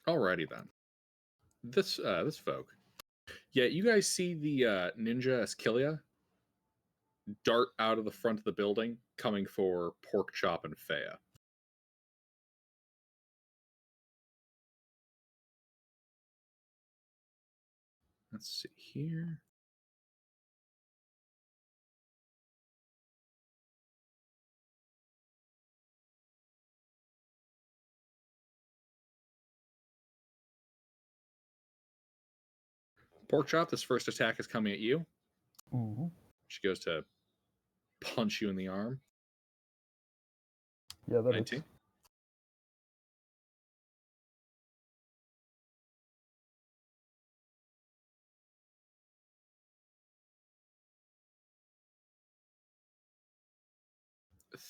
Alrighty then. This folk. Yeah, you guys see the ninja Esquilia dart out of the front of the building, coming for Pork Chop and Fea. Let's see here. Pork Chop, this first attack is coming at you. Mm-hmm. She goes to punch you in the arm. Yeah, that 19. is.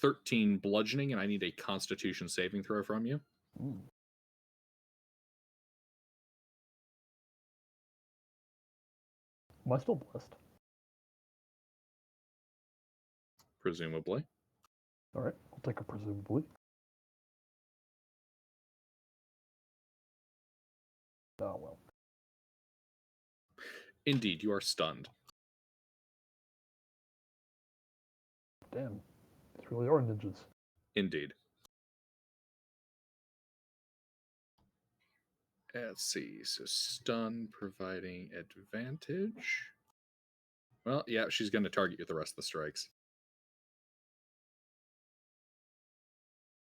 .13 bludgeoning, and I need a Constitution saving throw from you. Mm. Am I still blessed? Presumably. All right, I'll take a presumably. Oh well. Indeed, you are stunned. Damn, these really are ninjas. Indeed. Let's see. So stun providing advantage. Well, yeah, she's going to target you with the rest of the strikes.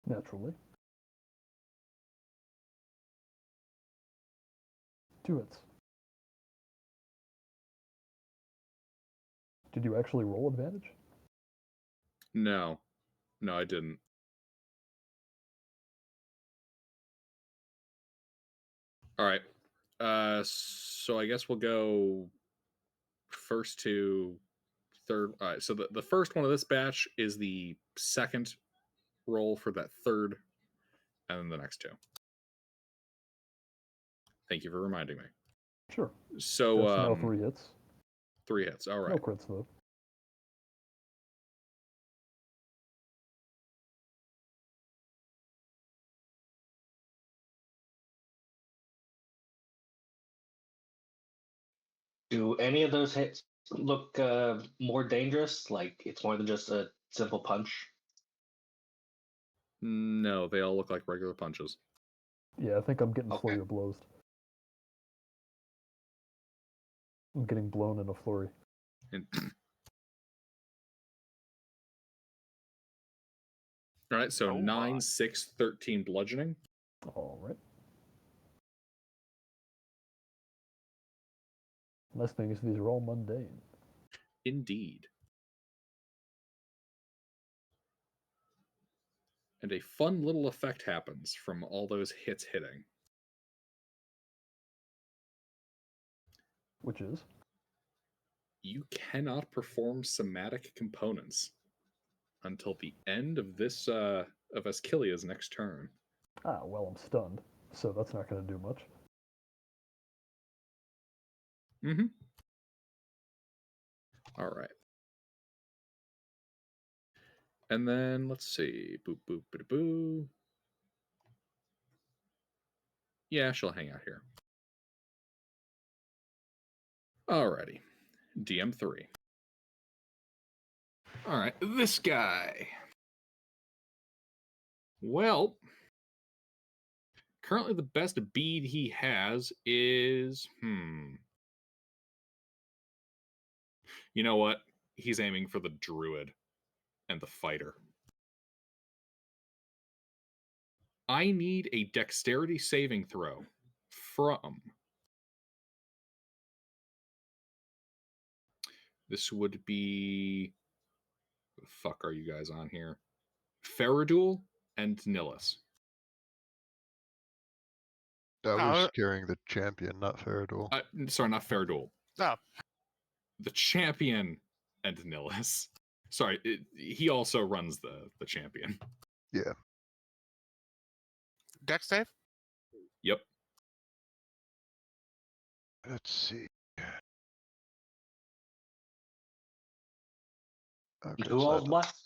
Naturally. 2 hits. Did you actually roll advantage? No, I didn't. All right. So I guess we'll go first to third. All right. So the first one of this batch is the second roll for that third, and then the next two. Thank you for reminding me. Sure. So That's now 3 hits. 3 hits. All right. No crits though. Do any of those hits look more dangerous? Like it's more than just a simple punch? No, they all look like regular punches. Yeah, I think I'm getting Okay. flurry of blows. I'm getting blown in a flurry. And all right, so Oh, 9, 6, 13 bludgeoning. All right. Nice thing is these are all mundane. Indeed. And a fun little effect happens from all those hits hitting. Which is? You cannot perform somatic components until the end of this of Ascilia's next turn. Ah, well, I'm stunned, so that's not going to do much. Mm-hmm. All right. And then let's see. Boop boop boop boo. Yeah, she'll hang out here. Alrighty. DM3. Alright, this guy. Well, currently the best bead he has is you know what? He's aiming for the druid and the fighter. I need a dexterity saving throw from. This would be. What the fuck are you guys on here? Faradul and Nillis. I No, was carrying the champion, not Faradul. Sorry, not Faradul. no. The champion and Nillis. Sorry, he also runs the champion. Yeah. Dex save? Yep. Let's see. Okay, Who so all's left?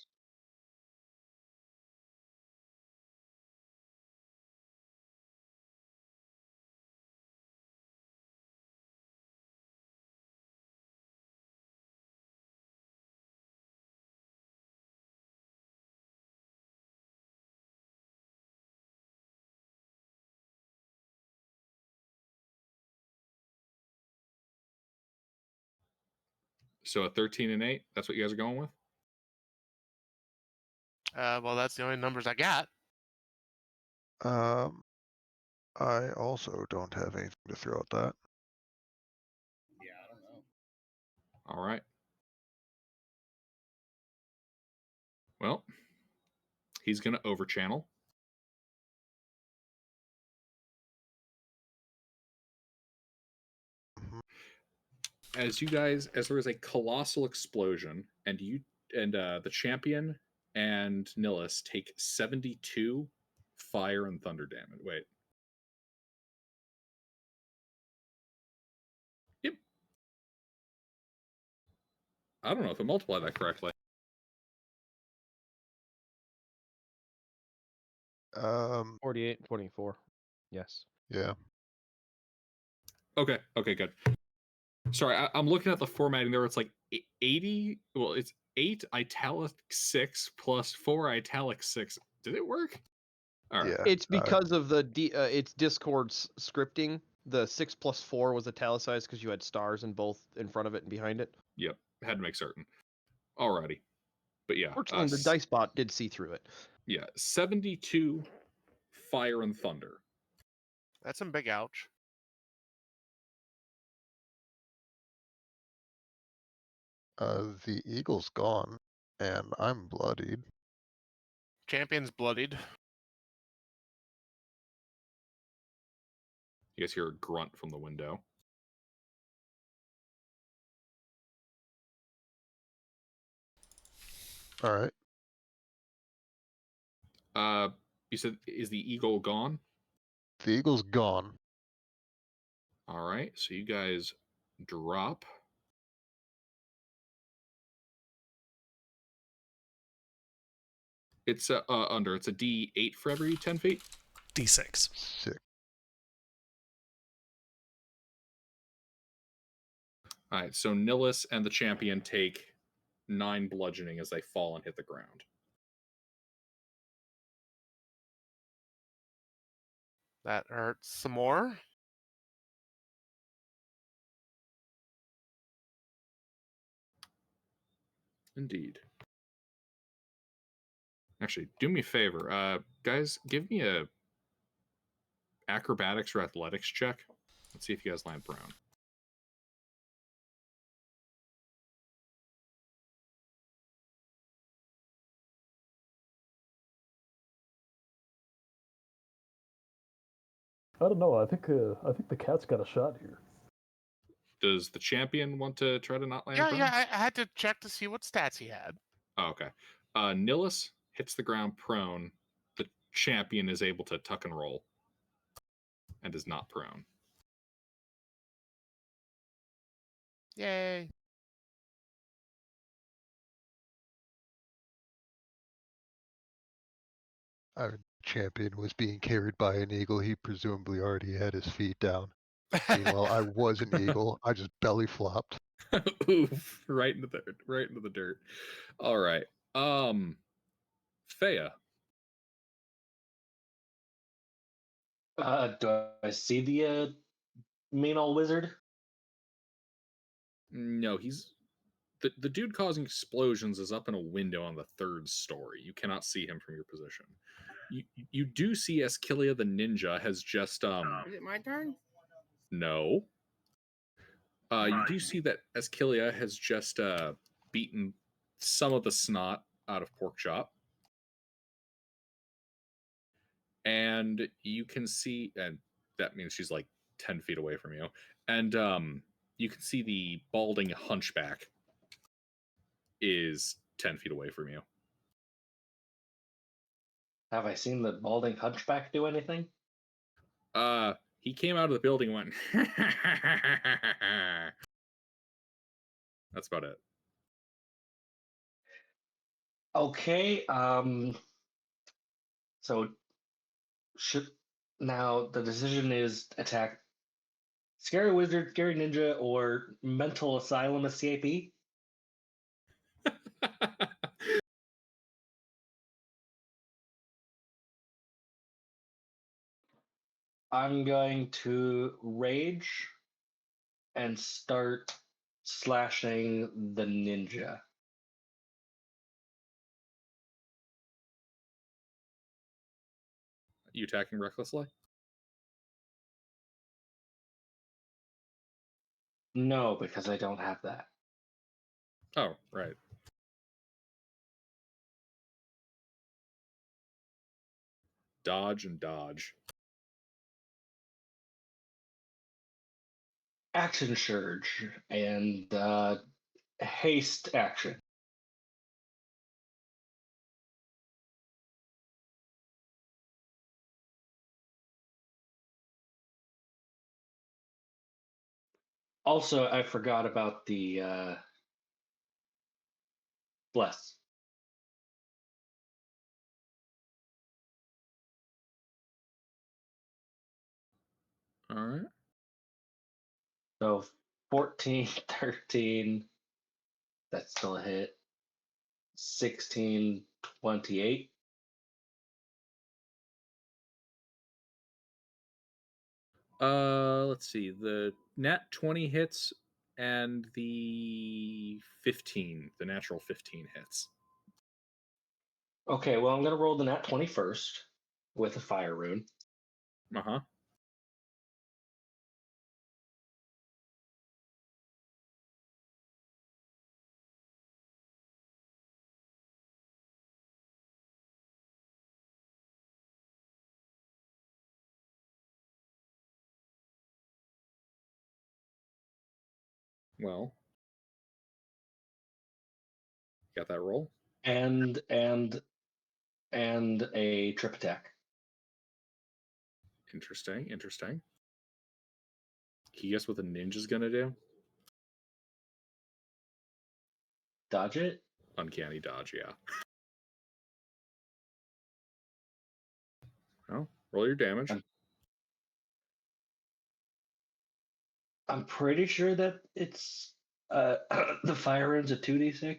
So a 13 and 8, that's what you guys are going with? Well, that's the only numbers I got. I also don't have anything to throw at that. Yeah, I don't know. All right. Well, he's going to overchannel. As there is a colossal explosion, and the champion and Nillis take 72 fire and thunder damage. Wait. Yep. I don't know if I multiplied that correctly. 48, 24. Yes. Yeah. Okay, good. Sorry, I'm looking at the formatting there. It's like 80. Well, it's 8 italic 6 plus 4 italic 6. Did it work? All right. Yeah. It's because of the it's Discord's scripting. The 6 plus 4 was italicized because you had stars in both in front of it and behind it. Yep. Had to make certain. Alrighty. But yeah. Fortunately, the dice bot did see through it. Yeah. 72 fire and thunder. That's some big ouch. The eagle's gone, and I'm bloodied. Champion's bloodied. You guys hear a grunt from the window. All right. You said, is the eagle gone? The eagle's gone. All right. So you guys drop. It's under. It's a D8 for every 10 feet. D6. 6. All right. So Nillis and the champion take 9 bludgeoning as they fall and hit the ground. That hurts some more. Indeed. Actually, do me a favor, guys. Give me a acrobatics or athletics check. Let's see if you guys land prone. I don't know. I think the cat's got a shot here. Does the champion want to try to not land Yeah, prone? yeah. I had to check to see what stats he had. Oh, okay. Nillis hits the ground prone. The champion is able to tuck and roll and is not prone. Yay. Our champion was being carried by an eagle. He presumably already had his feet down. Meanwhile, I was an eagle. I just belly flopped. Oof! Right into the dirt. All right. Fea. Do I see the mean old wizard? No, he's the dude causing explosions is up in a window on the 3rd story. You cannot see him from your position. You do see Esquilia the ninja has just Is it my turn? no. You do see that Esquilia has just beaten some of the snot out of Porkchop. And you can see, and that means she's like 10 feet away from you. And you can see the balding hunchback is 10 feet away from you. Have I seen the balding hunchback do anything? He came out of the building and went, that's about it. Okay. So now the decision is attack Scary Wizard, Scary Ninja, or Mental Asylum Escapee. I'm going to rage and start slashing the ninja. You attacking recklessly? No, because I don't have that. Oh, right. Dodge and dodge. Action surge and haste action. Also, I forgot about the bless. All right. So 14, 13. That's still a hit. 16, 28. Let's see. The nat 20 hits and the 15, the natural 15 hits. Okay, well, I'm going to roll the nat 20 first with a fire rune. Uh-huh. Well, got that roll? And a trip attack. Interesting. Can you guess what the ninja's gonna do? Dodge it. Uncanny dodge, yeah. Well, roll your damage. I'm pretty sure that it's the fire rune's a 2d6.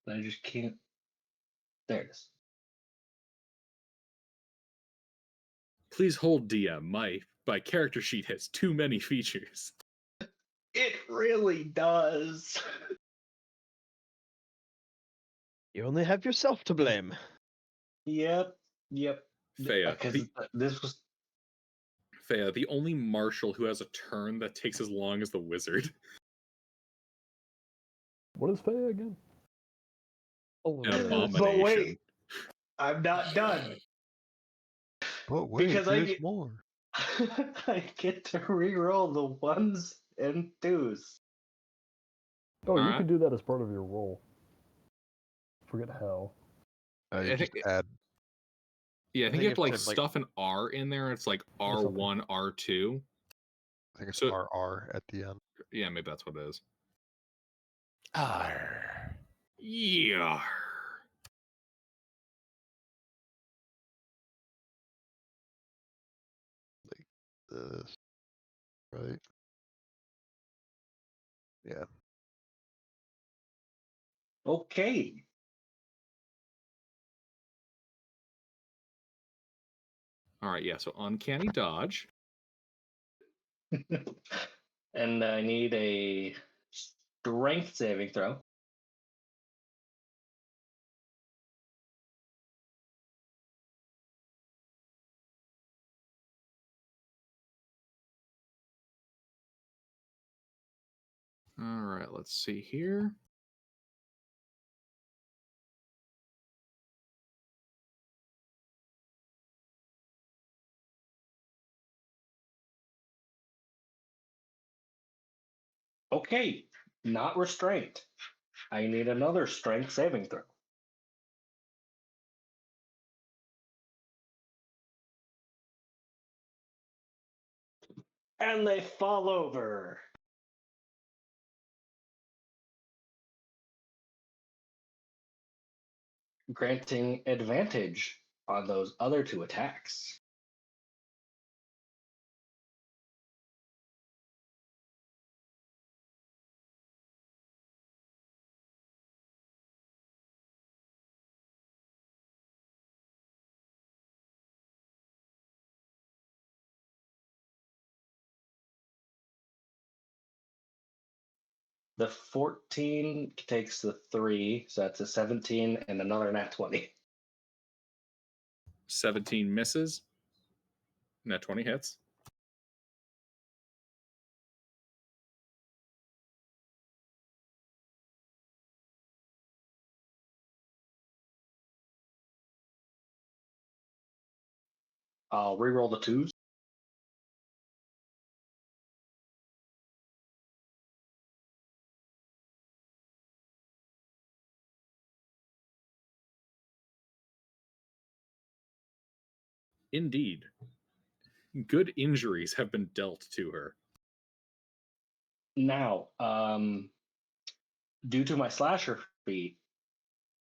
But I just can't. There it is. Please hold DM. My character sheet has too many features. It really does. You only have yourself to blame. Yep. Fea, Because this was. Fea, the only marshal who has a turn that takes as long as the wizard. What is Faye again? Oh, An But abomination. wait, I'm not done. But wait, Because there's more. I get to reroll the ones and twos. Oh, you Alright. can do that as part of your roll. Forget how. You I just think- add. Yeah, I think think you have to if like to, like- stuff an R in there. It's like Or something. R1, R2. I think it's So- RR at the end. Yeah, maybe that's what it is. Arr. Yeah. This, right? Yeah. Okay. All right, yeah. So uncanny dodge. And I need a strength saving throw. All right, let's see here. Okay, not restraint. I need another strength saving throw. And they fall over. Granting advantage on those other two attacks. The 14 takes the 3, so that's a 17 and another nat 20. 17 misses. Net 20 hits. I'll reroll the 2s. Indeed. Good injuries have been dealt to her. Now, due to my slasher feat,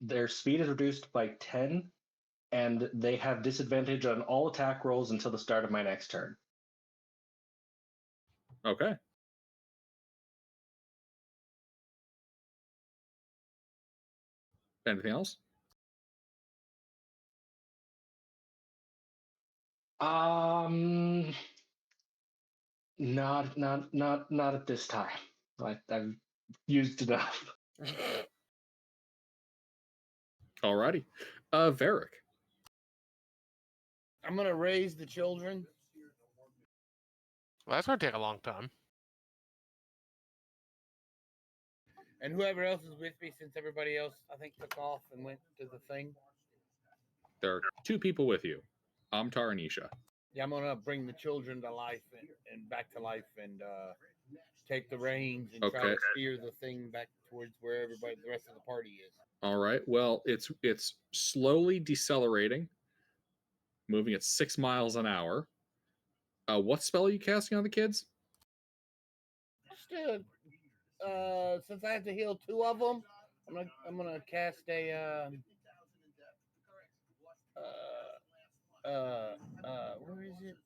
their speed is reduced by 10, and they have disadvantage on all attack rolls until the start of my next turn. Okay. Anything else? Not at this time. I've used enough. Alrighty. Varric. I'm gonna raise the children. Well, that's gonna take a long time. And whoever else is with me, since everybody else, I think, took off and went to the thing. There are 2 people with you. Amtar and Isha. Yeah, I'm gonna bring the children to life and back to life and take the reins and try Okay. to steer the thing back towards where everybody, the rest of the party is. All right. Well, it's slowly decelerating, moving at 6 miles an hour. What spell are you casting on the kids? Just since I have to heal 2 of them, I'm gonna cast a where is it?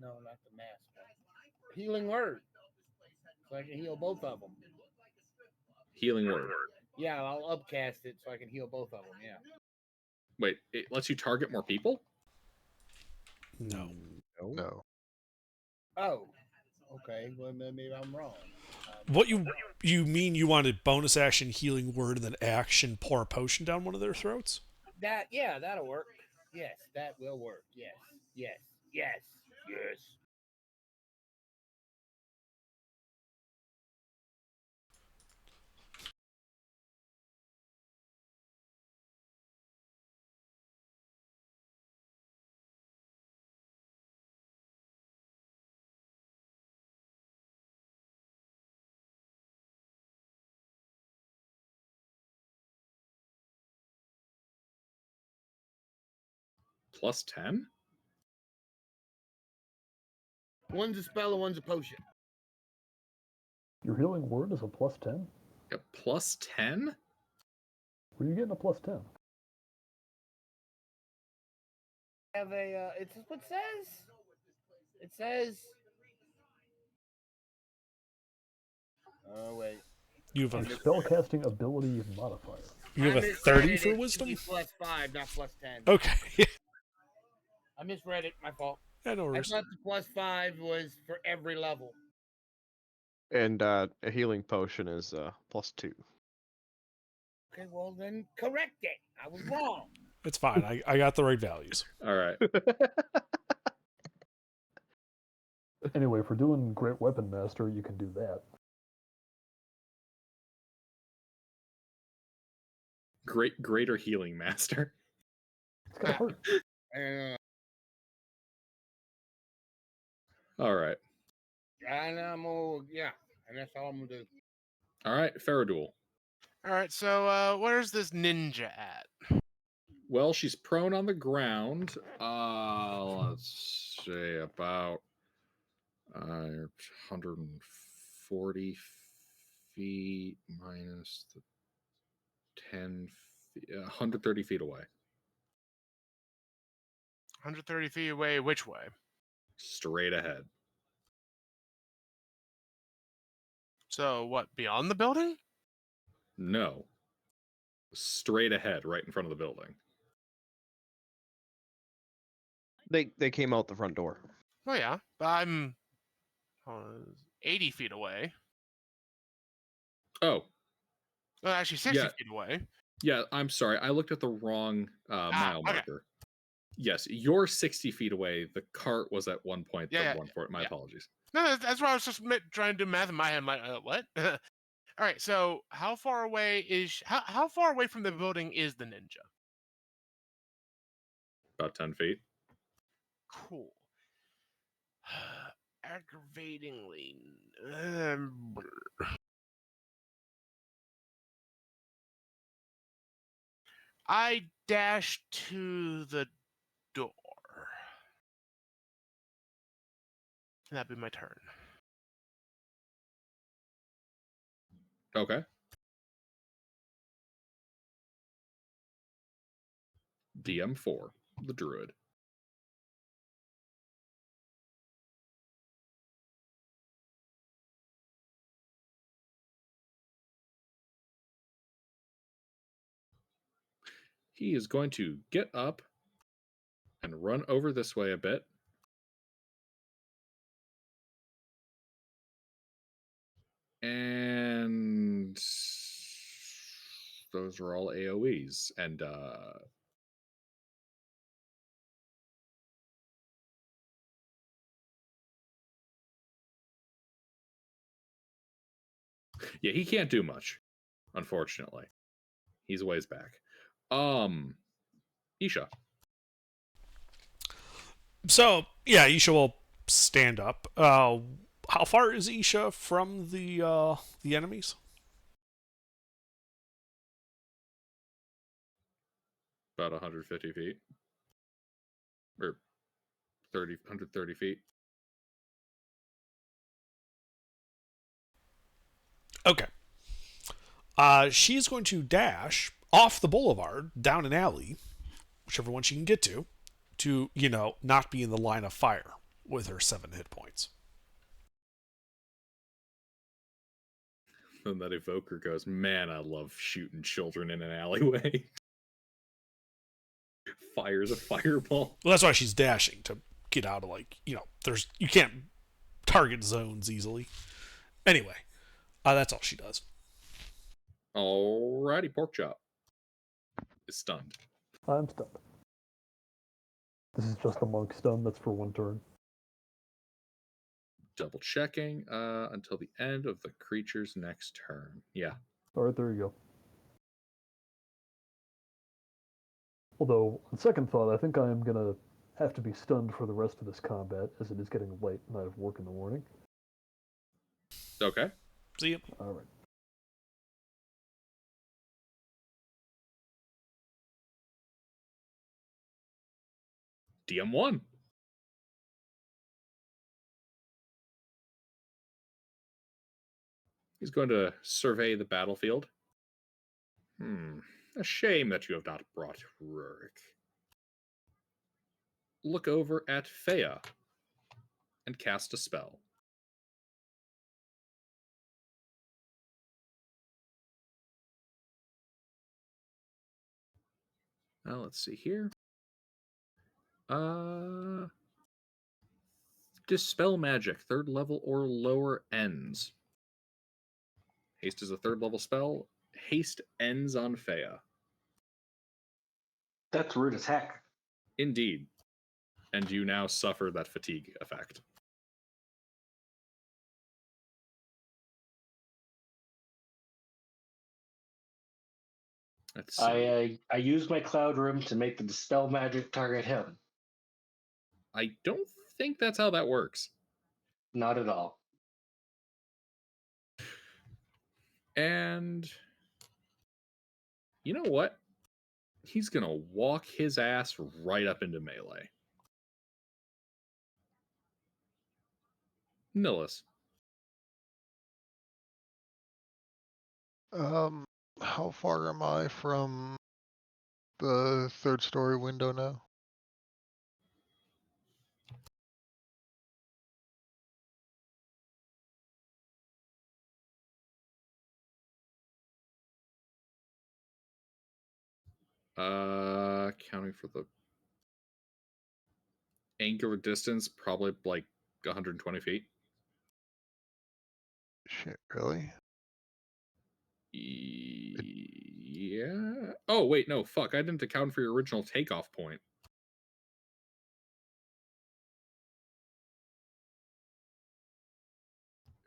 No, not the mask one. Healing word, so I can heal both of them. Healing word. Yeah, I'll upcast it so I can heal both of them. Yeah. Wait, it lets you target more people? No. No. Oh, okay. Well, maybe I'm wrong. What you mean you wanted bonus action healing word and then action pour a potion down one of their throats? That'll work. Yes, that will work. Yes, yes, yes, yes. plus 10? One's a spell and one's a potion. Your healing word is a plus 10? A plus 10? Where are you getting a plus 10? Have a it's what it says. It says. Oh wait. You have Your a spellcasting ability modifier. you have I a misread 30 it. for It wisdom. should be +5, not +10. Okay. I misread it. My fault. Yeah, no I worries. thought the +5 was for every level. And a healing potion is plus 2. Okay, well then correct it. I was wrong. It's fine. I got the right values. All right. Anyway, for doing Great Weapon Master, you can do that. Greater healing master. It's kind of hard. All right. And yeah, and that's all I'm gonna do. All right, Faradul. All right, so where's this ninja at? Well, she's prone on the ground. Let's say about 140 feet minus the 10 feet, 130 feet away. 130 feet away, which way? Straight ahead. So what, beyond the building? No. Straight ahead, right in front of the building. They came out the front door. Oh yeah, but I'm 80 feet away. Oh, Well, actually 60 Yeah. feet away. yeah, I'm sorry. I looked at the wrong mile okay. marker. Yes, you're 60 feet away. The cart was at one point. Yeah, the 140. My yeah. apologies. No, that's why I was just trying to do math in my head. I'm like, what? All right, so how far away is how far away from the building is the ninja? About 10 feet. Cool. Aggravatingly. I dash to the door. That'd be my turn. Okay. DM4, the druid. He is going to get up and run over this way a bit. And those are all AoEs. And yeah, he can't do much, unfortunately. He's a ways back. Isha. So yeah, Isha will stand up. How far is Isha from the enemies? About 150 feet. Or 130 feet. Okay. She's going to dash off the boulevard down an alley, whichever one she can get to not be in the line of fire with her 7 hit points. And that evoker goes, man, I love shooting children in an alleyway. Fires a fireball. Well, that's why she's dashing, to get out of you can't target zones easily. Anyway, that's all she does. Alrighty, pork chop is stunned. I'm stunned. This is just a monk stun. That's for 1 turn. Double checking until the end of the creature's next turn. Yeah. Alright, there you go. Although, on second thought, I think I am going to have to be stunned for the rest of this combat, as it is getting late and I have work in the morning. Okay. See you. Alright. DM1. He's going to survey the battlefield. A shame that you have not brought Rurik. Look over at Fea and cast a spell. Now let's see here. Dispel magic, 3rd level or lower ends. Haste is a 3rd level spell. Haste ends on Fea. That's rude as heck. Indeed. And you now suffer that fatigue effect. Let's see. I used my cloud room to make the dispel magic target him. I don't think that's how that works. Not at all. And you know what? He's going to walk his ass right up into melee. Nillis. How far am I from the 3rd story window now? Counting for the angular distance, probably like 120 feet. Shit, really? Yeah. Oh, wait, no, fuck. I didn't account for your original takeoff point.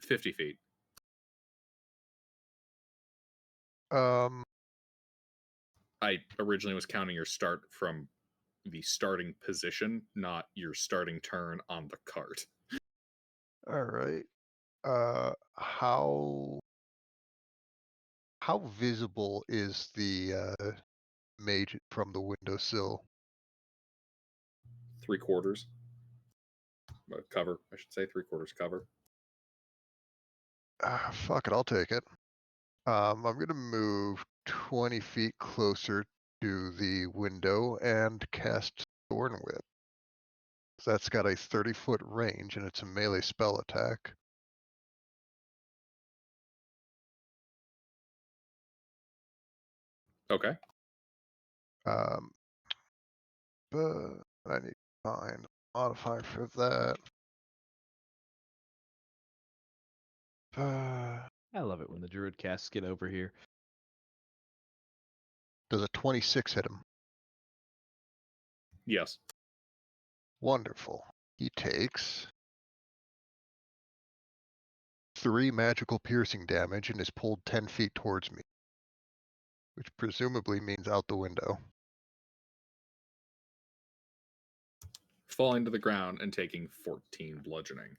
$50 feet. I originally was counting your start from the starting position, not your starting turn on the cart. All right. How visible is the mage from the windowsill? 3/4 cover, I should say. 3/4 cover. Fuck it, I'll take it. I'm gonna move 20 feet closer to the window and cast Thorn Whip. So that's got a 30-foot range and it's a melee spell attack. Okay. But I need to find a modifier for that. I love it when the druid casts get over here. Does a 26 hit him? Yes. Wonderful. He takes 3 magical piercing damage and is pulled 10 feet towards me, which presumably means out the window. Falling to the ground and taking 14 bludgeoning.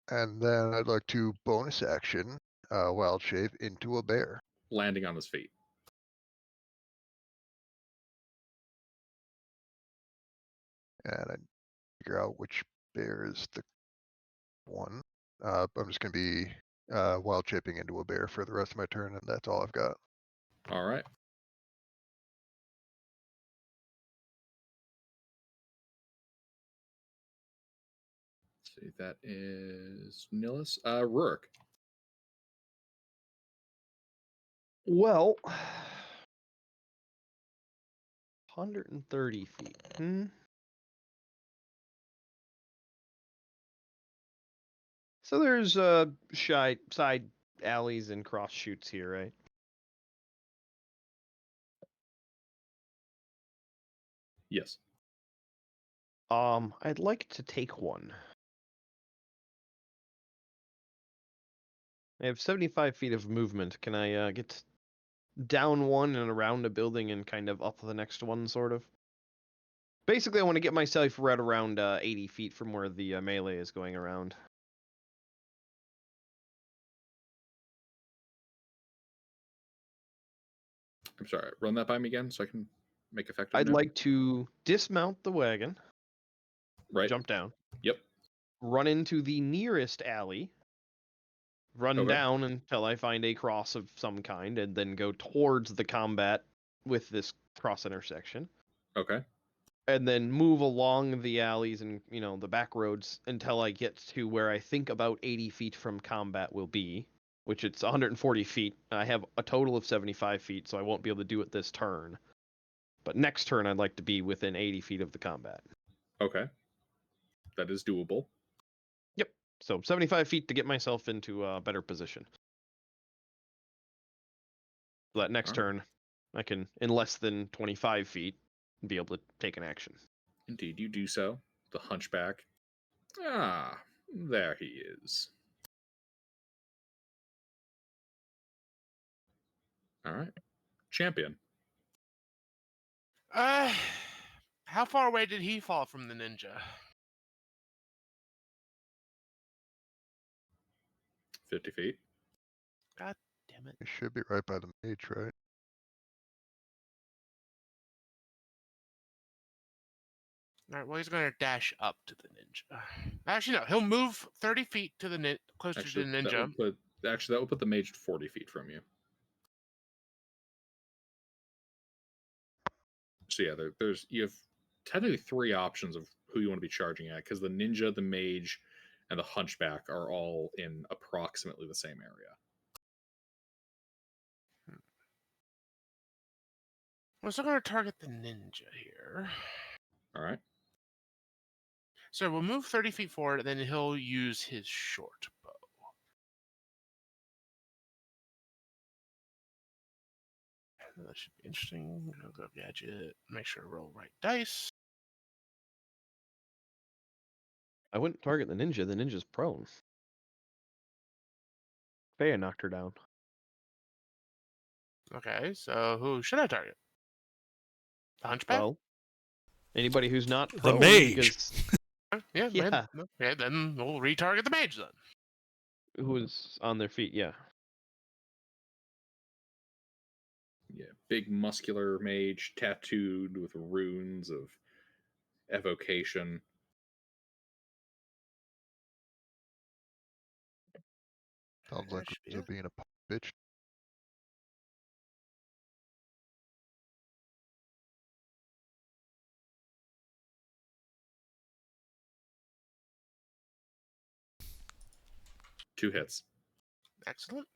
And then I'd like to bonus action wild shape into a bear. Landing on his feet. And I figure out which bear is the one. I'm just going to be wild shaping into a bear for the rest of my turn, and that's all I've got. All right. Let's see, that is Nillis. Rurik. Well, 130 feet. So there's side alleys and cross shoots here, right? Yes. I'd like to take one. I have 75 feet of movement. Can I get down one and around a building and kind of up the next one, sort of? Basically, I want to get myself right around 80 feet from where the melee is going around. I'm sorry. Run that by me again so I can make effective I'd now? like to dismount the wagon, Right. jump down, Yep. run into the nearest alley, run Okay. down until I find a cross of some kind, and then go towards the combat with this cross intersection. Okay. And then move along the alleys and, the back roads until I get to where I think about 80 feet from combat will be, which it's 140 feet. I have a total of 75 feet, so I won't be able to do it this turn. But next turn, I'd like to be within 80 feet of the combat. Okay. That is doable. Yep. So 75 feet to get myself into a better position. So that next All right. turn, I can, in less than 25 feet, be able to take an action. Indeed, you do so. The hunchback. Ah, there he is. All right. Champion. How far away did he fall from the ninja? 50 feet. God damn it. It should be right by the mage, right? All right, well, he's going to dash up to the ninja. Actually, no, he'll move 30 feet to the closer Actually, to the that ninja. would put the mage 40 feet from you. So yeah, you have technically 3 options of who you want to be charging at, because the ninja, the mage, and the hunchback are all in approximately the same area. We're still going to target the ninja here. All right. So we'll move 30 feet forward, and then he'll use his short bow. That should be interesting. I'll go gadget, make sure to roll right dice. I wouldn't target the ninja. The ninja's prone. Faya knocked her down. Okay, so who should I target? The hunchback? Well, anybody who's not The prone, mage. because Yeah, yeah. man. Okay, then we'll retarget the mage then. Who is on their feet, yeah. Yeah, big muscular mage, tattooed with runes of evocation. Sounds That like should be Rosa it. being a bitch. 2 hits. Excellent.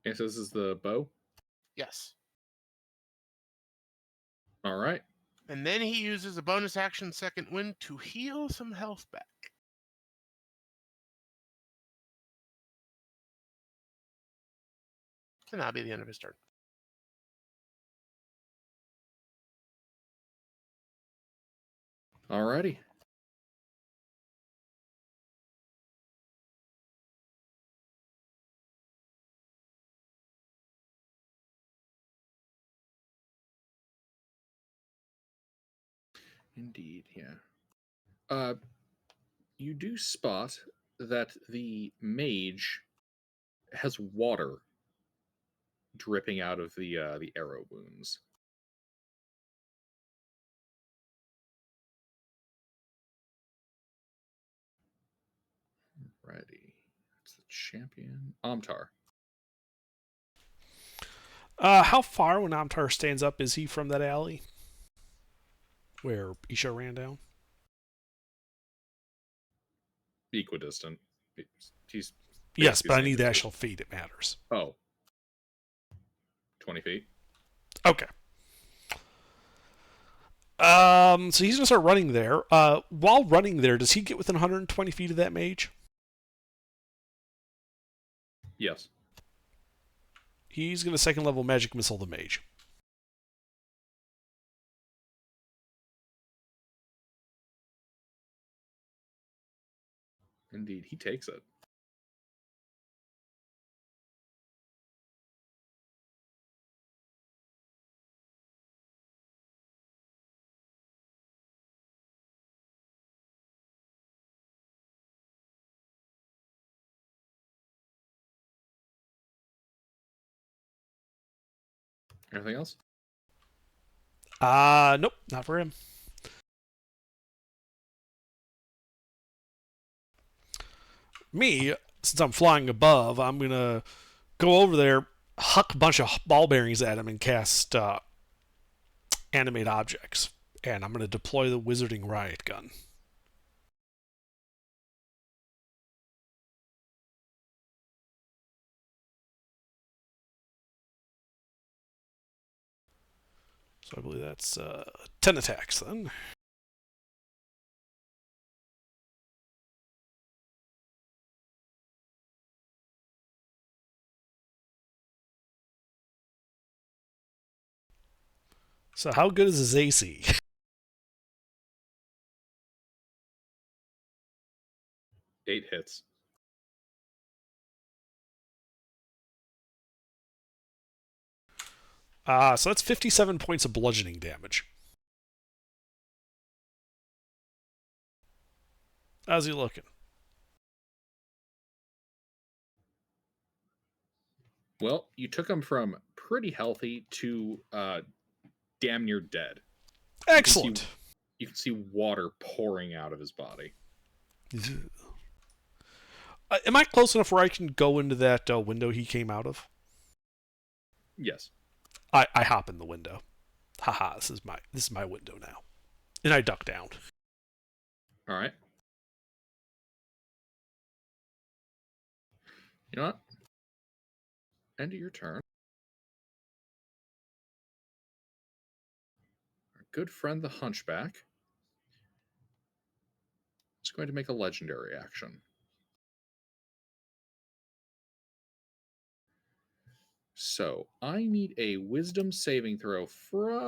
Okay, so this is the bow. Yes. All right. And then he uses a bonus action second wind to heal some health back. And that'll be the end of his turn. Alrighty. Indeed, yeah. You do spot that the mage has water dripping out of the arrow wounds. Ready. That's the champion. Amtar. How far when Amtar stands up is he from that alley where Isha ran down? Equidistant. He's Yes, basically but I the same need the distance. actual feet. It matters. Oh. 20 feet. Okay. So he's gonna start running there. While running there, does he get within 120 feet of that mage? Yes. He's gonna second level magic missile the mage. Indeed, he takes it. Anything else? Nope, not for him. Me, since I'm flying above, I'm gonna go over there, huck a bunch of ball bearings at him, and cast animate objects. And I'm gonna deploy the wizarding riot gun. So I believe that's 10 attacks then. So how good is his AC? 8 hits. So that's 57 points of bludgeoning damage. How's he looking? Well, you took him from pretty healthy to damn near dead. Excellent. You can see water pouring out of his body. Am I close enough where I can go into that window he came out of? Yes. I hop in the window. Haha, this is my window now. And I duck down. All right. You know what? End of your turn. Our good friend the Hunchback is going to make a legendary action. So I need a wisdom saving throw from.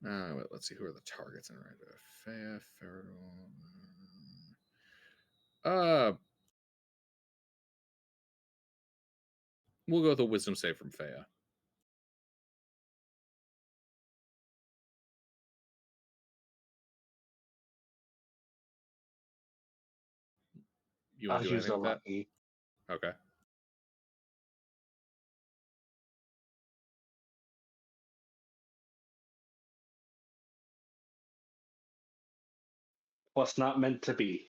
Wait, let's see who are the targets in right. Fea, we'll go with a wisdom save from Fea. You want I'll to do use anything a with that? lucky. Okay. What's not meant to be.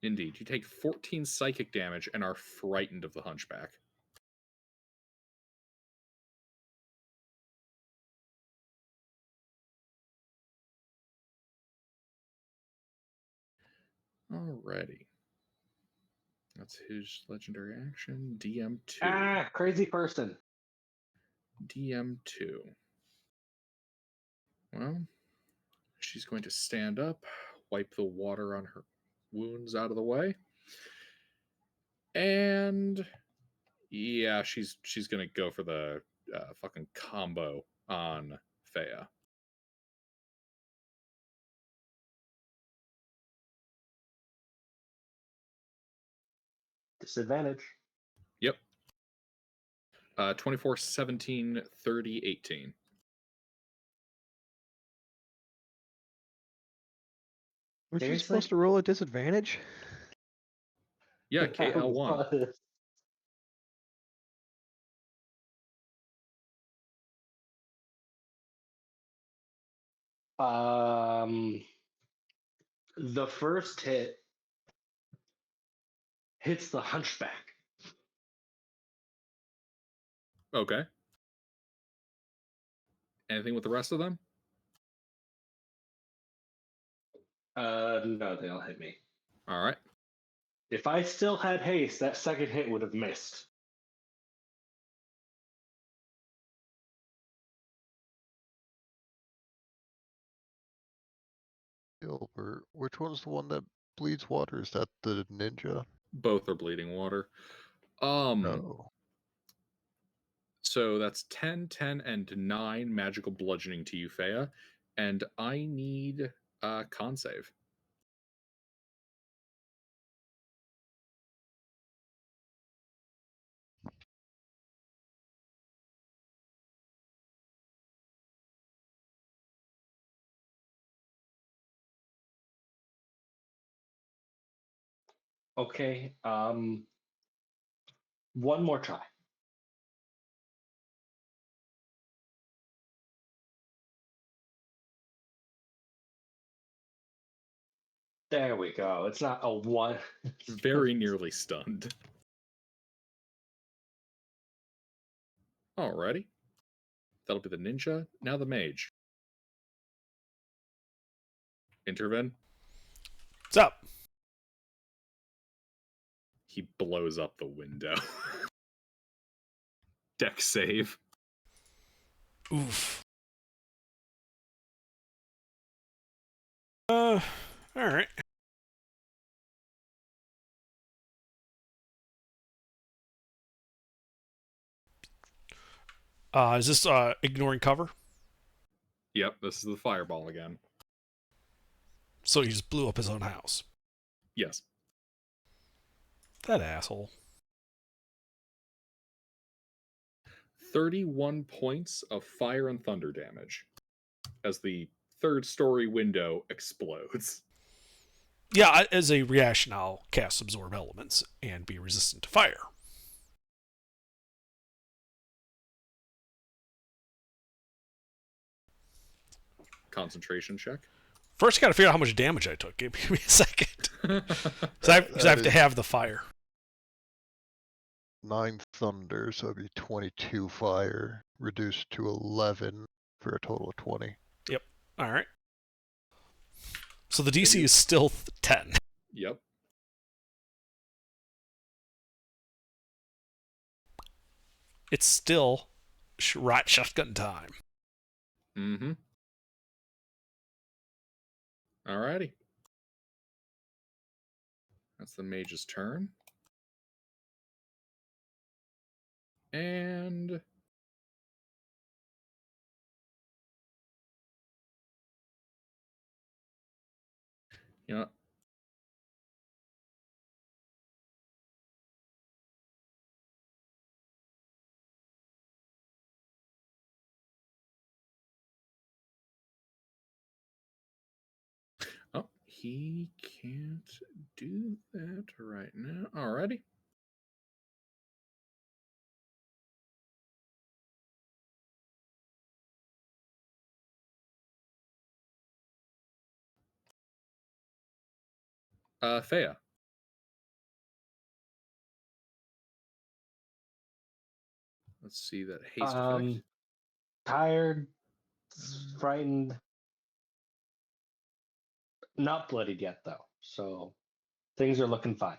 Indeed. You take 14 psychic damage and are frightened of the Hunchback. Alrighty. That's his legendary action. DM2. Ah, crazy person. DM2. Well, she's going to stand up, wipe the water on her wounds out of the way. And yeah, she's going to go for the fucking combo on Fea. Disadvantage. Yep. 24, 17, 30, 18. Weren't you Seriously? supposed to roll a disadvantage? Yeah, KL1. The first hit hits the hunchback. Okay. Anything with the rest of them? No, they all hit me. All right. If I still had haste, that second hit would have missed. Gilbert, which one's the one that bleeds water? Is that the ninja? Both are bleeding water. No. So that's 10, 10, and 9 magical bludgeoning to you, Fea. And I need a con save. Okay. One more try. There we go. It's not a one. Very nearly stunned. Alrighty. That'll be the ninja. Now the mage. Intervene. What's up? He blows up the window. Deck save. Oof. All right. Is this ignoring cover? Yep, this is the fireball again. So he just blew up his own house. Yes. That asshole. 31 points of fire and thunder damage as the third-story window explodes. Yeah, as a reaction, I'll cast Absorb Elements and be resistant to fire. Concentration check. First, I got to figure out how much damage I took. Give me a second. Because I have to have the fire. 9 thunder, so it'd be 22 fire, reduced to 11 for a total of 20. Yep. All right. So the DC is still 10. Yep. It's still right shotgun time. Mm-hmm. Alrighty. That's the mage's turn. And you know, oh, he can't do that right now. Alrighty. Thea. Let's see that haste effect. Tired, frightened, not bloodied yet though, so things are looking fine.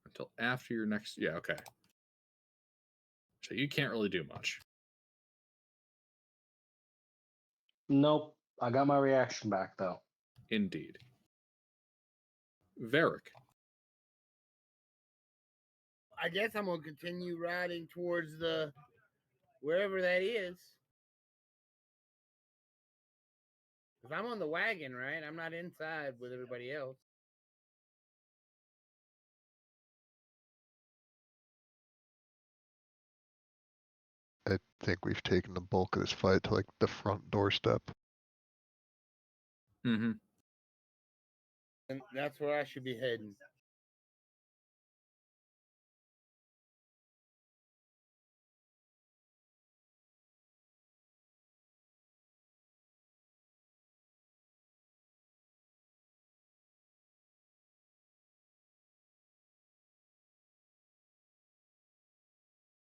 Until after your next. Yeah, okay. So you can't really do much. Nope, I got my reaction back though. Indeed. Varric. I guess I'm gonna continue riding towards the wherever that is. If I'm on the wagon, right? I'm not inside with everybody else. I think we've taken the bulk of this fight to like the front doorstep. Mm-hmm. And that's where I should be heading.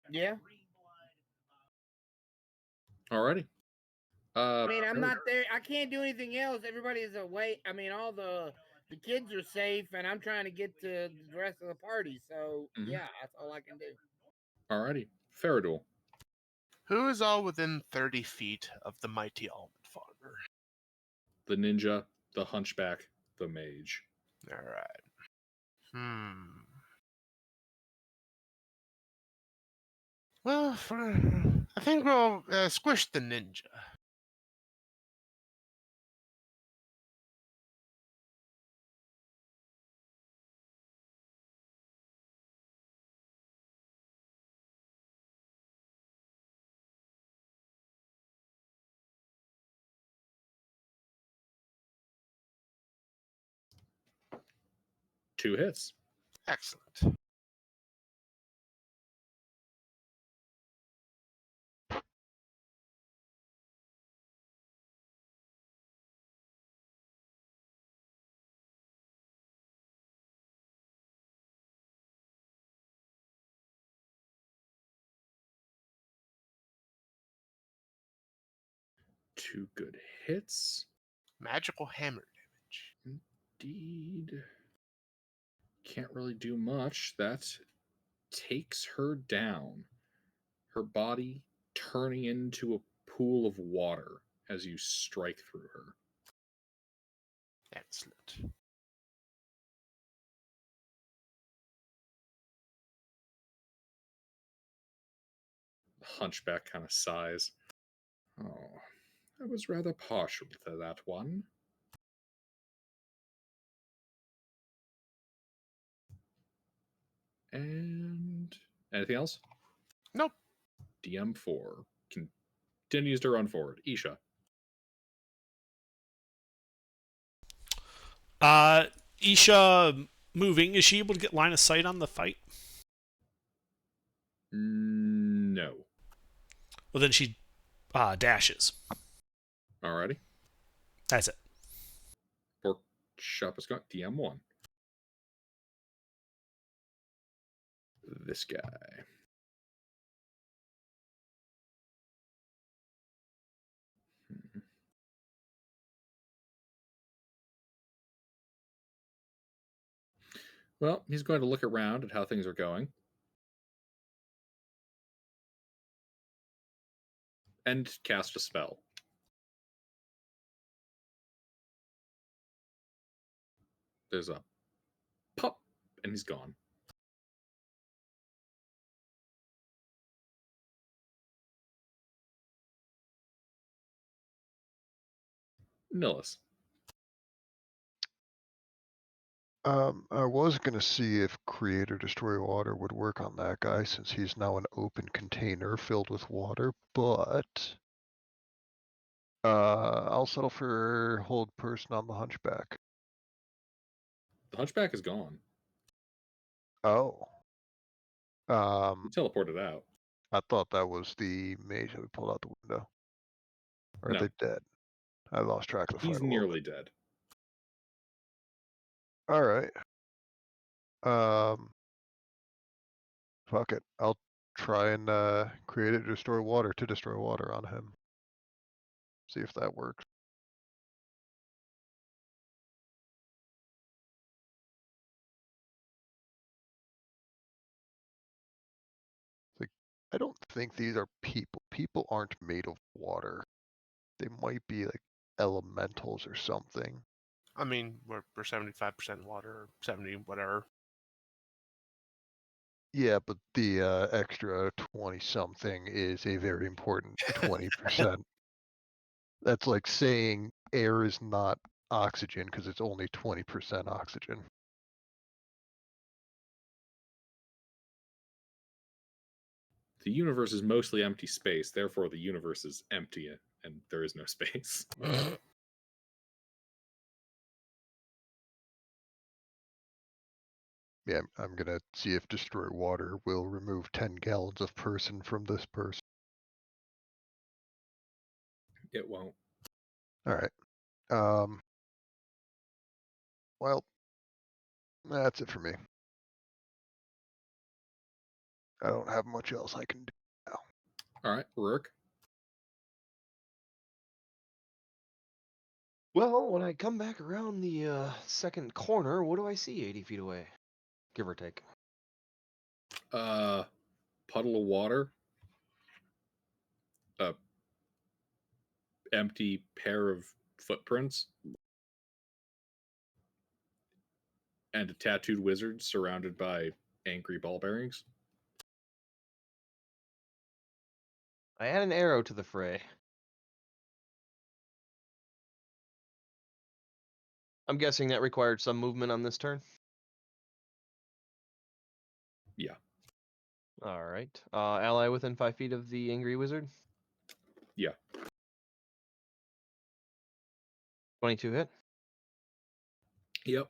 Yeah. Alrighty. I mean, I'm not there. I can't do anything else. Everybody's away. I mean, all the kids are safe, and I'm trying to get to the rest of the party. So yeah, that's all I can do. Alrighty. Faradul. Who is all within 30 feet of the mighty almond farmer? The ninja, the hunchback, the mage. All right. Well, I think we'll squish the ninja. 2 hits. Excellent. Two good hits. Magical hammer damage. Indeed. Can't really do much. That takes her down. Her body turning into a pool of water as you strike through her. Excellent. The hunchback kind of sighs. Oh, I was rather partial to that one. And anything else? Nope. DM4 continues to run forward. Isha. Isha moving. Is she able to get line of sight on the fight? No. Well, then she dashes. Alrighty. That's it. Pork shop has got DM1. This guy. Well, he's going to look around at how things are going. And cast a spell. There's a pop, and he's gone. Nillis. I was going to see if Create or Destroy Water would work on that guy since he's now an open container filled with water, but I'll settle for Hold Person on the Hunchback. The hunchback is gone. Oh. He teleported out. I thought that was the mage that we pulled out the window. Or are No. they dead? I lost track of the fight. He's nearly dead. All right. Fuck it. I'll try and create it to destroy water on him. See if that works. Like, I don't think these are people. People aren't made of water. They might be like elementals or something. I mean, we're 75% water, or 70, whatever. Yeah, but the extra 20-something is a very important 20%. That's like saying air is not oxygen because it's only 20% oxygen. The universe is mostly empty space, therefore the universe is empty and there is no space. Yeah, I'm gonna see if Destroy Water will remove 10 gallons of person from this person. It won't. Alright. Well, that's it for me. I don't have much else I can do now. Alright, Rourke. Well, when I come back around the second corner, what do I see 80 feet away? Give or take. Puddle of water. A empty pair of footprints. And a tattooed wizard surrounded by angry ball bearings. I add an arrow to the fray. I'm guessing that required some movement on this turn. Yeah. All right. Ally within 5 feet of the angry wizard. Yeah. 22 hit. Yep.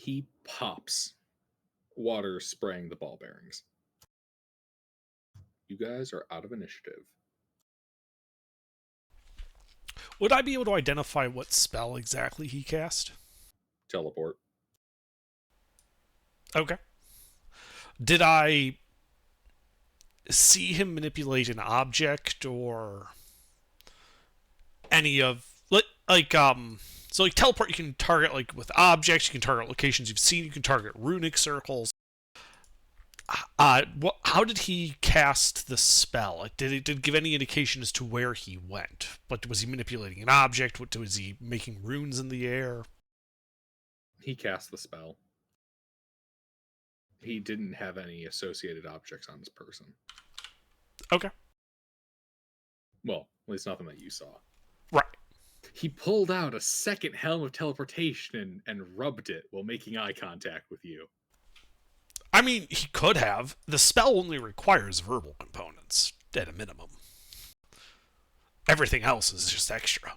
He pops, water spraying the ball bearings. You guys are out of initiative. Would I be able to identify what spell exactly he cast? Teleport. Okay. Did I see him manipulate an object or any of so like teleport you can target like with objects, you can target locations you've seen, you can target runic circles. How did he cast the spell? Like, did it give any indication as to where he went? Like, was he manipulating an object? Was he making runes in the air? He cast the spell. He didn't have any associated objects on his person. Okay. Well, at least nothing that you saw. Right. He pulled out a second helm of teleportation and rubbed it while making eye contact with you. I mean, he could have. The spell only requires verbal components, at a minimum. Everything else is just extra.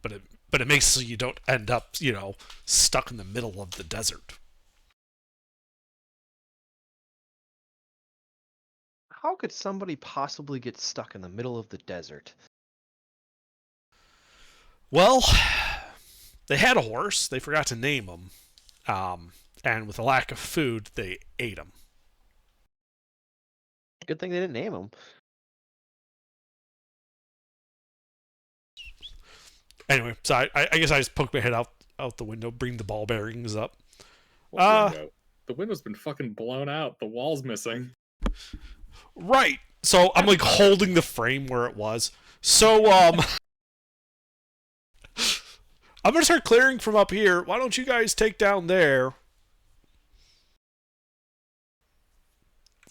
But it makes so you don't end up, stuck in the middle of the desert. How could somebody possibly get stuck in the middle of the desert? Well, they had a horse. They forgot to name him. And with a lack of food, they ate him. Good thing they didn't name him. Anyway, so I guess I just poked my head out the window, bring the ball bearings up. Window? The window's been fucking blown out. The wall's missing. Right. So I'm like holding the frame where it was. So I'm gonna start clearing from up here. Why don't you guys take down there?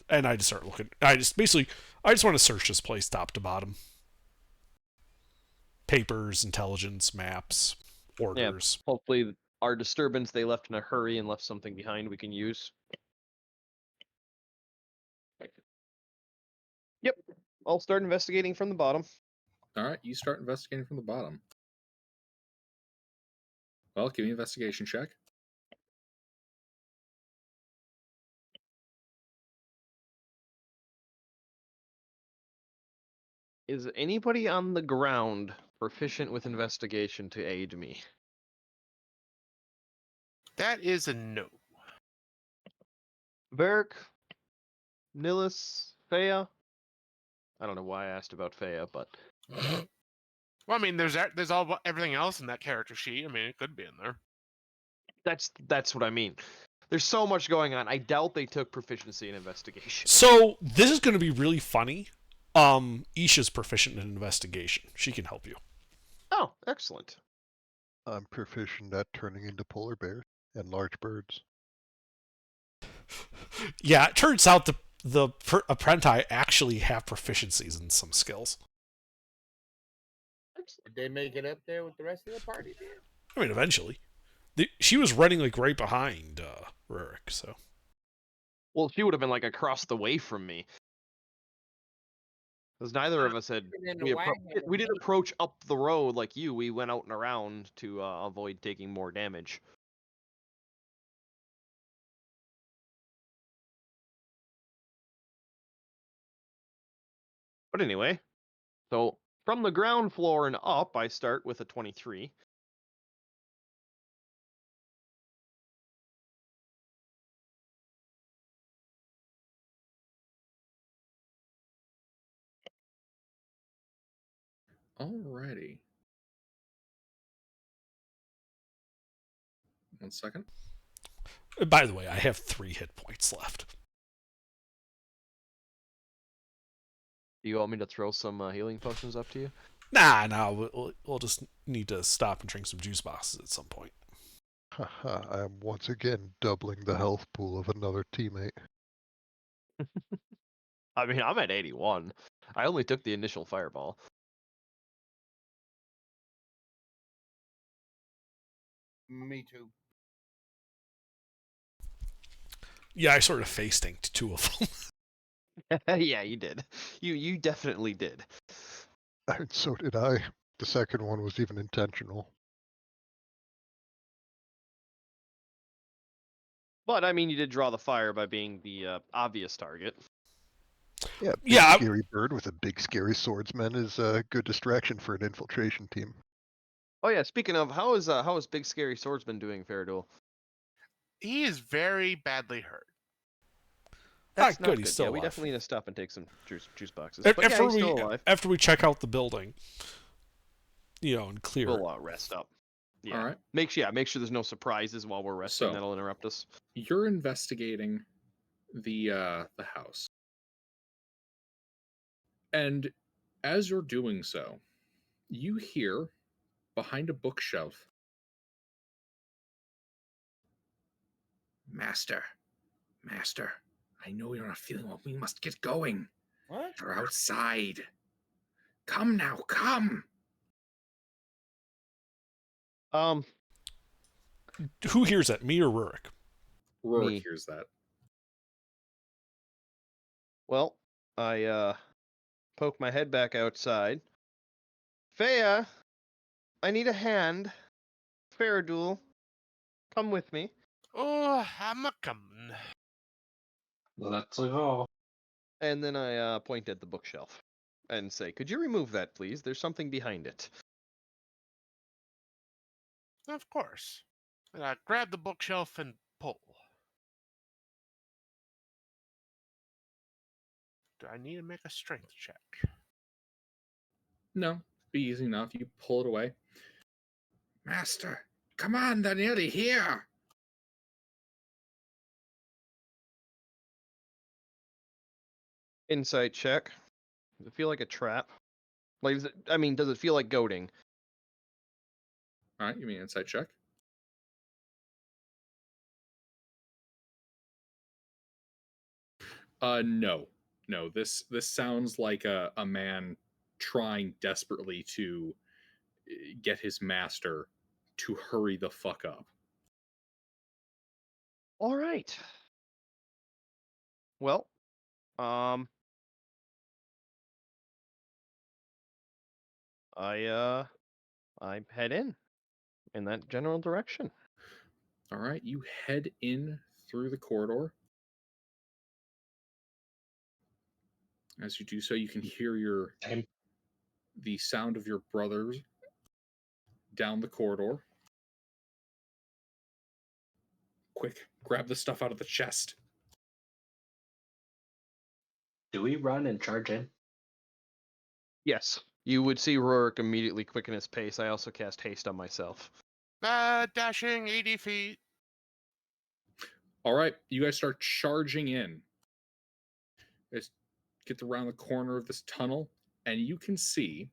And I just start looking. I just want to search this place top to bottom. Papers, intelligence, maps, orders. Yeah, hopefully our disturbance they left in a hurry and left something behind we can use. Yep, I'll start investigating from the bottom. All right, you start investigating from the bottom. Well, give me an investigation check. Is anybody on the ground proficient with investigation to aid me? That is a no. Varric, Nillis, Fea. I don't know why I asked about Fea, but Well, I mean, there's everything else in that character sheet. I mean, it could be in there. that's what I mean. There's so much going on. I doubt they took proficiency in investigation. So this is going to be really funny. Isha's proficient in investigation. She can help you. Oh, excellent. I'm proficient at turning into polar bears and large birds. Yeah, it turns out the apprentice actually have proficiencies in some skills. Did they make it up there with the rest of the party? Dude? I mean, eventually. She was running like right behind Rurik, so. Well, she would have been like across the way from me. Because neither of us had. We didn't approach up the road like you. We went out and around to avoid taking more damage. But anyway, so from the ground floor and up, I start with a 23. Alrighty. 1 second. By the way, I have 3 hit points left. Do you want me to throw some healing potions up to you? Nah, we'll just need to stop and drink some juice boxes at some point. Haha, I am once again doubling the health pool of another teammate. I mean, I'm at 81. I only took the initial fireball. Me too. Yeah, I sort of face tanked 2 of them. Yeah, you did. You definitely did. And so did I. The second one was even intentional. But I mean, you did draw the fire by being the obvious target. Yeah, big Yeah, I- scary bird with a big scary swordsman is a good distraction for an infiltration team. Oh yeah, speaking of, how is Big Scary Swordsman doing, Fairduel? He is very badly hurt. That's good, not he's good. still Yeah, we alive. definitely need to stop and take some juice boxes. Af- But yeah, after he's we still alive. after we check out the building, and clear. We'll rest up. Yeah. All right. Make sure there's no surprises while we're resting. So- That'll interrupt us. You're investigating the house, and as you're doing so, you hear behind a bookshelf, Master, I know you're not feeling well. We must get going. What? They're outside. Come now, come. Who hears that? Me or Rurik? Rorik Me. hears that. Well, I poke my head back outside. Fea, I need a hand. Fairduel, come with me. Oh, I'm a coming. Let's go. And then I point at the bookshelf and say, "Could you remove that, please? There's something behind it." Of course. And I grab the bookshelf and pull. Do I need to make a strength check? No, be easy enough. You pull it away. Master, come on, they're nearly here. Insight check. Does it feel like a trap? Like, does it feel like goading? All right, you mean insight check? No. This sounds like a man trying desperately to get his master to hurry the fuck up. All right. Well, I head in that general direction. All right, you head in through the corridor. As you do so, you can hear Same. the sound of your brothers down the corridor. Quick, grab the stuff out of the chest. Do we run and charge in? Yes, you would see Rourke immediately quicken his pace. I also cast haste on myself. Dashing 80 feet. All right, you guys start charging in. You guys get around the corner of this tunnel, and you can see.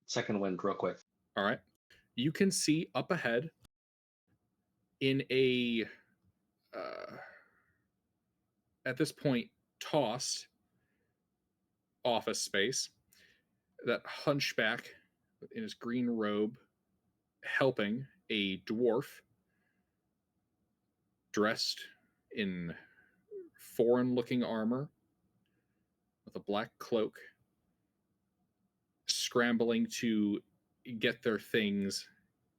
Second wind, real quick. All right, you can see up ahead in a at this point tossed office space, that hunchback in his green robe helping a dwarf dressed in foreign looking armor with a black cloak, scrambling to get their things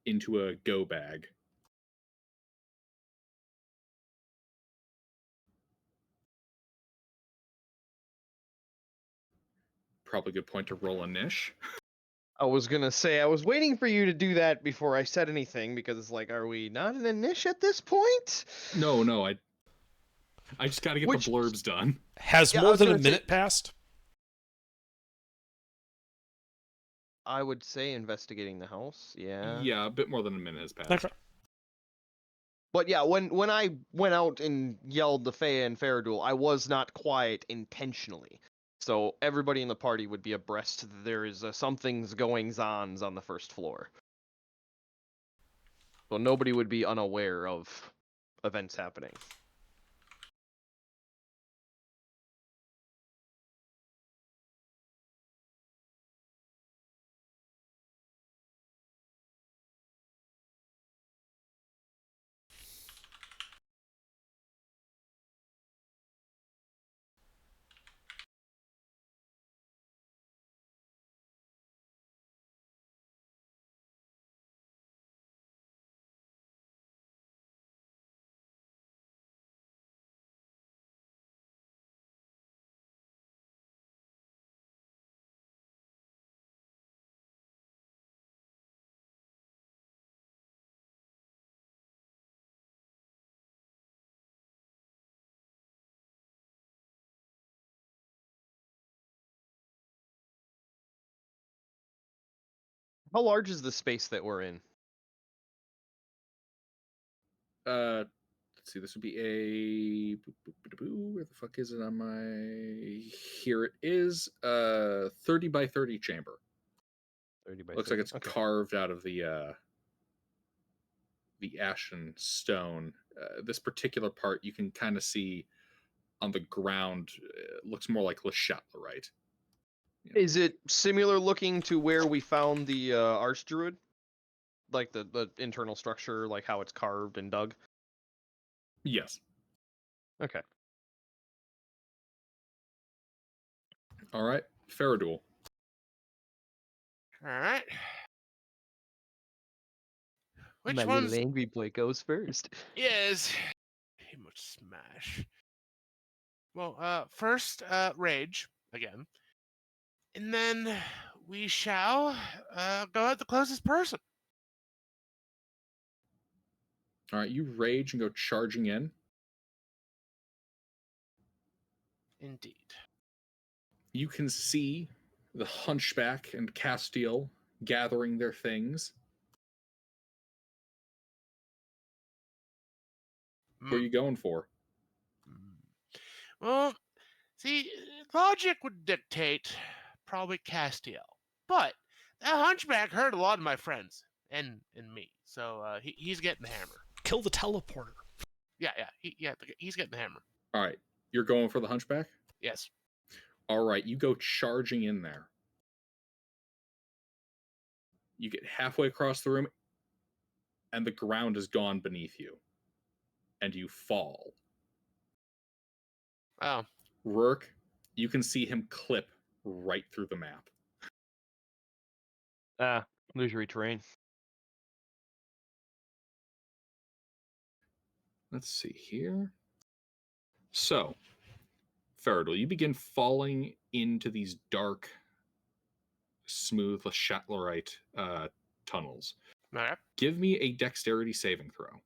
into a go bag. Probably a good point to roll a niche. I was gonna say, I was waiting for you to do that before I said anything, because it's like, are we not in a niche at this point? No, I just got to get Which- the blurbs done. Has Yeah, I more was than a gonna say- minute passed? I would say investigating the house, yeah. Yeah, a bit more than a minute has passed. Okay. But yeah, when I went out and yelled the Fey and Fairduel, I was not quiet intentionally. So everybody in the party would be abreast that there is something's goings ons on the first floor. So nobody would be unaware of events happening. How large is the space that we're in? Let's see. This would be a where the fuck is it on my? Here it is. 30 by 30 chamber. 30 by Looks 30. like it's Okay. carved out of the ashen stone. This particular part you can kind of see on the ground. Looks more like Le Chatlerite. Is it similar looking to where we found the Archdruid? Like the internal structure, like how it's carved and dug? Yes. Okay. All right. Faradul. All right. Which My one's little angry boy goes first. is? He must smash. Well, first, rage again, and then we shall go at the closest person. All right. You rage and go charging in. Indeed. You can see the Hunchback and Castiel gathering their things. Who are you going for? Well, see, logic would dictate probably Castiel, but that hunchback hurt a lot of my friends and me, so he's getting the hammer. Kill the teleporter. Yeah, he's getting the hammer. All right. You're going for the Hunchback? Yes. All right. You go charging in there. You get halfway across the room, and the ground is gone beneath you. And you fall. Oh. Rourke, you can see him clip right through the map. Illusory terrain. Let's see here. So, Faradul, you begin falling into these dark, smooth Le Chatlerite tunnels. Okay. Give me a dexterity saving throw.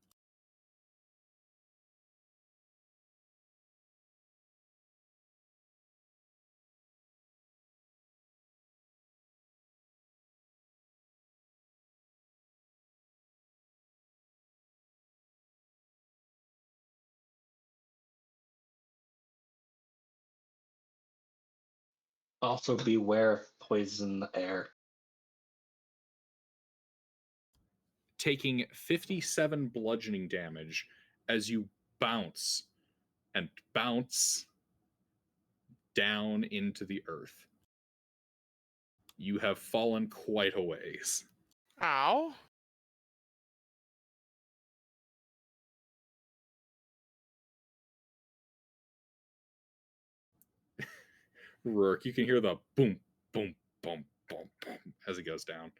Also, beware of poison in the air. Taking 57 bludgeoning damage as you bounce and bounce down into the earth. You have fallen quite a ways. Ow. Rourke, you can hear the boom, boom, boom, boom, boom as it goes down.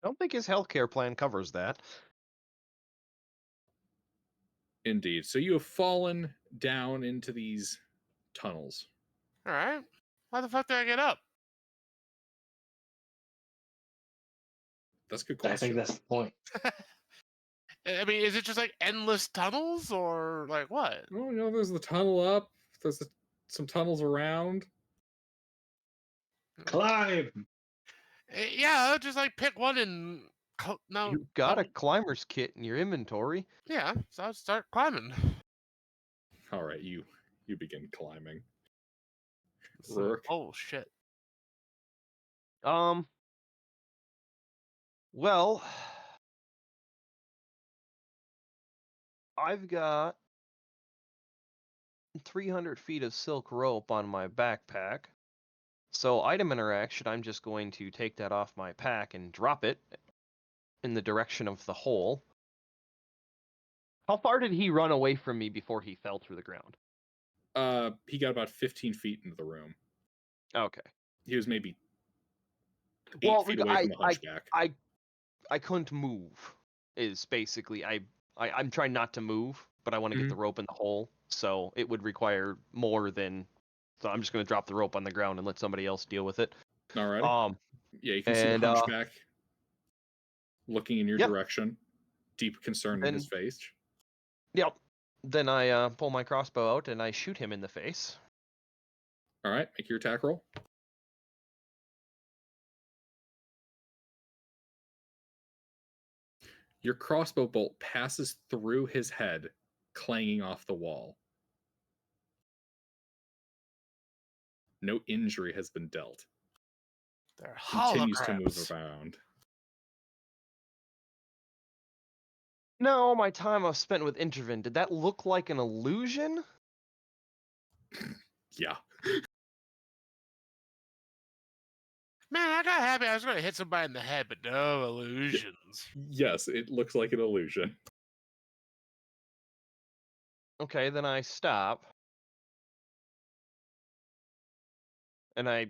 I don't think his healthcare plan covers that. Indeed. So you have fallen down into these tunnels. All right. How the fuck did I get up? That's a good I think question. that's the point. I mean, is it just like endless tunnels or like what? Oh, there's the tunnel up. There's some tunnels around. Climb! Yeah, I'll just like pick one and no. You got a climber's kit in your inventory. Yeah, so I'll start climbing. All right, you begin climbing. So, Rourke. oh shit. Well, I've got 300 feet of silk rope on my backpack. So item interaction, I'm just going to take that off my pack and drop it in the direction of the hole. How far did he run away from me before he fell through the ground? He got about 15 feet into the room. Okay. He was maybe 8 feet away from the hunchback. I couldn't move. Is basically I'm trying not to move, but I want to get the rope in the hole, so it would require more than. So I'm just going to drop the rope on the ground and let somebody else deal with it. Alrighty. Yeah, you can see the hunchback looking in your direction, deep concern in his face. Yep. Then I pull my crossbow out and I shoot him in the face. All right, make your attack roll. Your crossbow bolt passes through his head, clanging off the wall. No injury has been dealt. They're Continues to move holograms. around. No, my time I've spent with Intervin, did that look like an illusion? Yeah. Man, I got happy I was going to hit somebody in the head, but no illusions. Yes, it looks like an illusion. Okay, then I stop. And I,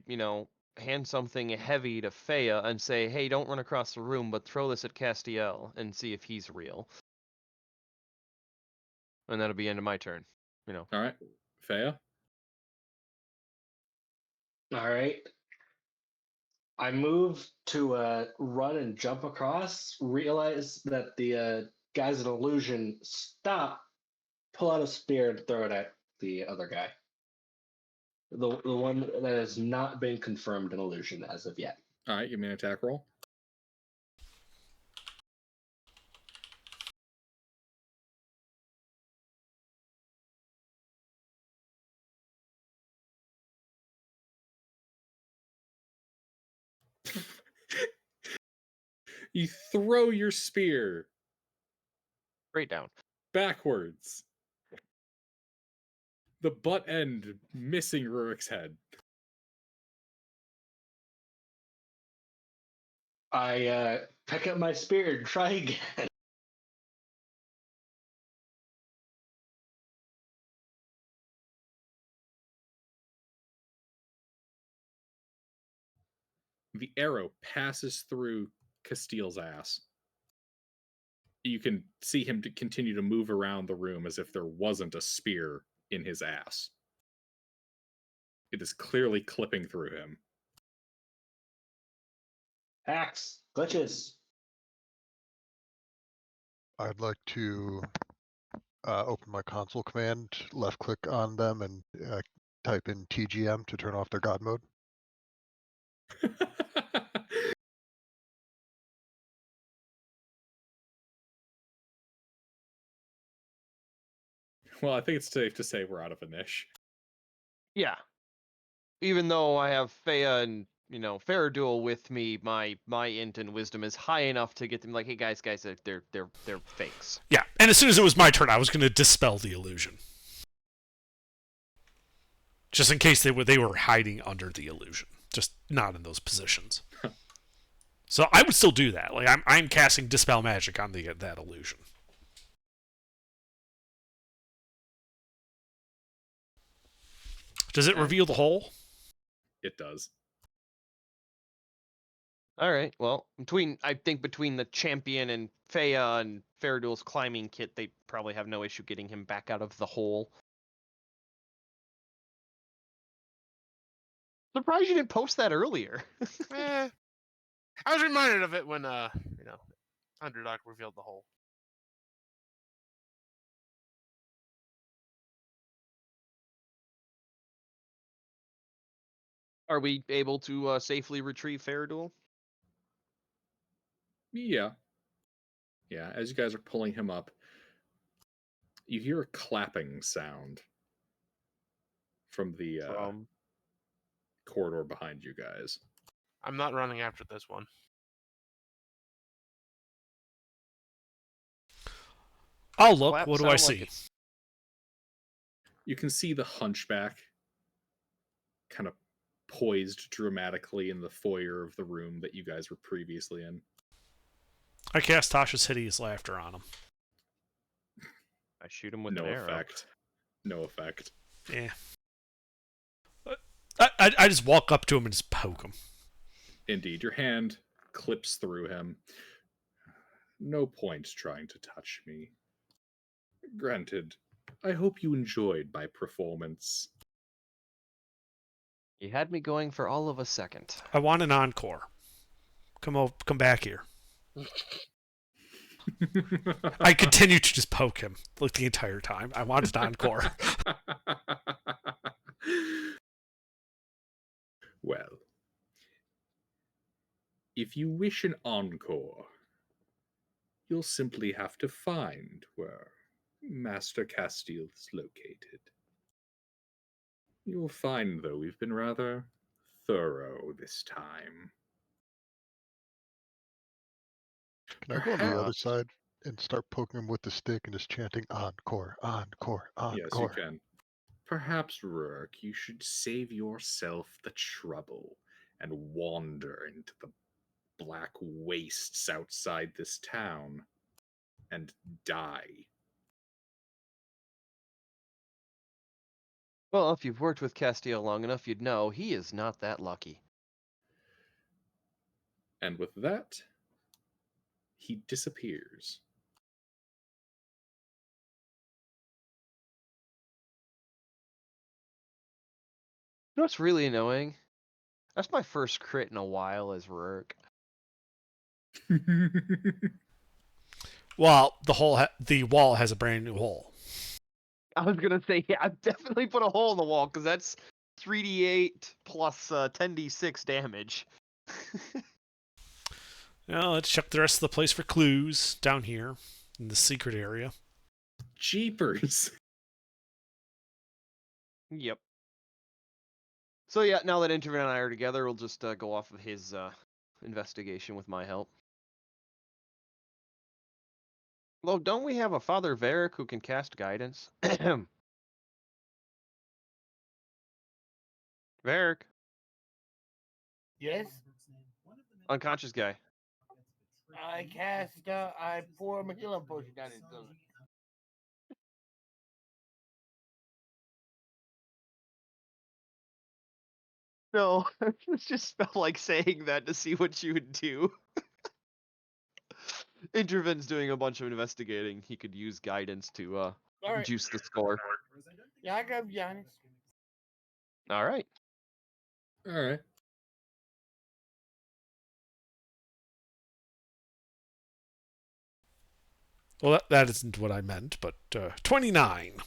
hand something heavy to Fea and say, hey, don't run across the room, but throw this at Castiel and see if he's real. And that'll be end of my turn. All right. Fea? All right. I move to run and jump across, realize that the guy's an illusion, stop, pull out a spear and throw it at the other guy. The one that has not been confirmed an illusion as of yet. All right, give me an attack roll. You throw your spear Straight down. backwards. The butt end missing Rurik's head. I pick up my spear and try again. The arrow passes through Castile's ass. You can see him to continue to move around the room as if there wasn't a spear in his ass. It is clearly clipping through him. Hacks, glitches. I'd like to open my console command, left click on them, and type in TGM to turn off their God mode. Well, I think it's safe to say we're out of a niche. Yeah. Even though I have Fea and, Faradul with me, my int and wisdom is high enough to get them like, hey guys, they're fakes. Yeah, and as soon as it was my turn, I was going to dispel the illusion. Just in case they were hiding under the illusion. Just not in those positions. So I would still do that. Like I'm casting Dispel Magic on that illusion. Does it reveal the hole? It does. All right. Well, I think between the champion and Fea and Faradul's climbing kit, they probably have no issue getting him back out of the hole. Surprised you didn't post that earlier. I was reminded of it when, Underdog revealed the hole. Are we able to safely retrieve Faradul? Yeah. Yeah, as you guys are pulling him up, you hear a clapping sound from the corridor behind you guys. I'm not running after this one. I'll look. Clap What do I sound see? like You can see the hunchback kind of poised dramatically in the foyer of the room that you guys were previously in. I cast Tasha's Hideous Laughter on him. I shoot him with No an arrow. effect. No effect. Yeah. I just walk up to him and just poke him. Indeed, your hand clips through him. No point trying to touch me. Granted, I hope you enjoyed my performance. You had me going for all of a second. I want an encore. Come back here. I continue to just poke him like the entire time. I want an encore. Well, if you wish an encore, You'll simply have to find where Master Castile is located. You'll find, though, we've been rather thorough this time. Can I go on the other Perhaps. side and start poking him with the stick and just chanting encore, encore, Yes, you encore? can. Perhaps, Rurik, you should save yourself the trouble and wander into the black wastes outside this town and die. Well, if you've worked with Castile long enough, you'd know he is not that lucky. And with that, he disappears. You know what's really annoying? That's my first crit in a while as Rurk. Well, the wall has a brand new hole. I was gonna say, yeah, I've definitely put a hole in the wall because that's 3d8 plus 10d6 damage. Now let's check the rest of the place for clues down here in the secret area. Jeepers! Yep. So yeah, now that Intervin and I are together, we'll just go off of his investigation with my help. Although, don't we have a Father Varric who can cast guidance? Varric, Yes, unconscious guy. I pour him a healing potion down his throat. No, it just felt like saying that to see what you would do. Intervin's doing a bunch of investigating. He could use guidance to All right. juice the score. Yeah, I got Giannis. All right. Alright. Well, that isn't what I meant, but 29.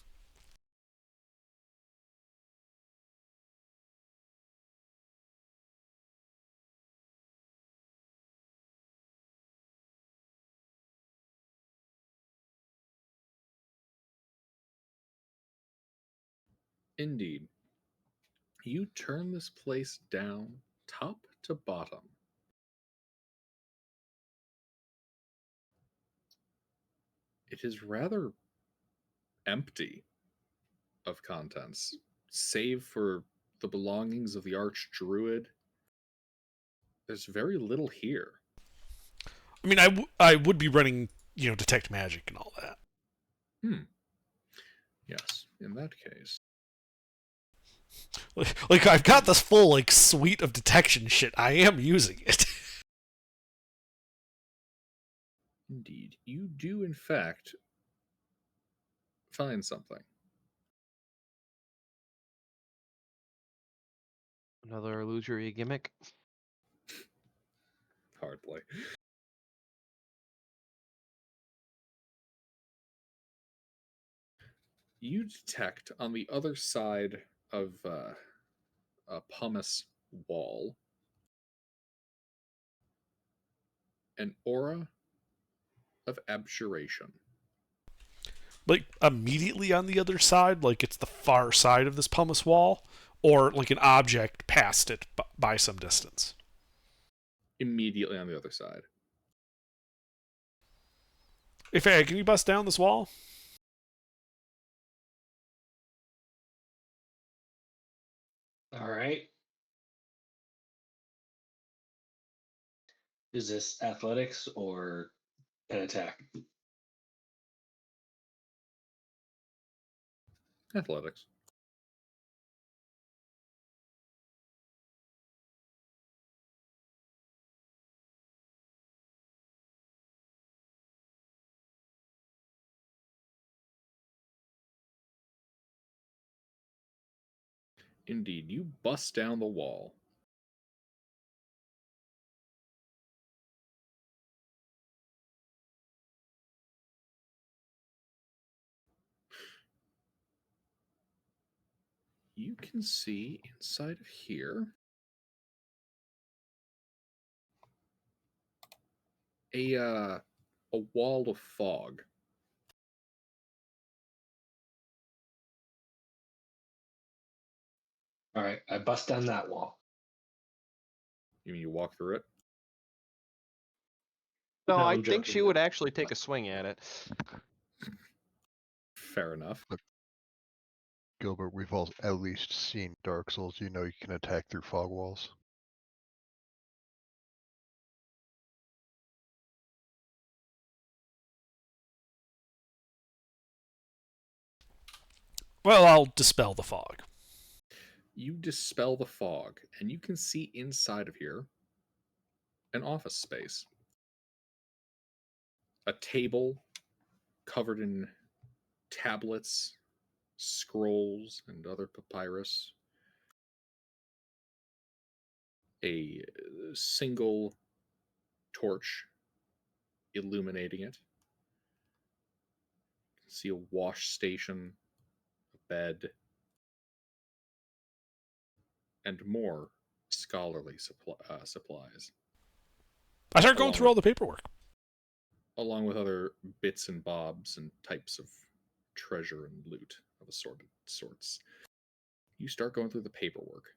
Indeed. You turn this place down top to bottom. It is rather empty of contents, save for the belongings of the Archdruid. There's very little here. I mean, I would be running, detect magic and all that. Yes, in that case. Like I've got this full suite of detection shit. I am using it. Indeed. You do, in fact, find something. Another illusory gimmick. Hardly. You detect on the other side of a pumice wall an aura of abjuration. Like immediately on the other side, like it's the far side of this pumice wall, or like an object past it by some distance. Immediately on the other side. Hey, Faye, can you bust down this wall? All right. Is this athletics or an attack? Athletics. Indeed, you bust down the wall. You can see inside of here a a wall of fog. All right, I bust down that wall. You mean you walk through it? No, No, I I'm think joking, she would but- actually take a swing at it. Fair enough. Gilbert, we've all at least seen Dark Souls. You know you can attack through fog walls. Well, I'll dispel the fog. You dispel the fog, and you can see inside of here an office space. A table covered in tablets, scrolls, and other papyrus. A single torch illuminating it. You can see a wash station, a bed, and more scholarly supplies, I start going Along through with- all the paperwork. along with other bits and bobs and types of treasure and loot of assorted sorts. You start going through the paperwork.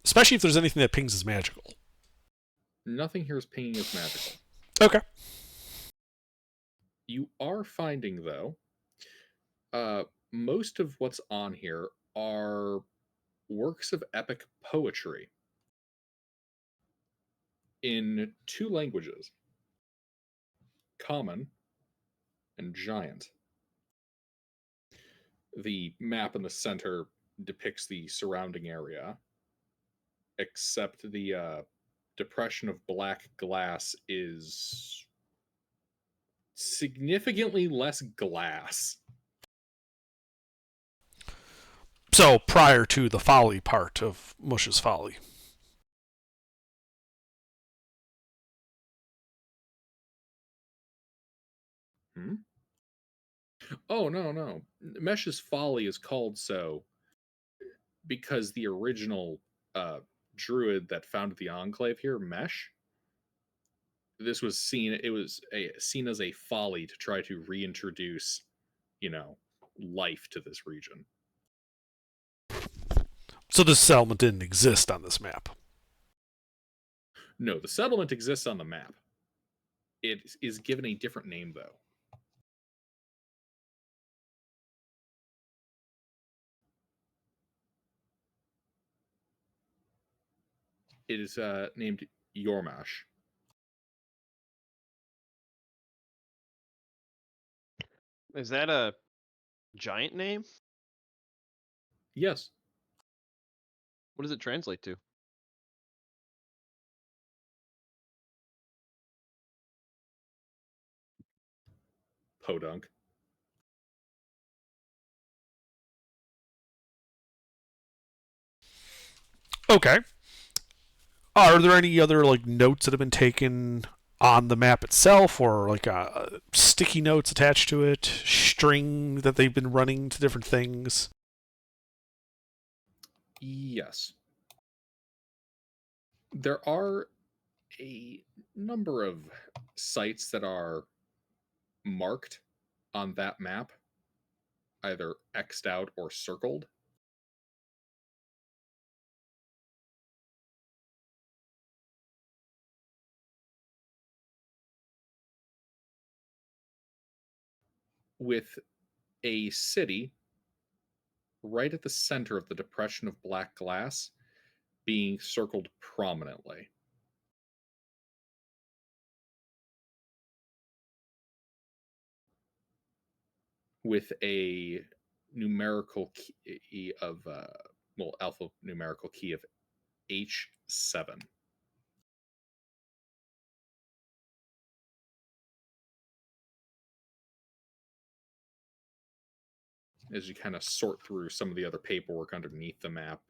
Especially if there's anything that pings as magical. Nothing here is pinging as magical. Okay. You are finding, though, most of what's on here are works of epic poetry in two languages, Common and Giant. The map in the center depicts the surrounding area, except the depression of black glass is significantly less glass. So prior to the folly part of Mush's folly. Hmm? Oh, no. Mesh's Folly is called so because the original druid that founded the enclave here, Mesh, this was seen, seen as a folly to try to reintroduce, life to this region. So this settlement didn't exist on this map. No, the settlement exists on the map. It is given a different name, though. It is named Yormash. Is that a giant name? Yes. What does it translate to? Podunk. Okay. Are there any other notes that have been taken on the map itself, or sticky notes attached to it, string that they've been running to different things? Yes. There are a number of sites that are marked on that map, either X'd out or circled. With a city right at the center of the depression of black glass being circled prominently. With a numerical key of, alphanumerical key of H7. As you kind of sort through some of the other paperwork underneath the map,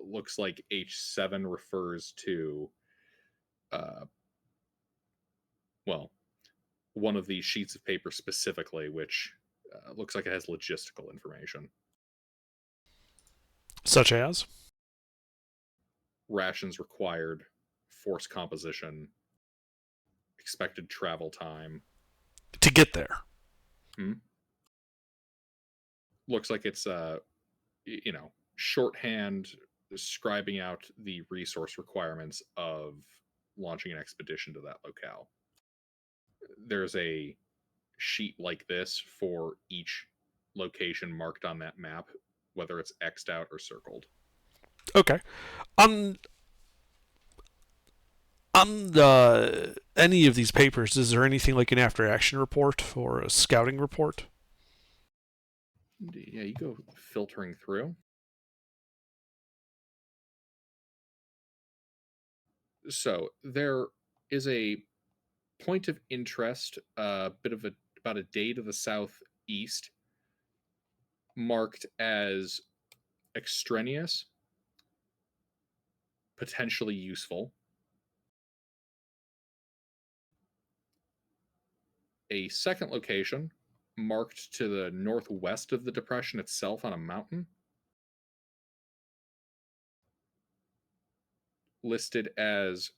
looks like H7 refers to, one of these sheets of paper specifically, which looks like it has logistical information. Such as? Rations required, force composition, expected travel time to get there. Looks like it's shorthand describing out the resource requirements of launching an expedition to that locale. There's a sheet like this for each location marked on that map, whether it's X'd out or circled. Okay. On any of these papers, is there anything like an after action report or a scouting report? Yeah, you go filtering through. So there is a point of interest, about a day to the southeast, marked as extraneous, potentially useful. A second location, marked to the northwest of the depression itself on a mountain, listed as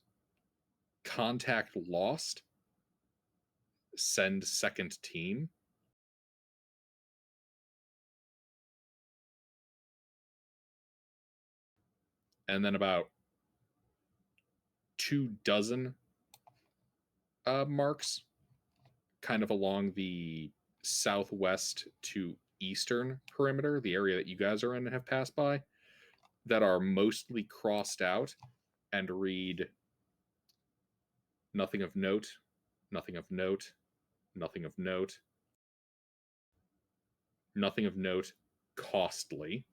contact lost, send second team. And then about 24 marks kind of along the southwest to eastern perimeter, the area that you guys are in and have passed by, that are mostly crossed out and read nothing of note, nothing of note, nothing of note, nothing of note, costly.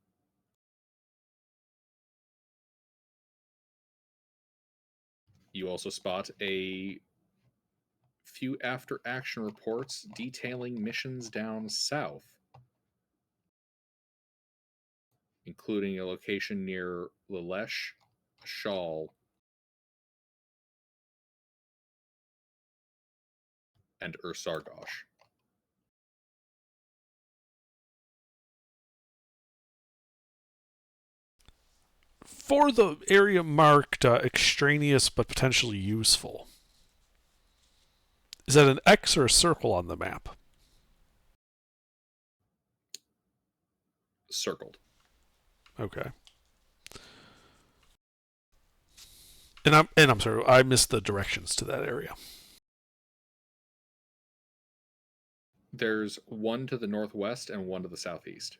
You also spot a few after action reports detailing missions down south, including a location near Lalesh, Shawl, and Ursargosh. For the area marked extraneous but potentially useful, is that an X or a circle on the map? Circled. Okay. And I'm sorry, I missed the directions to that area. There's one to the northwest and one to the southeast.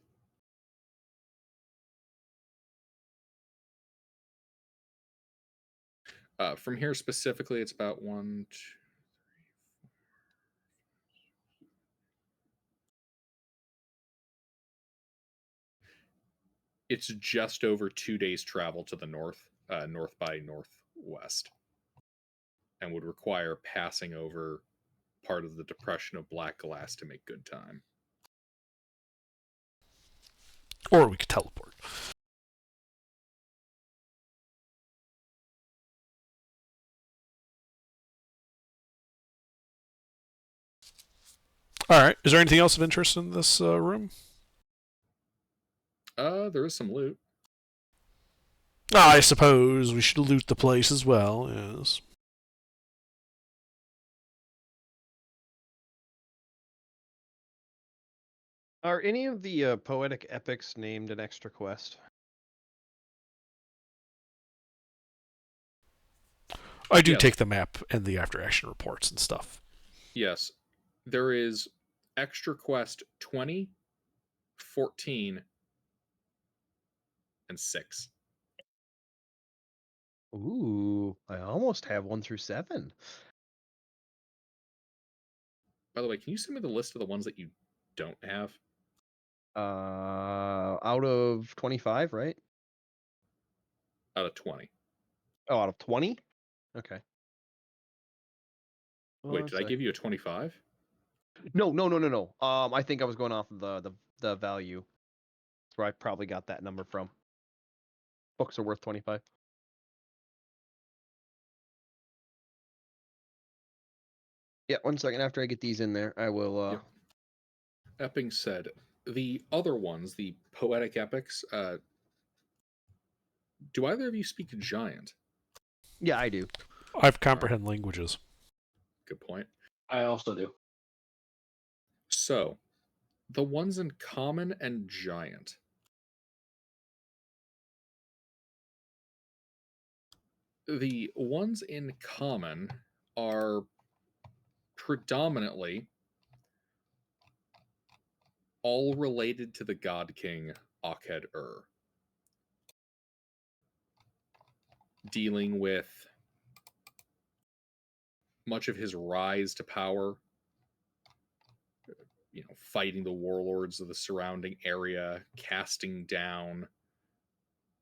From here specifically, it's about 1, 2, 3, 4. It's just over 2 days travel to the north, north by northwest, and would require passing over part of the depression of Black Glass to make good time. Or we could teleport. All right. Is there anything else of interest in this room? There is some loot. I suppose we should loot the place as well, yes. Are any of the poetic epics named an extra quest? I do Yes. take the map and the after action reports and stuff. Yes. There is extra quest 20, 14, and 6. Ooh, I almost have 1 through 7. By the way, can you send me the list of the ones that you don't have? Out of 25, right? Out of 20. Oh, out of 20? Okay. Wait, did I give you a 25? No. I think I was going off of the value. That's where I probably got that number from. Books are worth 25. Yeah, 1 second. After I get these in there, I will. Yep. That being said, the other ones, the poetic epics, do either of you speak Giant? Yeah, I do. I comprehend languages. good point. I also do. So, the ones in common and giant. The ones in common are predominantly all related to the god king Akhed Ur, dealing with much of his rise to power, fighting the warlords of the surrounding area, casting down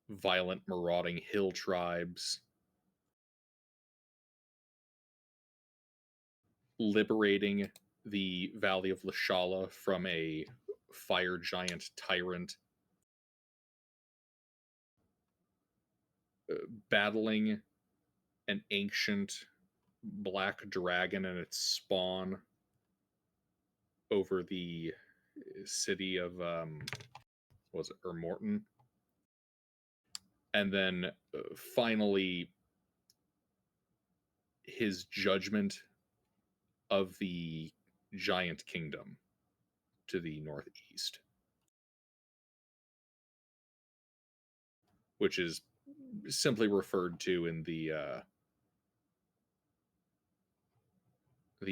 violent marauding hill tribes, liberating the Valley of Lashala from a fire giant tyrant, battling an ancient black dragon and its spawn over the city of was it Ermorton, and then finally his judgment of the giant kingdom to the northeast, which is simply referred to in the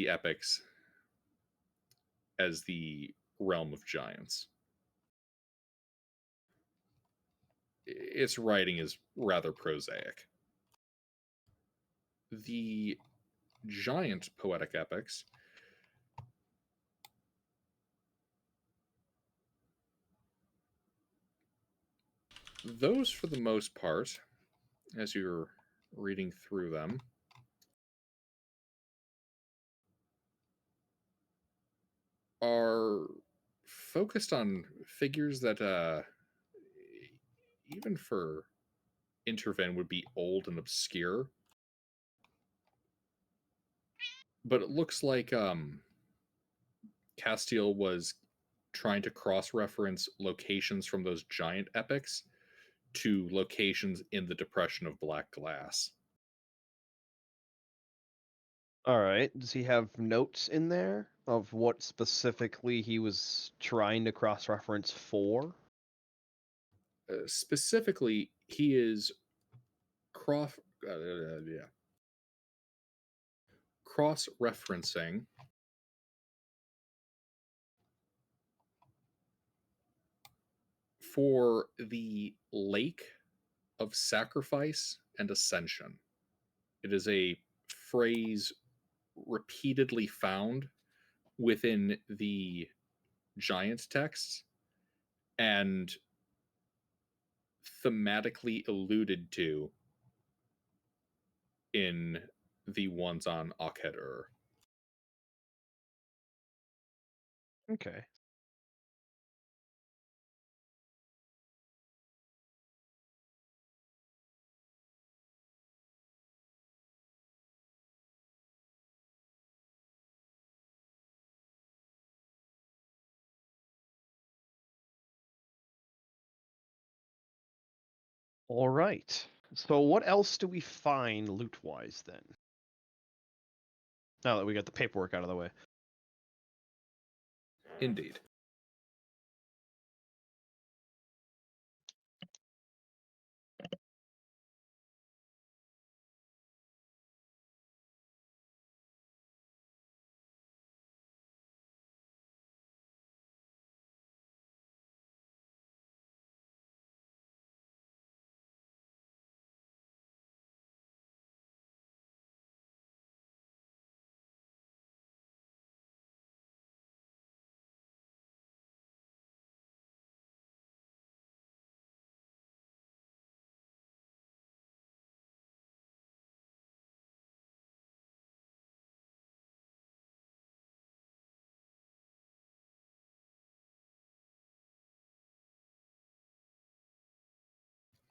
epics as the realm of giants. Its writing is rather prosaic. The giant poetic epics those, for the most part, as you're reading through them, are focused on figures that even for Interven would be old and obscure. But it looks like Castiel was trying to cross-reference locations from those giant epics to locations in the Depression of Black Glass. All right. Does he have notes in there of what specifically he was trying to cross-reference for? Specifically, he is cross-referencing for the Lake of Sacrifice and Ascension. It is a phrase repeatedly found within the giant texts and thematically alluded to in the ones on Akhed Ur. Okay. All right. So what else do we find loot-wise then? Now that we got the paperwork out of the way. Indeed.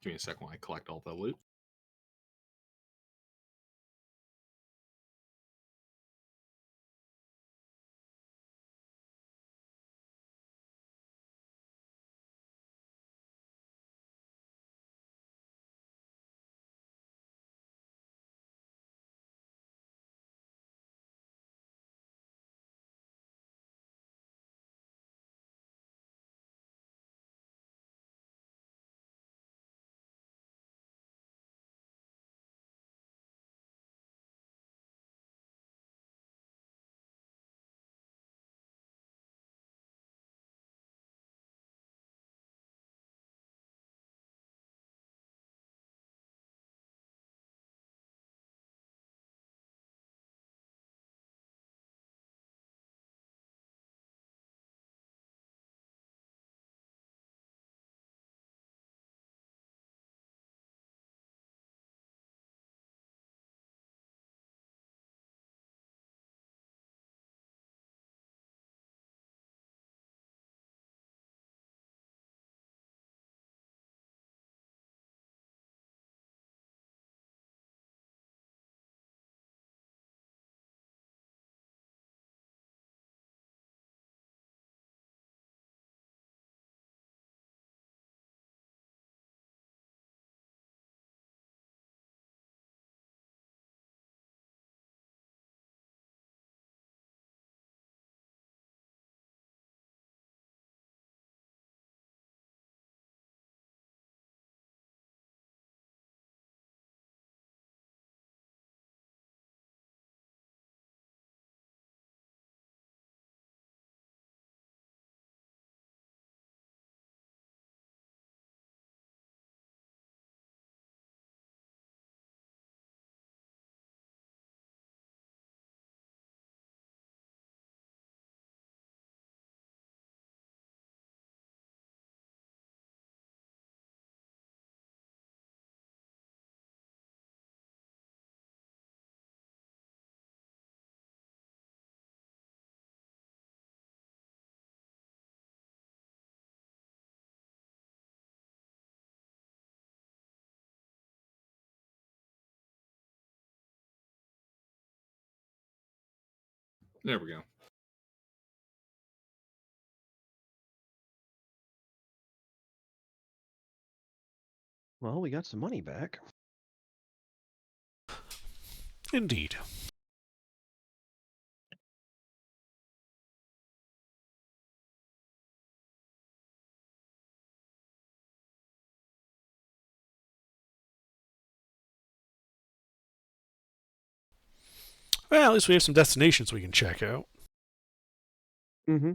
Give me a second while I collect all the loot. There we go. Well, we got some money back. Indeed. Well, at least we have some destinations we can check out. Mm-hmm.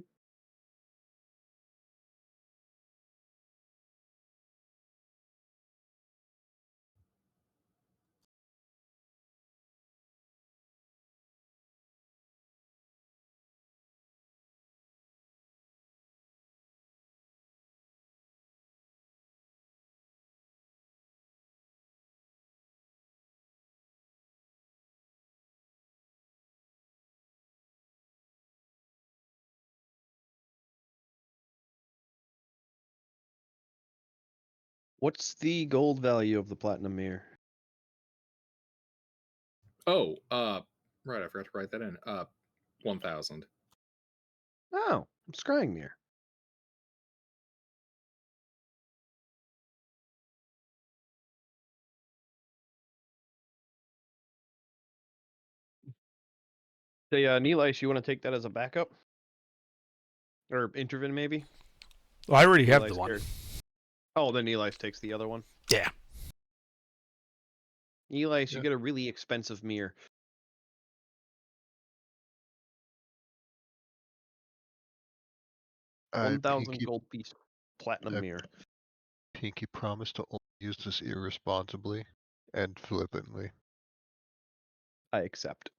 What's the gold value of the platinum mirror? Oh, right. I forgot to write that in. 1,000. Oh, scrying mirror. Say, Neelice, you want to take that as a backup? Or intervene, maybe? Well, I already have Neelice the one. cares. Oh, then Neelice takes the other one. Yeah. Neelice, you Yeah. get a really expensive mirror. I 1,000 gold piece platinum I mirror. pinky promise to only use this irresponsibly and flippantly. I accept.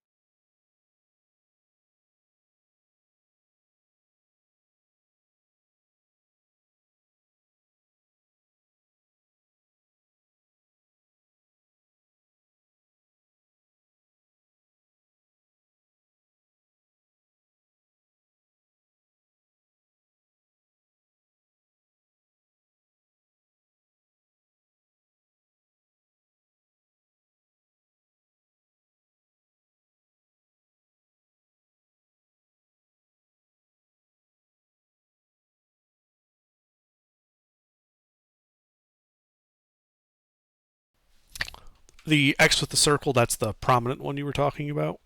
The X with the circle, that's the prominent one you were talking about?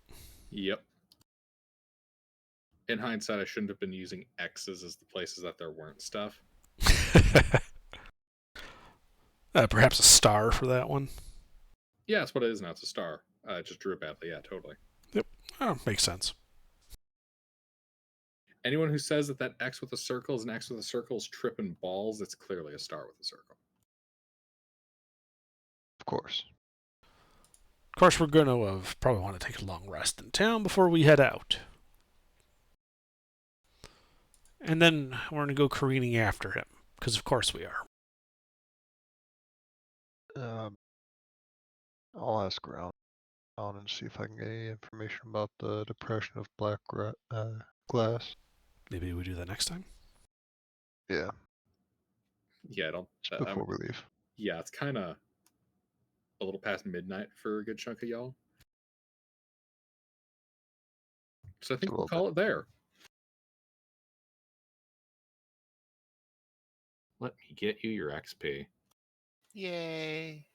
Yep. In hindsight, I shouldn't have been using X's as the places that there weren't stuff. Perhaps a star for that one. Yeah, that's what it is now. It's a star. I just drew it badly. Yeah, totally. Yep. Oh, makes sense. Anyone who says that that X with a circle is an X with a circle is tripping balls. It's clearly a star with a circle. Of course. Of course, we're going to probably want to take a long rest in town before we head out. And then we're going to go careening after him, because of course we are. I'll ask around and see if I can get any information about the depression of black glass. Maybe we do that next time. Yeah, Yeah, I don't. just before we leave. Yeah, it's kind of a little past midnight for a good chunk of y'all. So I think A we'll little call it there. Let me get you your XP. Yay.